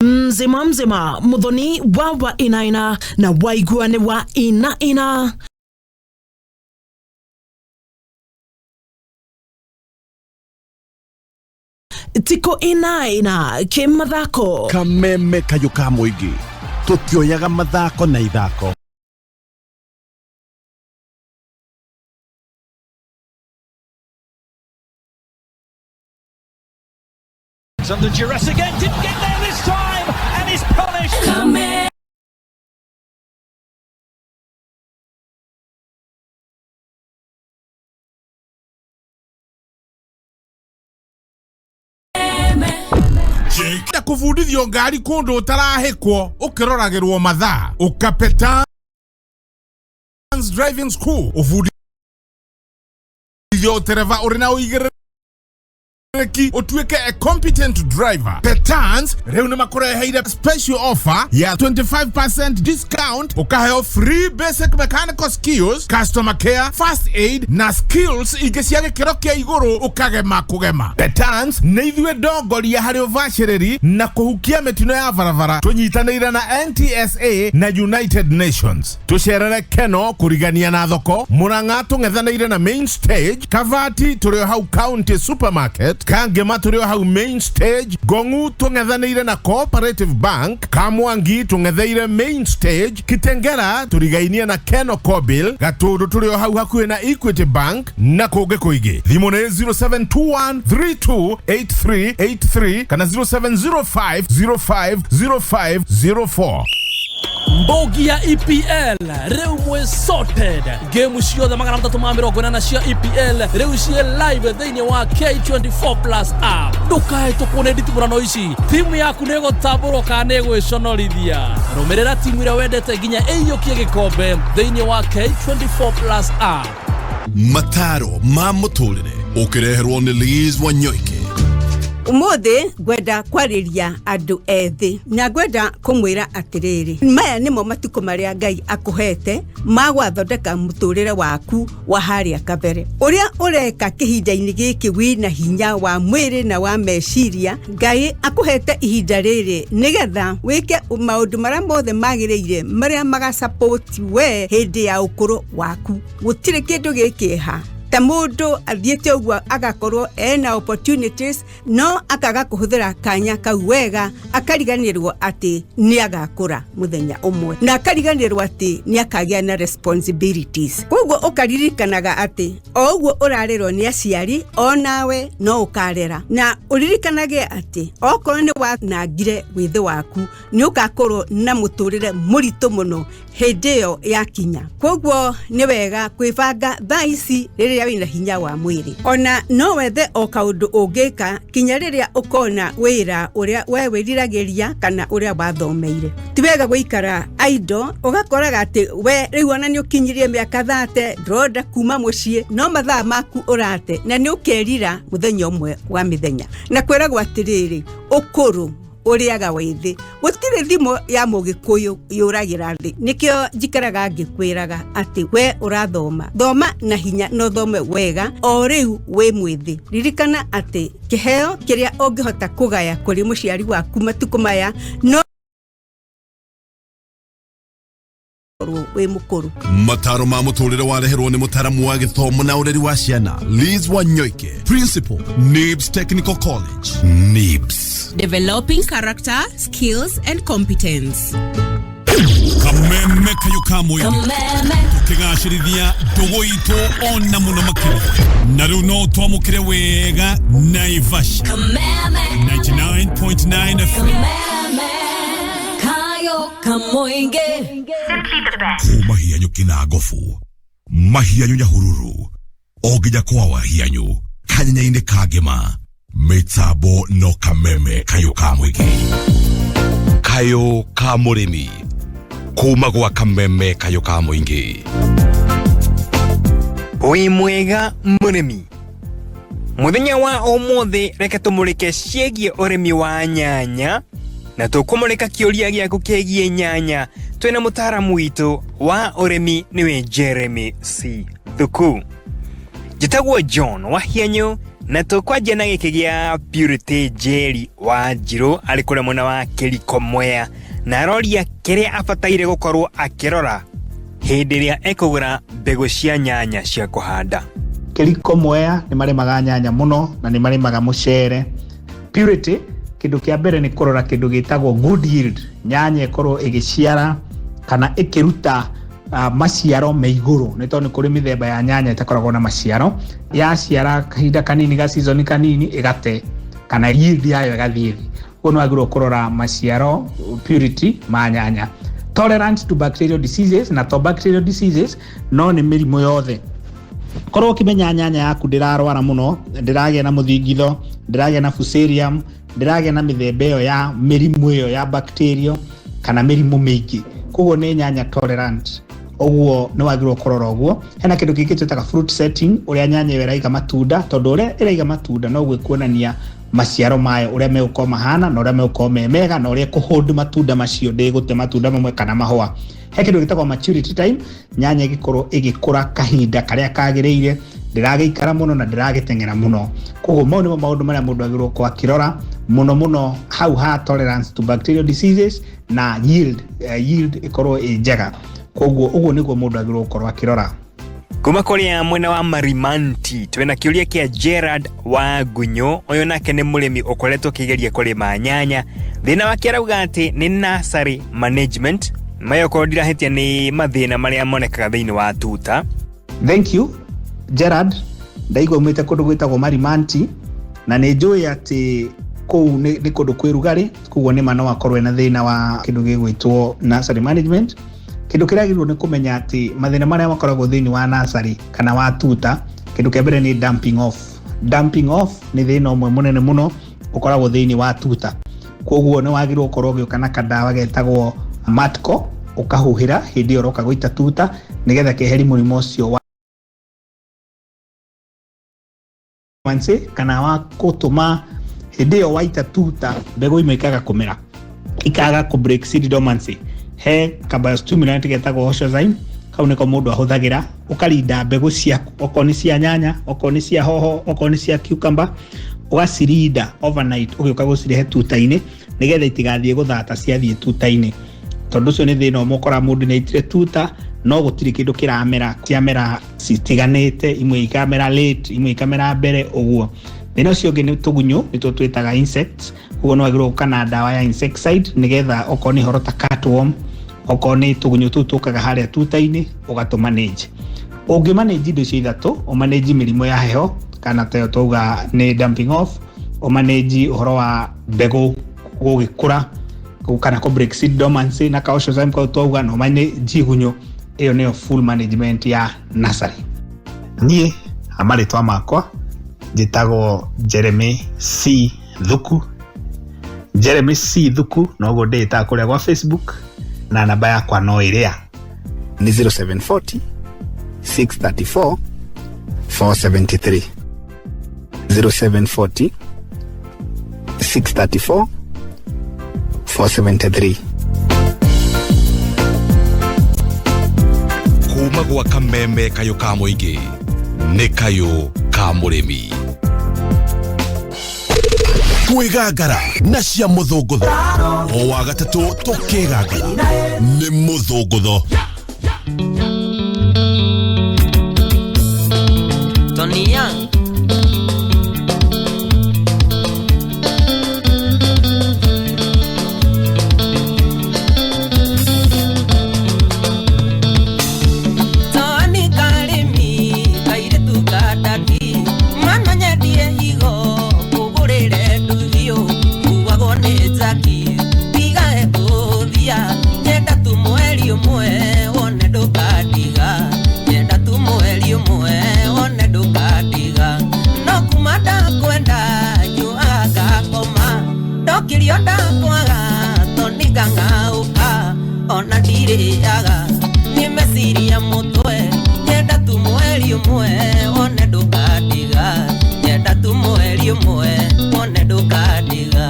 Speaker 4: mzima muthoni wa inaina na waiguane wa ina tiko ina kimathako.
Speaker 25: Kameme Kayuka Mũingĩ tukioyaga mathako na ithako.
Speaker 10: Under duress again, didn't get there this time, and is punished. Kameme.
Speaker 1: Na kuvundithio ngari kundu utarahikwo ukiroragirwo mathaa ukapeta driving school uvundithio tereva urina uigere utuweke a competent driver. Petans reuni makureheire special offer ya 25% discount ukaheo free basic mechanical skills, customer care, first aid na skills igesiage kirokia iguru ukagema kugema. Petans neithwe dongori ya hari uvashiriri na kuhukia metino ya varavara tunyitanira na NTSA na United Nations. Tusherere keno kurigania na thoko Murang'a tung'ethanire na main stage, Kavati turio hau county supermarket, Kangema turio hau main stage, Gongu tung'ethanire na Cooperative Bank, Kamwangi tung'etheire main stage, Kitengera turigainia na Keno Kobil, Gatudu turio hau hakuhe na Equity Bank na kuge kuigi. Thimone 0721328383 kana 0705050504.
Speaker 2: Mbogi ya EPL reu mwe sorted. Game ciothe 380 cia EPL reu cie live thĩinĩ wa K24+ app. Ndukae tukuone nditimurano ici. Timu yaku nĩ gũtambũrwo kana nĩ gwĩconorithia. Rũmĩrĩra timu ĩrĩa wendete nginya ĩiyũkie gĩkombe thĩinĩ wa K24+ app.
Speaker 25: Mataro ma mũtũrĩre ũkĩreherwo nĩ Liz Wanyoike.
Speaker 19: Umuthi gwenda kwariria andu ethi na gwenda kumwira atiriri maya nimo matuko maria Ngai akuhete magwathondeka muturire waku wa haria kabere uria ureka kihinda-ini giki wina hinya wa mwiri na wa meciria Ngai akuhete ihinda riri nigetha wike maundu maria mothe magiriire maria magasupport we hindi ya ukuru waku gutire kindu gikiha ta mundu athiete ugwa agakorwo ena opportunities no akaga kuhuthira kanya kau wega akariganirwo ati ni agakura muthenya umwe na akariganirwo ati ni akagia na responsibilities kogwo ukaririkanaga ati o ugwo urarerwo ni aciari onawe no ukarera na uririkanage ati okorwo ni wanangire withe waku ni ugakorwo na muturire muritu muno hindeo ya kinya kogwo ni wega kwibanga thaici riri wina hinya wa mwiri ona no wethe o kaundu ungika kinya riria ukona wira uria we wiriragiria kana uria wathomeire ti wega guikara aido ugakoraga ati we riu ona ni ukinyirie miaka 30 ndroda kuma mucii no mathaa maku urate na ni ukerira muthenya umwe wa mithenya na kwiragwo atiriri ukuru uriaga withi gutire thimo ya mugikuyu yuragira thi nikio njikaraga ngikwiraga ati we urathoma thoma na hinya no thome wega o riu we mwithi ririkana ati kiheo kiria ungihota kugaya kuri muciari waku matuko maya no we mukuru
Speaker 25: mataro ma muturire wareherwo ni mutaramu wa githomo na ureri wa ciana Liz Wanyoike principal NIBS Technical College NIBS
Speaker 3: developing character skills and competence
Speaker 25: kameme kayukamwe tukigashirithia ndugu itu ona muno makiri na riu no twamukire wega Naivasha 99.9 FM
Speaker 3: Kamoinge
Speaker 25: mahianyu kinagofu mahianyu nyahururu ogija kwa wahianyu kanyanyaine kagema metabo no kameme kayo kamwigi kayo kamurimi kuma gwa kameme kayo kamwingi
Speaker 12: wi mwega murimi muthenya wa omothe reke tumurike ciegie urimi wa nyanya na tukumurika kiuria giaku kegie nyanya twina mutaramu witu wa urimi niwe Jeremy C. Thuku jitagwo John Wahianyu na tukwaje na giki gia Purity Jerry wa Njiro ari kure muna wa Kiriko Mwea na roria kiria abataire gukorwo akirora hindi ria ekugura mbegu cia nyanya cia kuhanda.
Speaker 13: Kiriko Mwea ni maremaga nyanya muno na ni maremaga mucere. Purity kindu kia mbere ni kurora kindu gitagwo good yield nyanya ikorwo igiciara kana ikiruta maciaro meiguru ni to ni kuri mithemba ya nyanya itakoragwo na maciaro ya ciara kahinda kanini ga season kanini igate kana yield yayo igathie uno agiro kurora maciaro purity ma nyanya tolerant to bacterial diseases na to bacterial diseases no ni mirimo yothe korwo kimenya nyanya yaku ndirarwara muno ndiragia na muthingitho ndiragia na fusarium ndiragia na mithemba yo ya mirimu yo ya bacteria kana mirimu mingi koguo ni nyanya tolerant oguo ni wagirwo korora oguo hena kindu kingĩ twĩtaga fruit setting uria nyanya iraiga matunda tondu uria iraiga matunda no gwikuonania maciaro mayo uria megũkorwo mahana na uria megũkorwo memega na uria kuhold matunda macio ndigũte matunda mamwe kana mahũa he kindu gĩtagwo maturity time nyanya igikorwo igikura kahinda karia kagĩrĩire ndirageikara muno na ndiragĩteng'era muno koguo mau nĩmo maũndũ marĩa mũndũ agĩrĩirwo kwa akĩrora muno how ha tolerance to bacterial diseases na yield ikorwo njega koguo uguo nĩguo mũndũ agĩrĩirwo gũkorwo akĩrora.
Speaker 12: Kuma kuria mwena wa Marimanti twena kiuria kia Gerard wa Gunyo oyo nake ni murimi ukoretwo kigeria kurima nyanya thina wake arauga ati ni nursery management mayo kodira hetia ni mathina maria monekaga thiini wa tuta.
Speaker 13: Thank you Gerard ndaigwa mwite kundu gwitagwo Marimanti na ni njui ati kou ni kundu kwirugari kuguo ni mano akorwe na thina wa kindu gigwitwo nursery management. Kindu kiragirwo ni kumenya ati mathina maria makoragwo thiini wa nursery kana wa tuta, kindu kia mbere ni dumping off ni thina umwe munene muno ukoragwo thiini wa tuta. Koguo ni wagirwo ukorwo gioka na kadawa getagwo matco ukahuhira hindi iyo roka guita tuta nigetha keheri murimo ucio wa manse kana wa kutuma hindi iyo waita tuta mbegu imwe ikaga kumera, ikaga ku break seed dormancy. He kabiostimulant getagwo hoshozime, kau niko mundu ahuthagira ukarinda mbegu ciaku, okoni cia nyanya, okoni cia hoho, okoni cia cucumber, ugacirinda overnight ugioka gucirehe tuta-ini nigetha itigathie guthata ciathie tuta-ini. Tondu cio ni thina umukora mundu ni aitire tuta no gutiri kindu kiramera, ciamera citiganite, imwe ikamera late, imwe ikamera mbere uguo. Thina ucio ungi ni tugunyu, nito twitaga insects. Uguo no agirwo kana dawa ya insecticide nigetha okoni horota cutworm, okoni tugunyu tu tukaga haria tuta-ini ugatumanage. Ungimanage indo cio ithatu, umanage mirimo ya heho kana tayo tuga ni dumping off, umanage uhoro wa mbegu gugikura kana ko break seed dormancy na kaoshozyme kwa tuga no manage gunyo. Iyo niyo full management ya nursery. Nie amaritwa makwa njitagwo Jeremy C Thuku. Jeremy C Thuku no go data kuria kwa Facebook na namba yakwa no iria ni 0740 634 473 0740 634 473.
Speaker 25: Kuma gwa kameme kayo ka muingi ni kayo ka murimi. Twigagara na cia muthungutho o wa gatatu tukigagara ni muthungutho.
Speaker 11: Tonia ona ndiriaga nimesiria mutwe nyenda tu mweri umwe one ndukadiga nyenda tu mweri umwe one ndukadiga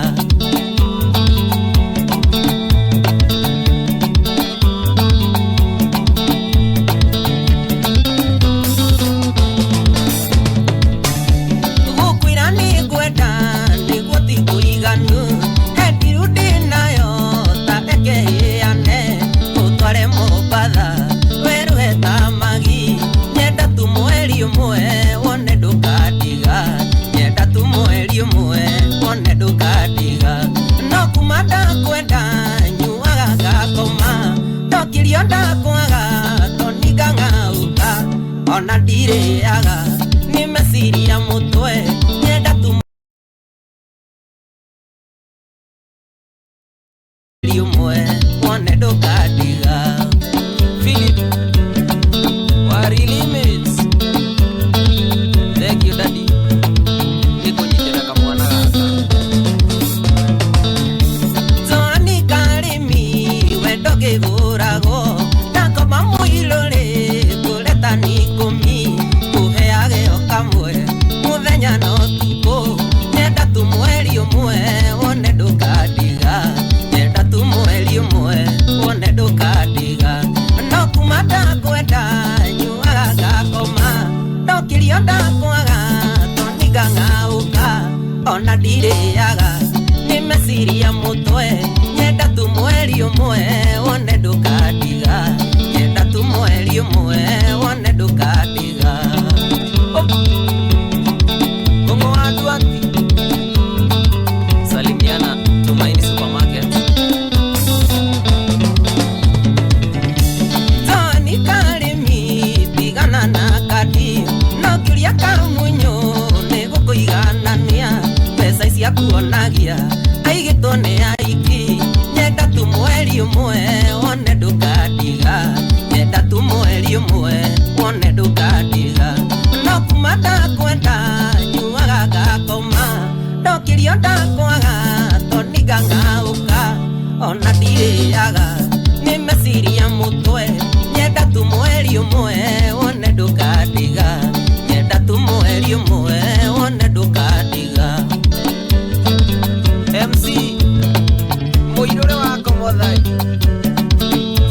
Speaker 11: gukwira ni gwenda niguo ti kuiganu hetirudi nayo ta ekeane utware mubadha weruheta magi nyenda tu mweri umwe wone ndukadiga nyenda tu mweri umwe wone ndukadiga no kumanda kwenda nyuaga gakoma ndokirio ndakwaga toniga ngauka ona ndiriaga nimesiria mutwe nyenda tu umwe wone ndukadiga Philip Wari limits. Thank you daddy nikunyitira kamwana gaka Zoni karimi wendo gigurago nakoma muilore kuleta nikumi kuheage okamwe muthenya no tuko nyenda tu mweri umwe wone ndukadiga nyenda tu mweri umwe wone ndukadiga no kumata kwenda nyuaga gakoma ndokirio ndakwaga toniga ngauka ona ndiriaga nimesiria mutwe nyenda tu mweri umwe wone ndukadiga nyenda tu mweri umwe wone ndukadiga Kongo watu ati salimiana Tumaini Supermarket Tani karimi pigana na kadi no kiria kamunyo nego kuiganania pesa cia kuonagia aigĩtwo nĩ aiki nyenda tu mweri ũmwe wone ndũkandiga nyenda tu mweri ũmwe wone ndũkandiga no kuma ndakwenda nyuaga ngakoma ndokĩrio ndakwaga toniga ngauka ona ndirĩaga nĩ meciria mũtwe nyenda tu mweri ũmwe wone ndũkandiga nyenda tu mweri ũmwe wone ndũkandiga MC Muirore wako Mothai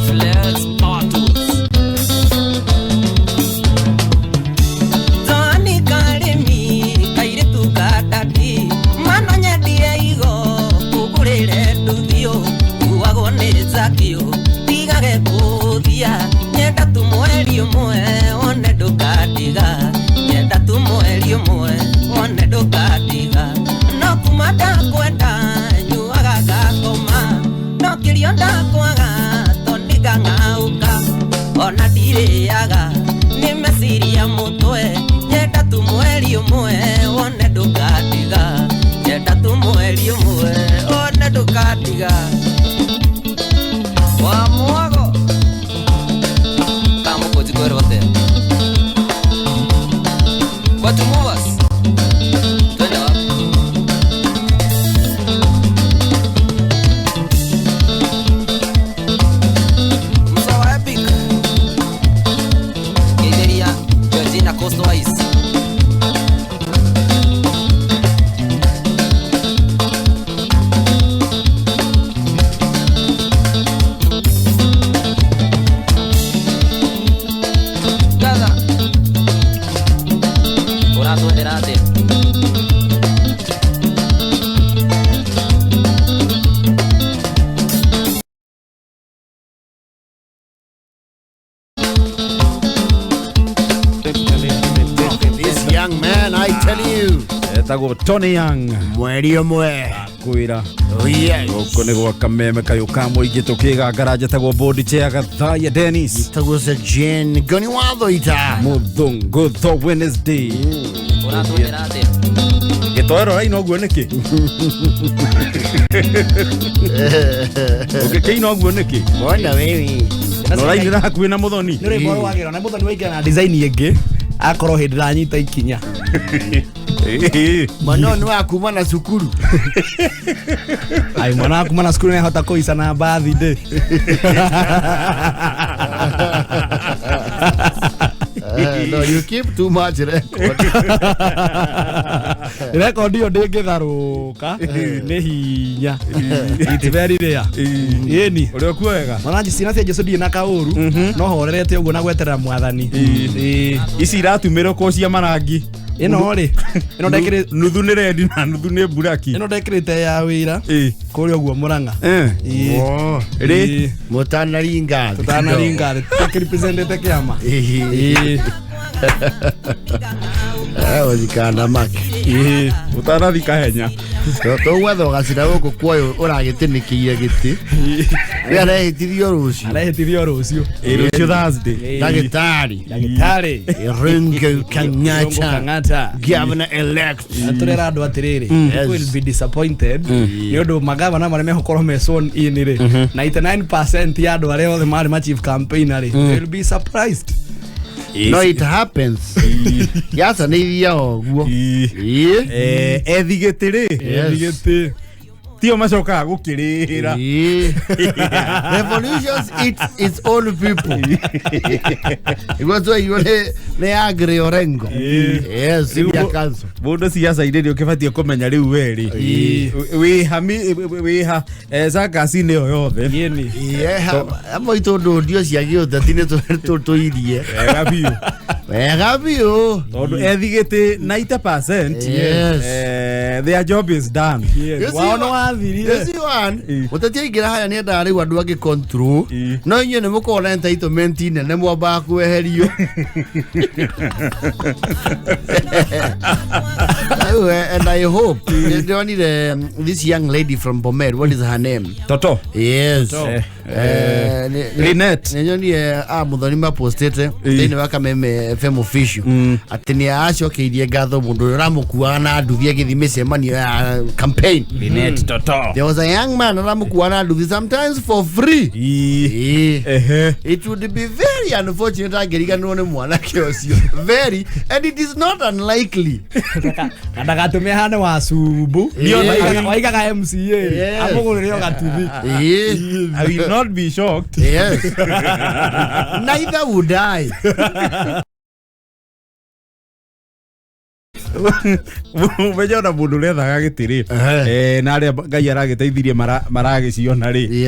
Speaker 11: Flex Autos Zoni karimi kairitu katati mano nyendie igo kugurire nduthio kuagwo nĩ zakio tigage kuthia nyenda tu mweri ũmwe wone ndũkandiga nyenda tu mweri ũmwe wone ndũkandiga no kuma ndakwenda nyuaga ngakoma ndokĩrio ndakwaga toniga ngauka ona ndirĩaga nĩ meciria mũtwe nyenda tu mweri ũmwe wone ndũkandiga nyenda tu mweri ũmwe wone ndũkandiga wa mwago kama koti kwerote kwa tumovas twende wapi msawa epic Georgia Georgina Coast Wise
Speaker 15: Tago Tony Young
Speaker 16: mweri ũmwe
Speaker 15: kwira
Speaker 16: yes
Speaker 15: uko nĩ gwa kameme kayo kamwe igito kiga garaja tago body chair Gathaiya Dennis
Speaker 16: tago se Jen Ngoni Thuita
Speaker 15: Muthungu tho Wednesday
Speaker 11: uratũgerate
Speaker 15: gitoero rai no guo niki ukikei no guo niki
Speaker 16: wona wewe
Speaker 15: no rai nĩ hakuhĩ na Muthoni
Speaker 13: nĩ rĩ boro wagĩra na Muthoni waingĩra na design ĩngĩ akorwo hĩndĩ ranyita ikinya
Speaker 16: mwana nĩ wakuma na cukuru
Speaker 13: ai mwana wakuma na cukuru nĩ ahota kũica na bathi ndĩ
Speaker 16: no you keep too much record
Speaker 13: record iyo ndĩngĩtharũka nĩ hinya it's very rare yeni
Speaker 15: ũrĩa kuwega
Speaker 13: mwananji cina cia Jesu ndĩ na kaũru no horerete ũguo na gweterera mwathani
Speaker 15: ici iratumĩrwo ko cia marangi
Speaker 13: ino ri ino ndekire
Speaker 15: nuthu ni rendi na nuthu ni buraki
Speaker 13: ino ndekirite ya wira kuri oguo Murang'a
Speaker 15: ri
Speaker 16: mutanaringa
Speaker 13: representete kiama
Speaker 16: ozikana maki
Speaker 15: utanathika henya
Speaker 16: to watho gacira guku kwoyo uragitinikiire giti we arehitithio rucio
Speaker 15: rucio Thursday
Speaker 16: dagitari Ringo Kang'ata governor elect
Speaker 13: turera andu atiriri will be disappointed ni undu magavana maria mehokorwo me sworn in ri 99% ya andu aria othe mari ma chief campaigner ri will be surprised.
Speaker 16: No, it happens. Yasa nĩ iria oguo.
Speaker 15: Ethigĩtĩ tio macokaga gũkĩrĩra.
Speaker 16: Revolutions eats its own people. Igwatwo igore nĩ Agre Orengo. Yes, ya kanso.
Speaker 15: Mũndũ siasa irĩrio kĩbatie kũmenya rĩu weri. Wĩha cakasi-inĩ ĩyo yothe.
Speaker 16: Amwe itũndũ ndio cia gĩũteti nĩ tũirie. Wega biũ.
Speaker 15: Tondũ ethigĩtĩ 90% their job is done.
Speaker 16: Wao no wathirire. Yes, one. Mũteti aingĩra haya nĩ endaga rĩu andũ angĩ control. No inyuĩ nĩ mũkorwo na entitlement nene mwambaga kweherio. And I hope this young lady from Bomet, what is her name?
Speaker 15: Toto.
Speaker 16: Yes.
Speaker 15: Lynette.
Speaker 16: Nyonire Muthoni ma postete thĩinĩ wa Kameme FM official ati ni acokeirie ngatho mundu uramukuaga na nduthi agithime cemanio ya campaign
Speaker 15: Linet Toto.
Speaker 16: There was a young man uramukuaga na nduthi sometimes for free. It would be very unfortunate angeriganwo ni mwanake ucio. Very, and it is not unlikely.
Speaker 2: Ndagatumia hane wa subu. Waigaga MCA. Amugurire gativi.
Speaker 15: I will not be shocked.
Speaker 16: Yes. Neither would I.
Speaker 15: Umejona mundu lethaga gitiri na aria Ngai aragiteithirie maragiciona ri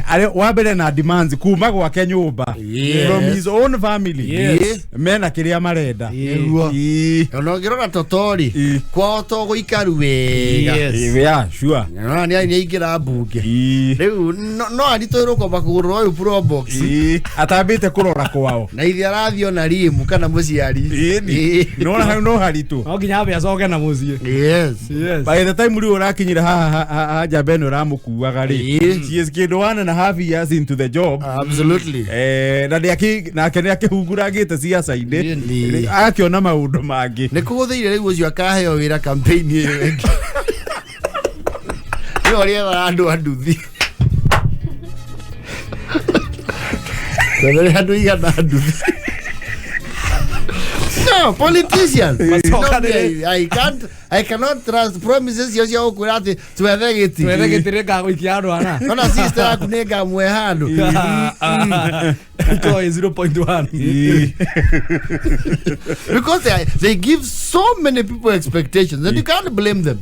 Speaker 15: ari wa mbere na demands kuma gwake nyumba from his own family mena kiria marenda
Speaker 16: ono ngirora totori kwao to guikaru wega
Speaker 15: sure
Speaker 16: ni ingira mbunge riu no aritorwo kwamba kugurura uyu pro box
Speaker 15: atambite kurora kwao
Speaker 16: na ithi arathio na rimu kana muciari
Speaker 15: no haritu
Speaker 2: oginya be acoke na mucie
Speaker 15: by the time uri urakinyira ha jabe no ramukuaga ri she is kid 1.5 years into the job
Speaker 16: absolutely
Speaker 15: na nake akihunguragite ciaca-ini akiona maundu mangi
Speaker 16: ni kuguthiire riu ucio akaheo wira campaign iyo wengi yo ria andu anduthi Kwenye andu igana anduthi. No, politicians. I cannot trust promises yosio kurati tuwethegiti.
Speaker 2: Tuwethegiti rega guikiano ana.
Speaker 16: Ona sister yaku nega mwe handu.
Speaker 2: Ito 0.1.
Speaker 16: Because they give so many people expectations and you can't blame them.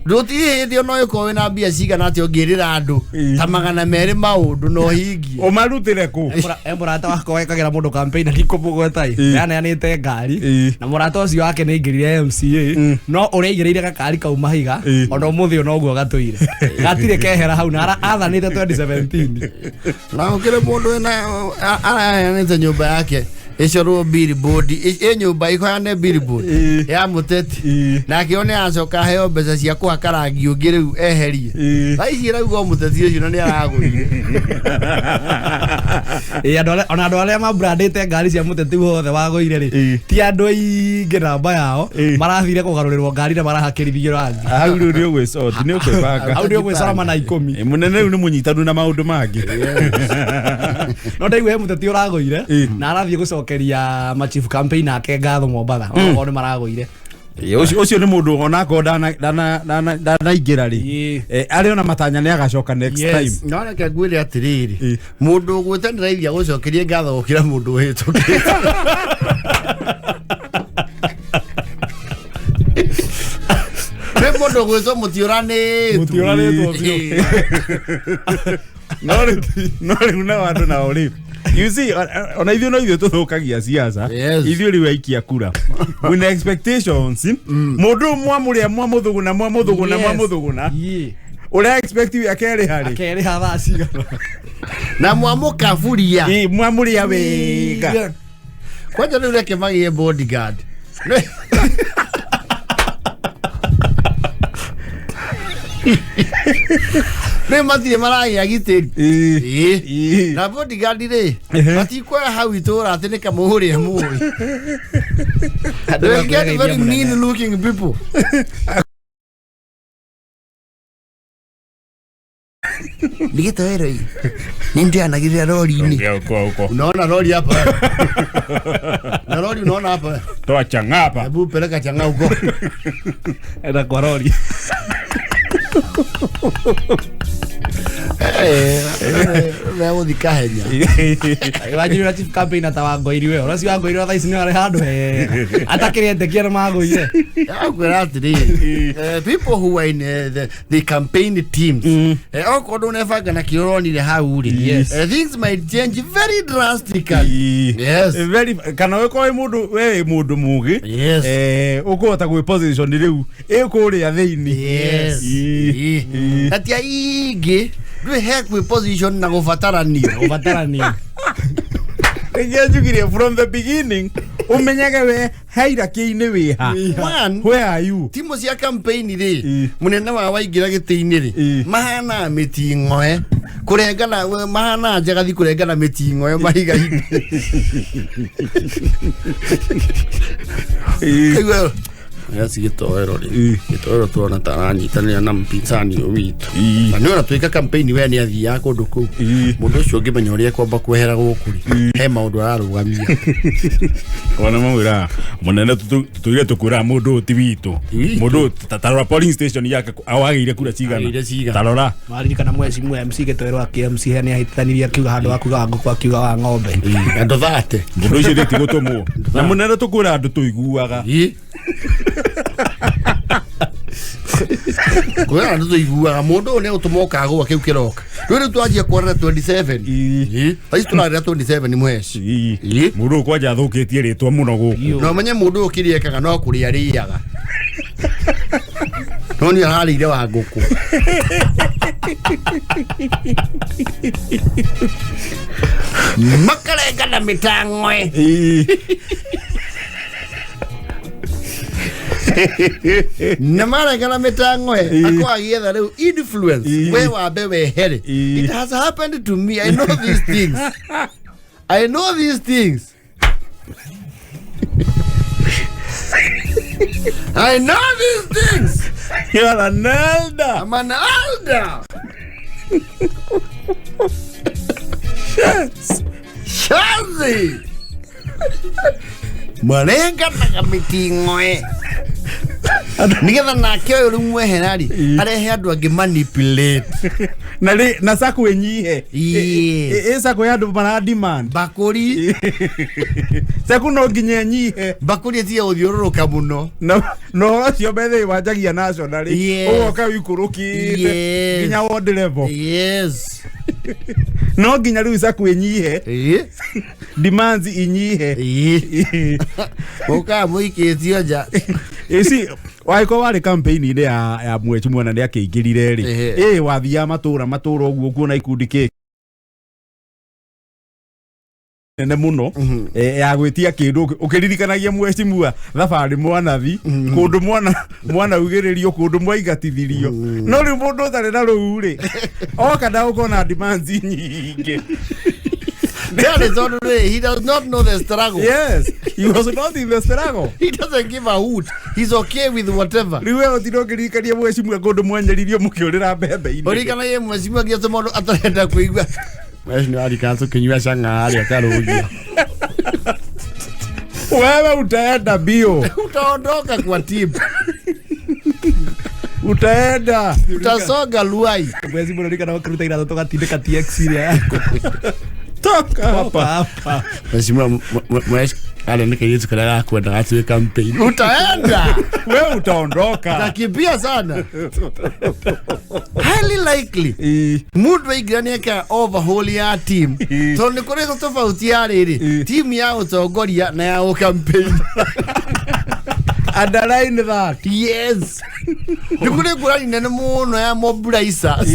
Speaker 16: Don't you know ko na bia siga na ti ogirira andu. Tamagana mere maundu no higi.
Speaker 15: O marutire ku.
Speaker 2: Emurata wako wekagira mundu campaign hikopo gwetai. Yana nite ngari. Na murata ucio wake ni ngirire MCA. No ureigirire gakari kauma higa. Ono muthi ono guo gatuire. Gatire kehera hau na athanite 2017.
Speaker 16: Na ukire mundu na nite nyumba yake icoro billboard nyumba ikoyane billboard ya muteti na kione acoka heo mbeca cia kuhakarangi ungi riu eherie aici raugo muteti ucio ni aragurire
Speaker 2: ona andu aria mabrandite ngari cia muteti wothe wagoire ri ti andu aingi namba yao marathire kugarurirwo ngari na marahakirithio rangi
Speaker 15: hau riu ni ugwicoti ni ukwibanga
Speaker 2: hau ni ugwicora na 10
Speaker 15: munene riu ni munyitanu na maundu mangi
Speaker 2: no ndaigue muteti uragoire na arathie gucokeria machief campaign ake ngatho Mombatha ono maragoire
Speaker 15: ucio ni mundu ona ko dana igira ri ari ona matanya ni agacoka next time
Speaker 16: no reke ngwire atiriri mundu gwetanira ithia gucokeria ngatho gukira mundu wihitukite Mundu gwezo mutiuranitwo
Speaker 15: no una wandu na oli. You see, ona ithuĩ no ithuĩ tũthũkagia ciaca ithuĩ rĩu aikia kura with expectations mũndũ mwamuthuguna ũrĩa expect you akerĩha
Speaker 2: thaa cigana
Speaker 16: na mwamukaburia
Speaker 15: mwamuria wega
Speaker 16: kwanja rĩu reke magie bodyguard ne matire maragia gitiri na bodyguard ri matikwa hau itura ati ni kamuhuri amui they get very mean looking people Ligito hero hii nindi anagiria lori ni unaona lori hapa na lori unaona hapa
Speaker 15: toa changa hapa
Speaker 16: hebu peleka changa huko
Speaker 2: enda kwa lori
Speaker 16: leo dikahenya
Speaker 2: wajiri na chief campaign atawangoiriwe ora si wangoiriwe thaa ici ni ari handu atakirete kiera magoire
Speaker 16: people who are in the campaign teams okodo nefanga na kironire hau ri things might change very drastically
Speaker 15: very kana weko mundu mugi ukuhota gwi position riu ikuria thiini
Speaker 16: atia ingi ndwe heck with position na gubatarania
Speaker 15: ngianjugirie from the beginning umenyage we hierarchy-ini wiha where are you
Speaker 16: timo cia campaign ri munene wa waingira giti-ini ri mahana miting'oe kurengana mahana nja gathi kurengana mitingo yo mahiga ini Kaigua yasi gitoero ri gitoero tuona taranyitania na mpinzani witu na niona twika campaign we ni athia kundu ku mundu ucio ngimenya uria kwamba kwehera gukuri he maundu ararugamia
Speaker 15: ona mawira munene tutuire tukura mundu ti witu mundu tarora polling station yake awagire kura cigana tarora
Speaker 2: maririkana mwezi mwe MC gitoero aki MC hene ahitaniria akiuga handu akuga ngoko akiuga wa ng'ombe
Speaker 16: ando thate
Speaker 15: mundu ucio riti gutumwo na munene tukura andu tuiguaga
Speaker 16: Kwa ndo iguaga mundu ne utumoka gwa kiu kiroka ruri twanjia kuona 27 ai tunarira 27 mwezi
Speaker 15: mundu kwanja thukitie ritwa muno guku
Speaker 16: no menye mundu ukiriekaga no kuria riaga no ni harire wa nguku makarenga na mitangwe Namarenga mitangwe akwa gietha riu influence we wambe wehere it has happened to me I know these things I know these things I know these things
Speaker 15: you're an elder
Speaker 16: I'm an elder Shazi Marenga na mitingwe nigetha nake uyu rumwe herari arehe andu angi manipulate
Speaker 15: na sako enyihe sako ya andu mara demand
Speaker 16: bakuri
Speaker 15: sako no nginya enyihe
Speaker 16: bakuri tie uthiururuka muno
Speaker 15: no acio bethe wanjagia national ugoka wikurukite nginya world level
Speaker 16: yes
Speaker 15: no nginya riu sako enyihe demands inyihe
Speaker 16: uka muikitio nja
Speaker 15: isi waiko wari campaign ile ya mwechi mwana ni akiingirire ri wathia matura uguo kuona ikundi ki nene muno ya gwitia kindu ukiririkanagia mwechi mua thabari mwanathi kundu mwana ugiririo kundu mwaigatithirio no ri mundu tare na ruri oka da ukona demands nyingi
Speaker 16: That is all right. He does not know the struggle.
Speaker 15: Yes, he was not in the struggle.
Speaker 16: He doesn't give a hoot. He's okay with whatever.
Speaker 15: Riwe otirogirikania mwecimu kundu mwanyaririo mukiurira mbembe ine.
Speaker 16: Orikana ye mwecimu agiato mundu atarenda kuigwa. Mweci ni arikanzo kinywa shanga ari akarugia.
Speaker 15: Wewe utaenda bio.
Speaker 16: Utaondoka kwa timu.
Speaker 15: Utaenda.
Speaker 16: Utasoga luai.
Speaker 2: Mwecimu orikana wakiruta ira toka tindika TX ile yako.
Speaker 15: Toka hapa.
Speaker 16: Mwecimu mweci ale nikayetu kala kwenda gatwe campaign. Utaenda.
Speaker 15: Wewe utaondoka.
Speaker 16: Takibia sana. Highly likely. Mundu igirani aka overhaul ya team. Tondu kurego tofauti ya riri. Team ya utongoria na ya campaign.
Speaker 15: Underline that.
Speaker 16: Yes. Ndikure kurani nene muno ya mobilizers.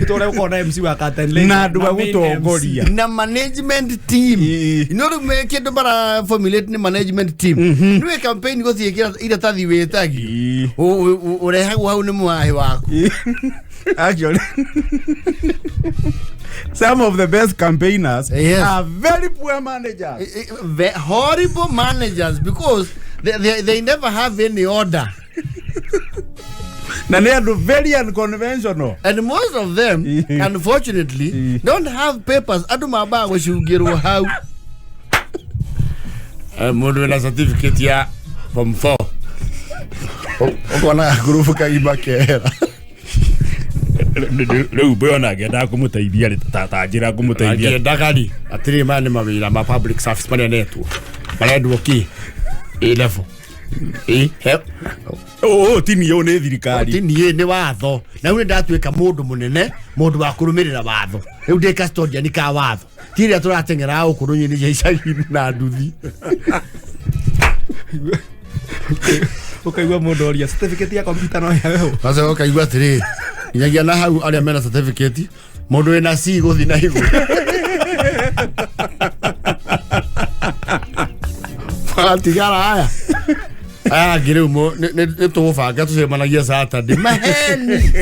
Speaker 2: Itore ukona MC wa Katenle
Speaker 15: na ndu gutongoria
Speaker 16: na management team inoru meke ndo bara formulate ni management team niwe campaign go thiekira ira tathi wetagi urehagu hau ni mwahi wako
Speaker 15: actually some of the best campaigners are very poor managers
Speaker 16: horrible managers because they never have any order.
Speaker 15: Na they are very unconventional.
Speaker 16: And most of them, unfortunately, don't have papers. Aduma ba go shugiro how. Mundu na certificate ya form 4. Okona group ka ibakera.
Speaker 15: Leo bwana ngenda kumutaithia ri tatanjira kumutaithia.
Speaker 16: Ngenda gari atiri mane mawira ma public service mane netu. Balendu oki. Level.
Speaker 15: Tini yo ne thirikari.
Speaker 16: Tini ni watho. Na uri ndatweka mundu munene, mundu wa kurumirira watho. Riu ndi custodian ka watho. Tiri turatengera ukuru nyini ya icagi na nduthi.
Speaker 2: Ukaigwa mundu oria certificate ya computer no ya wewe.
Speaker 16: Sasa ukaigwa atiri. Nyagia na hau aria mena certificate, mundu ena C guthi na higu. Fatigara haya. Aya ngire umo ni tubanga tucemanagia Saturday maheni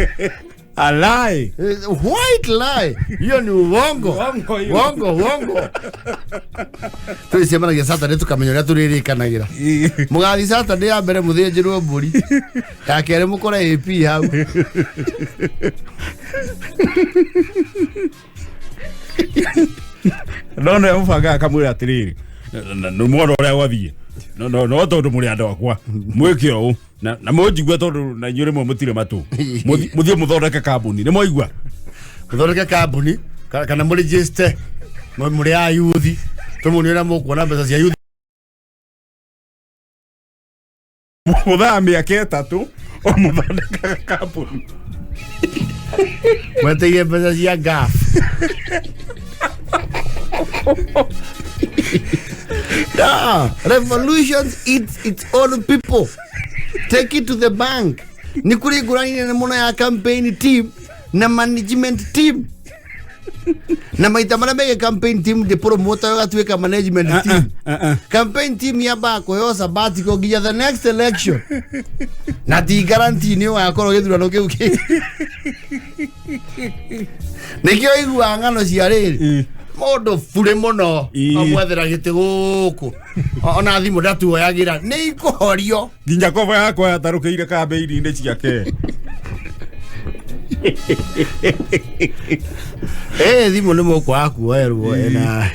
Speaker 15: A lie.
Speaker 16: White lie. Hiyo ni uongo. Uongo. Tulisemana Saturday tukamenyera turirikanagira. Mugathi Saturday ya mbere muthinjirwo mburi. Ya kere mukora AP hau.
Speaker 15: No yamfanga akamwira atiriri. No mwana uria wathie. No tondu muri andu akwa. Mwike o na mujigwa tondu na nyure mo mutire matu. Muthie muthondeke kambuni. Ni moigwa.
Speaker 16: Muthondeke kambuni kana muri register. Muri a youth. Tumunira mukuona mbeca cia youth.
Speaker 15: Muthamia ketatu o muthondeka kambuni.
Speaker 16: Mweteire mbeca cia gaf. Revolutions eats its own people. Take it to the bank. Ni kuri gurani na muna ya campaign team na management team. Na maita mana mege campaign team de promoter yoga tuweka management team. Campaign team ya bako yo sabatiko giya the next election. Na ti guarantee ni wa koro githurano kiu ki. Nikio igua ngano cia riri. Modo fure muno amwethera gite guku ona thimu ndatuoyagira ni ikuhorio
Speaker 15: nginya koba yakwa yatarukiire kambeini-ini ciake
Speaker 16: thimu ni mukwa kuoerwo na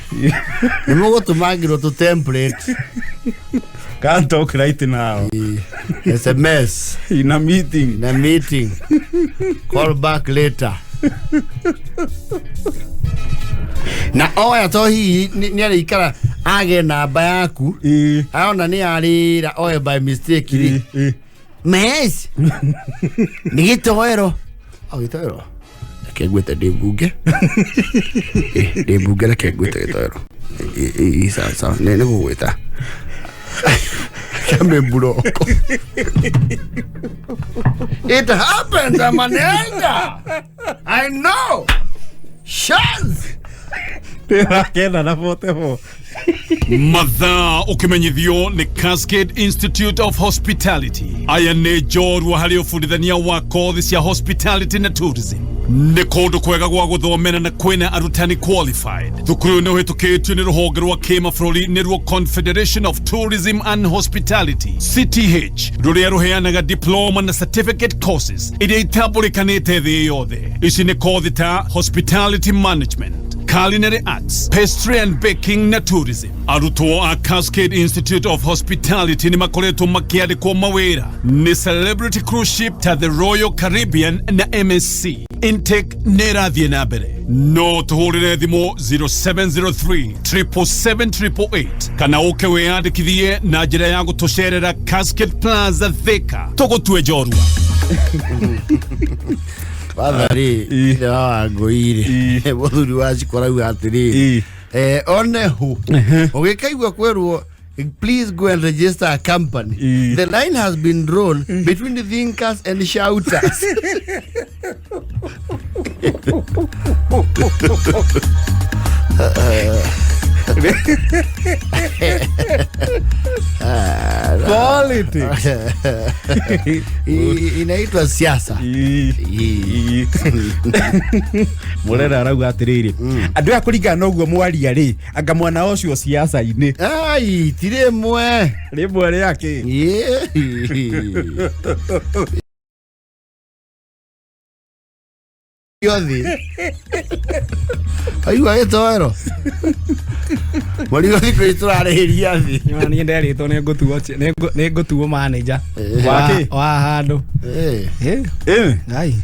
Speaker 16: ni mugutumangirwo tu template
Speaker 15: can't talk right now.
Speaker 16: SMS
Speaker 15: in a meeting
Speaker 16: call back later. Na oya to hi ni arikara age namba yaku aona ni arira oya by mistake mes ni gitoero kegwete de buge la kegwete gitoero sasa ne gugweta kame buroko. It happens, Amanelda. I know. Shaz.
Speaker 15: Kena na fote ho.
Speaker 1: Mathaa ukimenyithio ni Cascade Institute of Hospitality. Aya ni jorwa hari ufundithania wa kothi cia hospitality na tourism. Ni kundu kwega gwa guthomera na kwina arutani qualified. Thukuru ni uhitukitio ni ruhonge rwa kimabũrũri ni ruo Confederation of Tourism and Hospitality CTH, ruria ruheanaga diploma na certificate courses iria itambulikanite thĩ yothe. Ici ni kothi ta hospitality management, culinary arts, pastry and baking na tourism. Arutwo a Cascade Institute of Hospitality ni makoretwo makiandikwo mawira ni celebrity cruise ship ta the Royal Caribbean na MSC. Intake nerathie na mbere. No tuhurire thimo 0703 777 kana uke weyandikithie na njira ya gutucerera Cascade Plaza Thika tugutue jorua.
Speaker 16: Wathari ile wagoire muthuri wacikora u atiri one hu ugikaigwa kwerwo please go and register a company. The line has been drawn between the thinkers and the shouters.
Speaker 15: Politics.
Speaker 16: Inaitwa siasa.
Speaker 15: Murera arauga atiriri andu ya kuringana noguo mwaria ri anga mwana ucio siasa-ini
Speaker 16: ai tire mwe
Speaker 15: riake
Speaker 16: yothi aigua gitoero morigo thikũ turarĩhĩria thi
Speaker 2: ni nderitwo nĩ ngũtuo manager wa handũ ai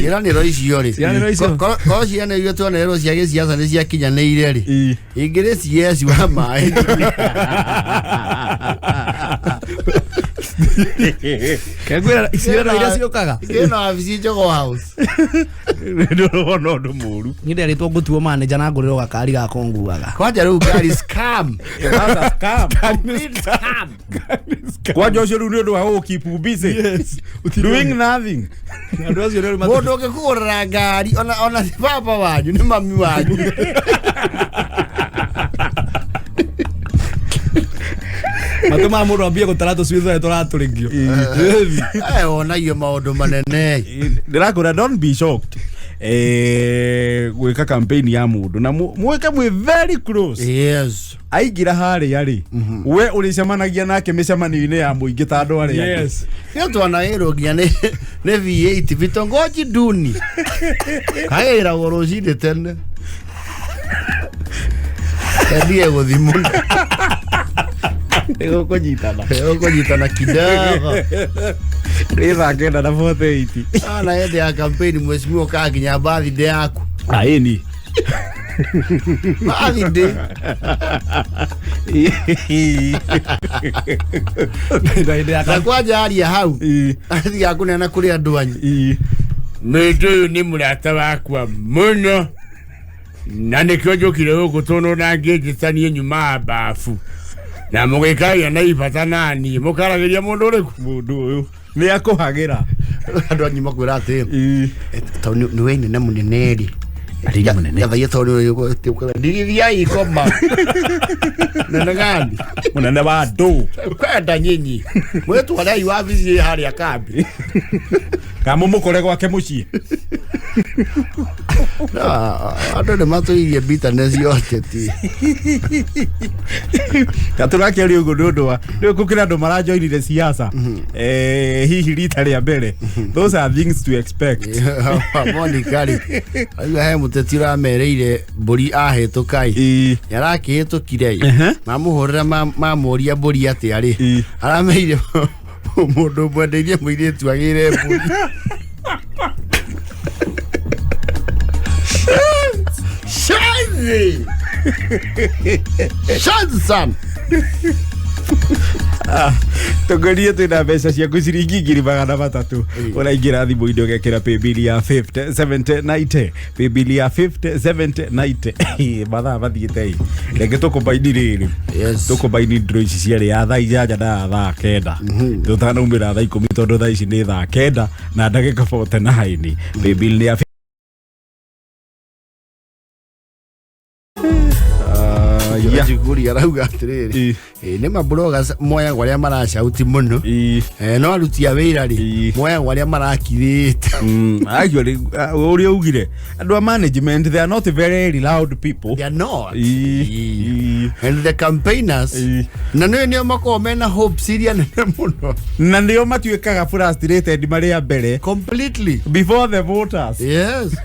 Speaker 16: ciĩranĩro icio rĩ korwo ciĩranĩro tuonererwo cia gĩciaca nĩ ciakinyanĩire rĩ ingĩrĩ CS wa maĩ
Speaker 2: kegwĩra ciĩranĩro iria ciũkaga
Speaker 16: ĩno wabici Jogo House
Speaker 15: ndĩrona ũndũ mũru
Speaker 2: ni nderitwo ngũtuo manager na ngũrĩrwo gakari ga konguaga
Speaker 16: kwanja rĩu ngari scam
Speaker 15: kwanja ũcio rĩu nĩ ũndũ wa gũkeep busy doing nothing.
Speaker 16: Mũndũ ũngĩkũgũrĩra ngari ona si baba wanyu nĩ mami wanyu
Speaker 15: matuma mundu ambie gutarato switho turaturigio
Speaker 16: onayo maundu manene
Speaker 15: ndirakura don't be shocked gwika campaign ya mundu na mweke mwe very close.
Speaker 16: Yes,
Speaker 15: aigira hari yari we uricemanagia nake micemani-ini ya muingi ta andu ari.
Speaker 16: Yes, yo twana irogia ne V8 vitongoji duni kaira gorojide tene ndiye guthimu
Speaker 15: ego kujitana
Speaker 16: kidogo
Speaker 15: Riza kenda na 480
Speaker 16: ana yende ya campaign mheshimiwa kaginya birthday yako
Speaker 15: aini
Speaker 16: birthday na kwaja hali ya hau athi akunena kuri andu anyu meto ni murata wakwa muno na nikyo njokire guku tono na ngejitanie nyuma bafu na mugikaria na ibata nani mukaragiria mundu uriku
Speaker 15: mundu uyu ni akuhagira
Speaker 16: andu anyu makwira ati to ni we nene muneneri
Speaker 15: ari munene
Speaker 16: Gathaiya tori yuko ndirithia ikoma nene gani
Speaker 15: munene wa ndu
Speaker 16: kwenda nyinyi mwetu wale yu avizi hari ya kambi
Speaker 15: kama mukore gwake mucii
Speaker 16: andu ni matuirie bitterness yote ti
Speaker 15: katurake ri ugo ndwa ni kukira andu marajoinire siasa hihi rita ria mbere those are things to expect
Speaker 16: moni kari ayu he mutetira mereire mburi ahitukai yarakihitukire mamuhurira mamuria mburi ati ari arameire mundu mwendeirie muiritu agire mburi Shazi san
Speaker 15: Tongoria twina mbeca cia ciringi 300 uraingira thimu-ini ugekira paybill ya 50 70 90 paybill ya 50 70 90 mathaa mathiite reke tukubaini riri tukubaini ndro ici ciari ya thaa ijanja na thaa kenda tutanaumira thaa 10 tondu thaa ici ni thaa kenda na ndagika 49 paybill ni ya
Speaker 16: jiguri arauga atiriri ni mabroga moya gwaria marashauti muno no arutia wira ri moya gwaria marakirite
Speaker 15: actually uri ugire andu management they are not very loud people,
Speaker 16: they are not and the campaigners na nio mako mena hope siria nene muno
Speaker 15: na ndio matuikaga frustrated maria mbere
Speaker 16: completely
Speaker 15: before the voters.
Speaker 16: Yes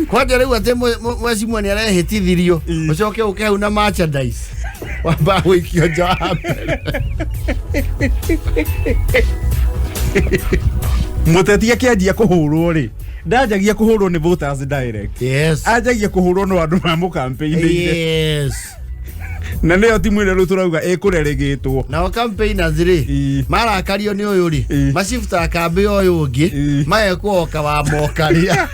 Speaker 16: kwaja riu ate mwezi mwani arehitithirio ucoke ukehau na merchandise wamba wikio jabe
Speaker 15: mutetia kianjia kuhurwo ri ndajagia kuhurwo ni voters direct.
Speaker 16: Yes,
Speaker 15: ajagia kuhurwo no andu ma mu campaign.
Speaker 16: Yes,
Speaker 15: na neo timu ile ruturauga ikureregitwo
Speaker 16: na campaigners ri marakario ni uyu ri macifta kambi uyu ungi maekwo oka wa mokaria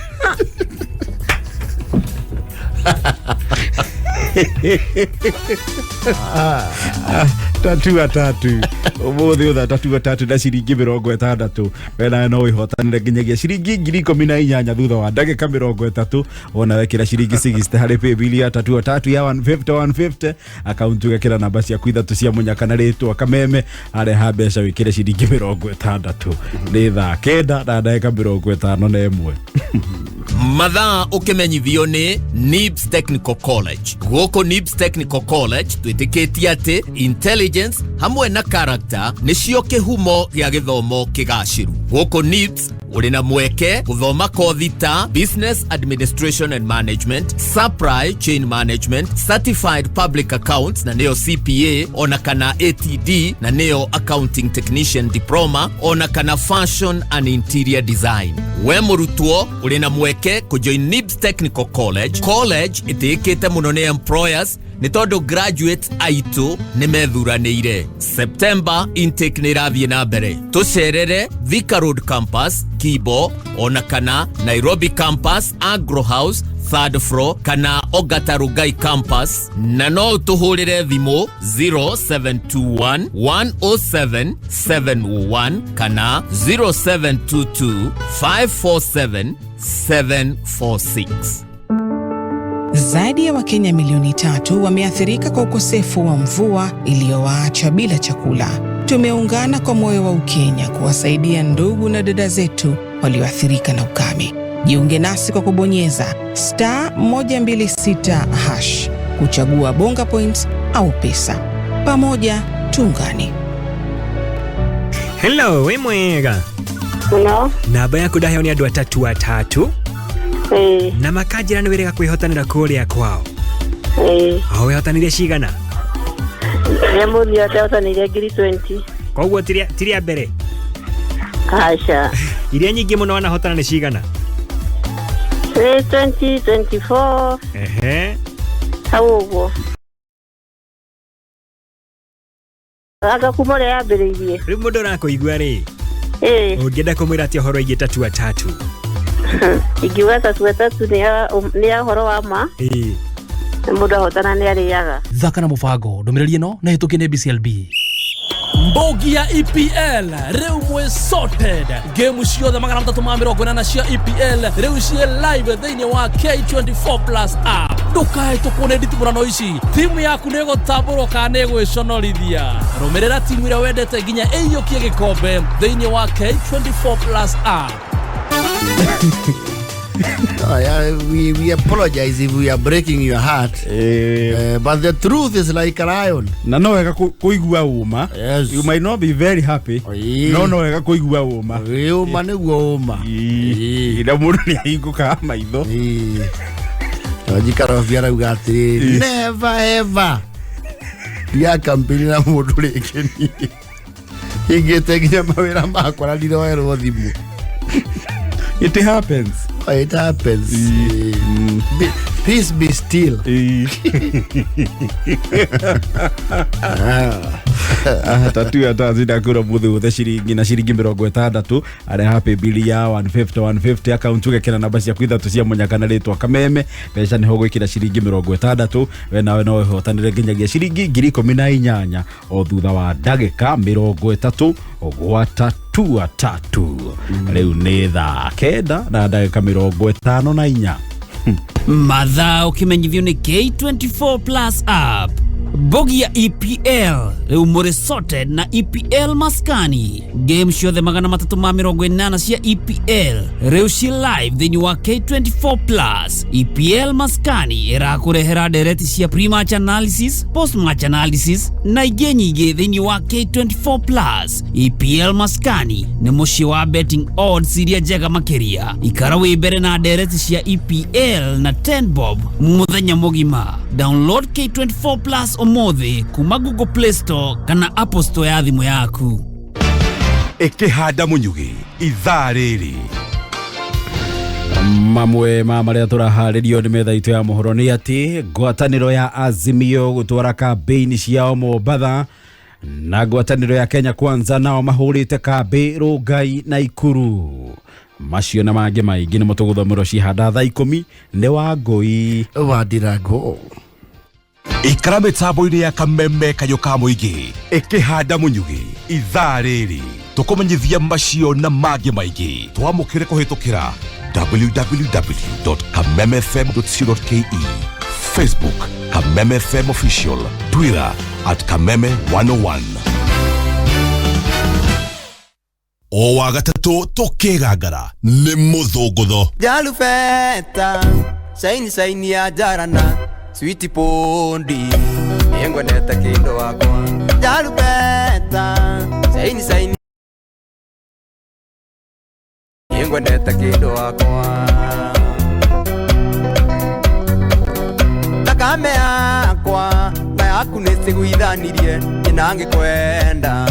Speaker 15: tatu umuthi utha tatu na ciringi 60 wena no ihotanire nginyagia ciringi 18,000 thutha wa ndagika 30 ona wekira ciringi 60 hari paybill ya tatu ya 150 account ugekira namba cia kuithatu cia munyaka na ritwa kameme are ha mbeca wikire ciringi 60 ni thaa kenda na ndagika 51
Speaker 5: mathaa ukimenyithio ni NIBS Technical College. Guko NIBS Technical College twitikitie ati intelligence hamwe na character nicio kihumo gia githomo kigaciru. Guko NIBS uri na mweke guthoma kothi ta Business Administration and Management, Supply Chain Management, Certified Public Accounts na neo CPA, ona kana ATD na neo Accounting Technician Diploma, ona kana Fashion and Interior Design. We murutwo uri na mweke kujoin NIBS Technical College. College itikite muno ni employers ni tondu graduates aitu ni methuranire. September intake ni rathie na mbere. Tucerere Thika Road Campus, Kibo, ona kana Nairobi Campus, Agro House, 3rd floor, kana Ogata Rugai Campus, na no tuhurire thimu 0721 107 701 kana 0722 547 746.
Speaker 8: Zaidi ya Wakenya milioni 3 wameathirika kwa ukosefu wa mvua iliyowaacha bila chakula. Tumeungana kwa moyo wa Ukenya kuwasaidia ndugu na dada zetu walioathirika na ukame. Jiunge nasi kwa kubonyeza *126# kuchagua bonga points au pesa. Pamoja tuungane.
Speaker 17: Hello, we mwega.
Speaker 18: Hello.
Speaker 17: Namba yaku ndaheyo ni andu atatu. Na makajira ni wirega kwihotanira kuria kwao. Aho wihotanire cigana?
Speaker 18: Muthi hotanire ngiri 20.
Speaker 17: Koguo tiria mbere.
Speaker 18: Acha.
Speaker 17: Iria nyingi muno wanahotana ni cigana?
Speaker 18: 2024. Haugo. Aga kumore yambiririe.
Speaker 17: Riu mundu arakuigua ri? Ungienda kumwira ati horo ingi atatu.
Speaker 18: Igiwa atatu ni ya horo wa ma. Mundu ahotana ni ariaga.
Speaker 2: Thaka na mubango ndumiriri no na hituki ni BCLB. Mbogi ya EPL reu mwe sorted. Game ciothe 380 cia EPL reu cie live thĩinĩ wa K24 Plus app. Ndukae tukune nditimurano ici. Timu yaku nĩ gũtambũrwo kana nĩ gwĩconorithia. Rũmĩrĩra timu ĩrĩa wendete nginya ĩiyũkie gĩkombe thĩinĩ wa K24 Plus app.
Speaker 16: We apologize if we are breaking your heart, but the truth is like a lion.
Speaker 15: Na no wega kuigua uma.
Speaker 16: Yes.
Speaker 15: You might not be very happy. No wega kuigua uma.
Speaker 16: Uma niguo uma.
Speaker 15: Ina mundu ni ahinguka maitho.
Speaker 16: Wajikara viara ugati. Never ever. Ya kampeni na mundu lekeni. Ingetegia mawira makora ndiro ero thimu.
Speaker 15: It happens.
Speaker 16: It happens. Peace be still.
Speaker 15: Tatu atazida kura muthu the shiringi na shiringi 60 are happy bilia 150 account uge kena namba cia kwitha tucia munyakana ritwa kameme besha ni hogo ikira shiringi 60 we nawe no hotanire nginyagia shiringi 18 o thutha wa ndagika 30 ogwata tatu riu ni thaa 9 na ndagika 54
Speaker 20: Mathaa ukimenyithio ni K24 Plus app. Bogi ya EPL reu muri sorted na EPL maskani. Game ciothe 380 cia EPL reu ci live thĩinĩ wa K24 Plus. EPL maskani irakurehera ndereti cia pre-match analysis, post-match analysis na ingĩ nyingĩ thĩinĩ wa K24 Plus. EPL maskani nĩ mũciĩ wa betting odds iria njega makĩria. Ikara wĩ mbere na ndereti cia EPL na 10 bob mũthenya mũgima. Download K24 Plus omothe kuma Google Play Store kana Apple Store ya thimũ yaku.
Speaker 25: Ikihanda munyugi ithaa rĩrĩ.
Speaker 15: Mamwe maria turaharirio ni metha itu ya mohoro ni ati ngwataniro ya Azimio gutwara kampeni ciao Mombatha na ngwataniro ya Kenya Kwanza nao mahurite kambi Rongai na Ikuru. Macio na mangĩ maingĩ nĩ mũtũgũthomero cihanda thaa 10 nĩ wa Ngoi
Speaker 16: wa Ndirango.
Speaker 25: Ikara mĩtambo-inĩ ya kameme kayũ ka mũingĩ ikĩhanda mũnyugi ithaa rĩrĩ tũkũmenyithia macio na mangĩ maingĩ twamũkĩre kũhĩtũkĩra www.kamemefm.co.ke, Facebook Kameme FM Official, Twitter @Kameme101. O wa gatatũ tũkĩgangara nĩ mũthũngũtho.
Speaker 11: Jalufeta saini ya jarana sweet pondi yengwendeta kindo wakwa. Jalufeta saini yengwendeta kindo wakwa. Takame yakwa na yaku nĩcigũithanirie nange kwenda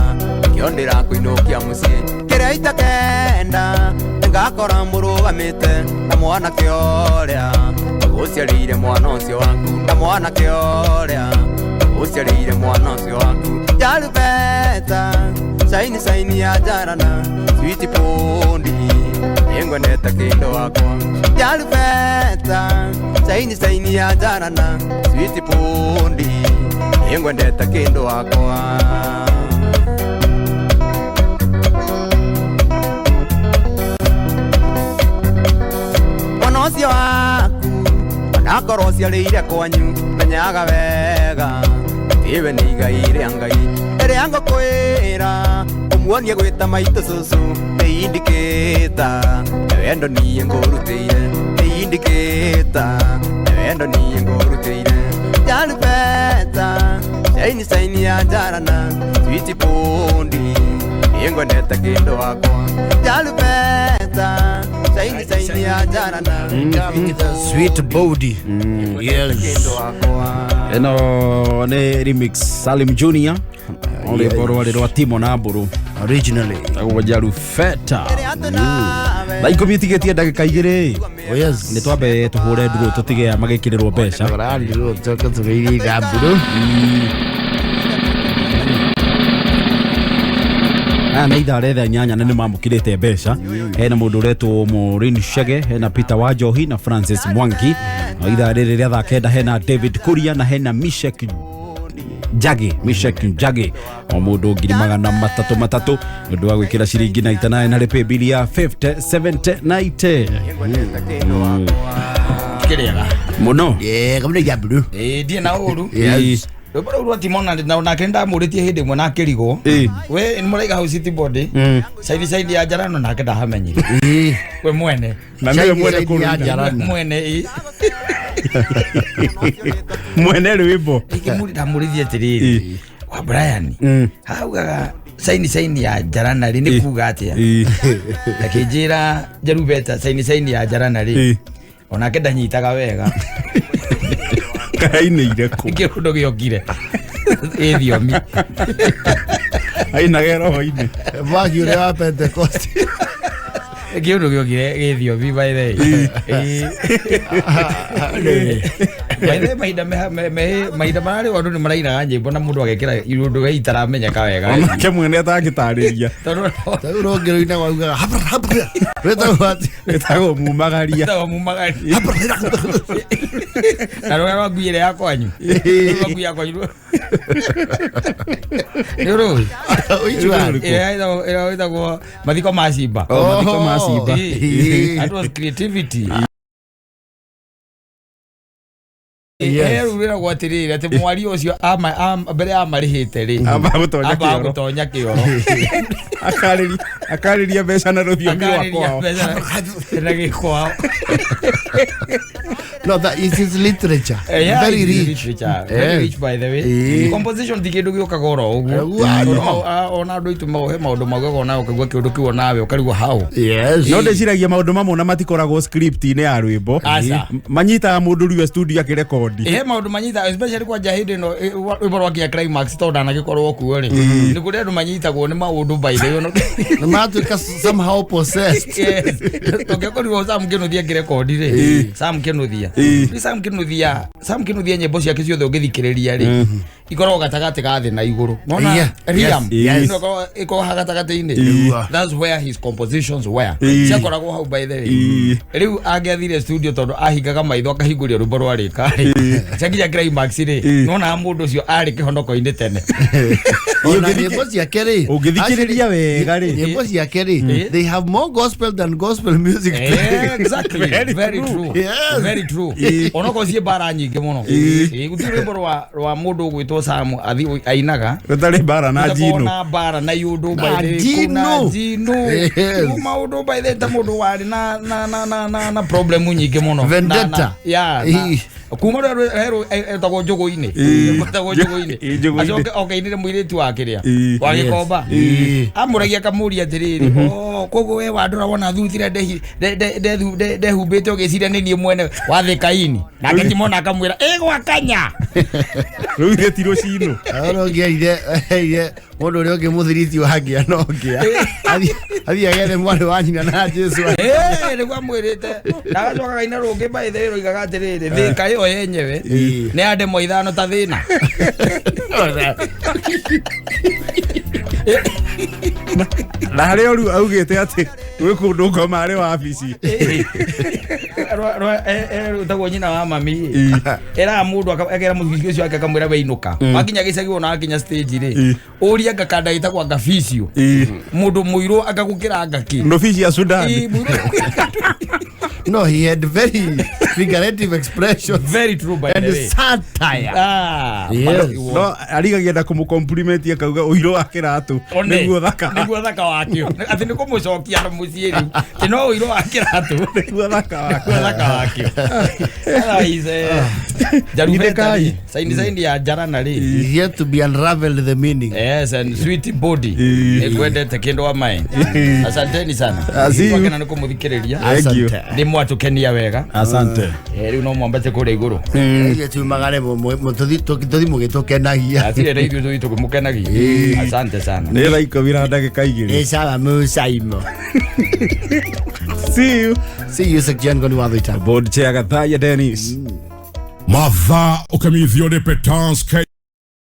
Speaker 11: kiondera kuinokia musie kĩrĩa itakenda ngakora mũrũgamĩte na mwana kĩoria ũciarĩire mwana ũcio waku na mwana kĩoria ũciarĩire mwana ũcio waku. Jalubeta saini ya jarana sweet pondi yengwendeta kĩndo wakwa. Jalubeta saini ya jarana sweet pondi yengwendeta kĩndo wakwa. Mwana ũcio waku
Speaker 6: nakorwo ciarĩire kwanyu menyaga wega iwe nĩ igai rĩa Ngai rĩa ngũkwĩra ũmuonie gwĩta maitũ cũcũ nĩ indicĩta wendo niĩ ngũrutĩire nĩ indicĩta wendo niĩ ngũrutĩire Jalupeta shaini ya jarana sweet pondi ngwendete kĩndũ wakwa Jalupeta shaini ya jarana
Speaker 16: sweet body
Speaker 6: kĩndũ wakwa
Speaker 15: eno nĩ remix Salim Junior ole borwa rwa Timo na Mburu
Speaker 16: originally
Speaker 15: agwa Jalupeta na ikomitigĩtie ndagĩka 2
Speaker 16: yes
Speaker 15: nĩ twambe tũhũre nduru tũtige magĩkĩrĩrwo mbeca
Speaker 16: tũrarĩrwo tũka tũgĩire Mburu
Speaker 15: na ithaa rĩa nyanya nĩ mamũkĩrĩte mbeca hena mũndũ ũretwo Maureen Shege hena Peter Wanjohi na Francis Mwangi na ithaa rĩrĩ rĩa thaa kenda hena David Kuria na hena Mishek Jage o mũndũ 300 ũndũ wa gwĩkĩra ciringi 98 na rĩpĩ bili ya 50 70 90
Speaker 7: kĩrĩega
Speaker 15: mũno
Speaker 16: kamũnĩ ya Mburu
Speaker 7: ndiĩ na ũru Rũbara urwa Timona na kenda mũrĩtie hĩndĩ ĩmwe na kĩrigo we nĩ mũraiga hau city body saidi ya Jarano na kenda hamenyire we mwene
Speaker 15: na nĩwe mwene kũrĩa
Speaker 7: mwene
Speaker 15: mwene rwĩmbo
Speaker 7: ikimuri ndamũrĩthie atĩrĩrĩ wa Brian haugaga saini ya Jarana rĩ nĩ kuga atĩa akĩnjĩra Jalupeta saini ya Jarana rĩ ona kenda nyitaga wega
Speaker 15: kainĩire kũ
Speaker 7: kĩũndũ gĩokire ĩthiomi
Speaker 15: aina gero-inĩ
Speaker 16: wagi ũrĩa wa Pentecost
Speaker 7: kĩũndũ gĩokire gĩthiomi by the way mahinda mararĩ andũ nĩ marainaga nyĩmbo na mũndũ agekĩra iũndũ itaramenya wega
Speaker 15: onake mwene atangĩtarĩria
Speaker 16: rũngĩrũ-inĩ waugaga
Speaker 15: wĩtagwo mumagaria
Speaker 7: na rũrĩa rwa ngui ĩrĩa ya kwanyu ngui ya kwanyu nĩ rũĩ ĩrĩa ĩtagwo mathiko ma Simba that was creativity rĩrĩa gwatirĩrĩ atĩ mwari ũcio mbere amarĩhĩte rĩ amba gũtonya kĩoro
Speaker 15: akarĩria mbeca na rũthiomi rwakwa
Speaker 7: na gĩkwao
Speaker 16: no that is his literature
Speaker 7: very rich by the way composition ti kĩndũ gĩũkaga oro ũguo ona andũ aitũ maũhe maũndũ maugaga ona ũkaigua kĩũndũ kĩu nawe ũkarigwo how
Speaker 15: no ndĩciragia maũndũ mamwe na matikoragwo script-inĩ ya rwĩmbo manyitaga mũndũ rĩu studio akĩrekodi
Speaker 7: maũndũ manyita especially kwa jahidi no rwĩmbo rwakinya climax to ndanagĩkorwo kuo rĩ nĩ kũrĩ andũ manyitagwo nĩ maũndũ by the way
Speaker 16: nĩ matuĩka somehow possessed
Speaker 7: tũngĩkorirwo Sam Kinuthia akĩrekodi rĩ Sam Kinuthia nyĩmbo ciake ciothe ũngĩthikĩrĩria rĩ ikoragwo gatagatĩ ga thĩ na igũrũ mona Riam ĩkoragwo gatagatĩ-inĩ that's where his compositions were ciakoragwo hau by the way rĩu angĩathire studio tondũ ahingaga maitho akahingũria rwĩmbo rwarĩka rĩ ciakinya climax rĩ nona mũndũ ũcio arĩ kĩhonoko-inĩ tene
Speaker 16: nyĩmbo ciake rĩ
Speaker 15: ũngĩthikĩrĩria wega rĩ
Speaker 16: nyĩmbo ciake rĩ they have more gospel than gospel music
Speaker 7: exactly very true onako ciĩ bara nyingĩ mũno gũtirĩ rwĩmbo rwa mũndũ ũgwĩtwo Sam ainaga
Speaker 15: rũtarĩ bara na Jino
Speaker 7: na bara na yũndũ na Jino maũndũ by the ta mũndũ warĩ na problem nyingĩ mũno
Speaker 16: vendetta
Speaker 7: kuma rero etagwo njũgũ-inĩ acoke okainire mũirĩtu wa kĩrĩa wa gĩkomba amũragia kamũria atĩrĩrĩ koguo we wandũra wona thuthire ndehumbĩte ũgĩciria nĩ niĩ mwene wa thĩkaini nake Timona akamwĩra ĩgwakanya
Speaker 15: rĩu gĩti rũcinũ
Speaker 16: ũngĩaire mũndũ ũrĩa ũngĩ mũthiriti wangĩa no ngĩa athiĩ agere mwarĩ wa nyina na Jesũ
Speaker 7: nĩguo amwĩrĩte na agacoka kaina rũngĩ by the way roigaga atĩrĩrĩ thĩka ĩyo yenyewe nĩ ya ndemwa ithano ta thĩna
Speaker 15: na harĩa rĩu augĩte atĩ gwĩ kũndũ ngomarĩ wabici
Speaker 7: tagwo nyina wa mami era mũndũ akagera mũthiki ũcio wake akamwĩra weinũka wakinya gĩcagi wona wakinya stage rĩ ũria ngakanda ĩtagwo ngabicio mũndũ mũirũ akagũkĩra ngaki
Speaker 15: nofici ya Sudan
Speaker 16: no he had very figurative expression.
Speaker 7: Very true by
Speaker 16: and
Speaker 7: the way.
Speaker 16: satire.
Speaker 15: Yes. No, arigagienda kumcompliment akauga uiro wa kiratu niguo thaka.
Speaker 7: Niguo thaka wakio. Ati niko mucokia na muciiri. Ti no uiro wa kiratu
Speaker 15: niguo thaka wakio.
Speaker 7: Niguo thaka wakio. Jarumeka. Saini ya jarana ri.
Speaker 16: Is yet to be unraveled the meaning.
Speaker 7: Yes, and sweet body. Ekwendete kindu wa mai. Asanteni sana. Wakena niko muthikiriria.
Speaker 16: Asante.
Speaker 7: Ndi mwatukenia wega.
Speaker 15: Asante.
Speaker 7: Riu no mwambate kure iguru.
Speaker 16: Ye tumagare mututhi mugitukenagia.
Speaker 7: Atire reithio tuthi tukumukenagia. Asante sana.
Speaker 15: Ni raiko vira ndagika igiri.
Speaker 16: Ni sawa musaimo.
Speaker 15: See you Sekian Ngoni Thuita. Board chair Gathaiya Dennis.
Speaker 1: Mathaa ukamithio ni Petans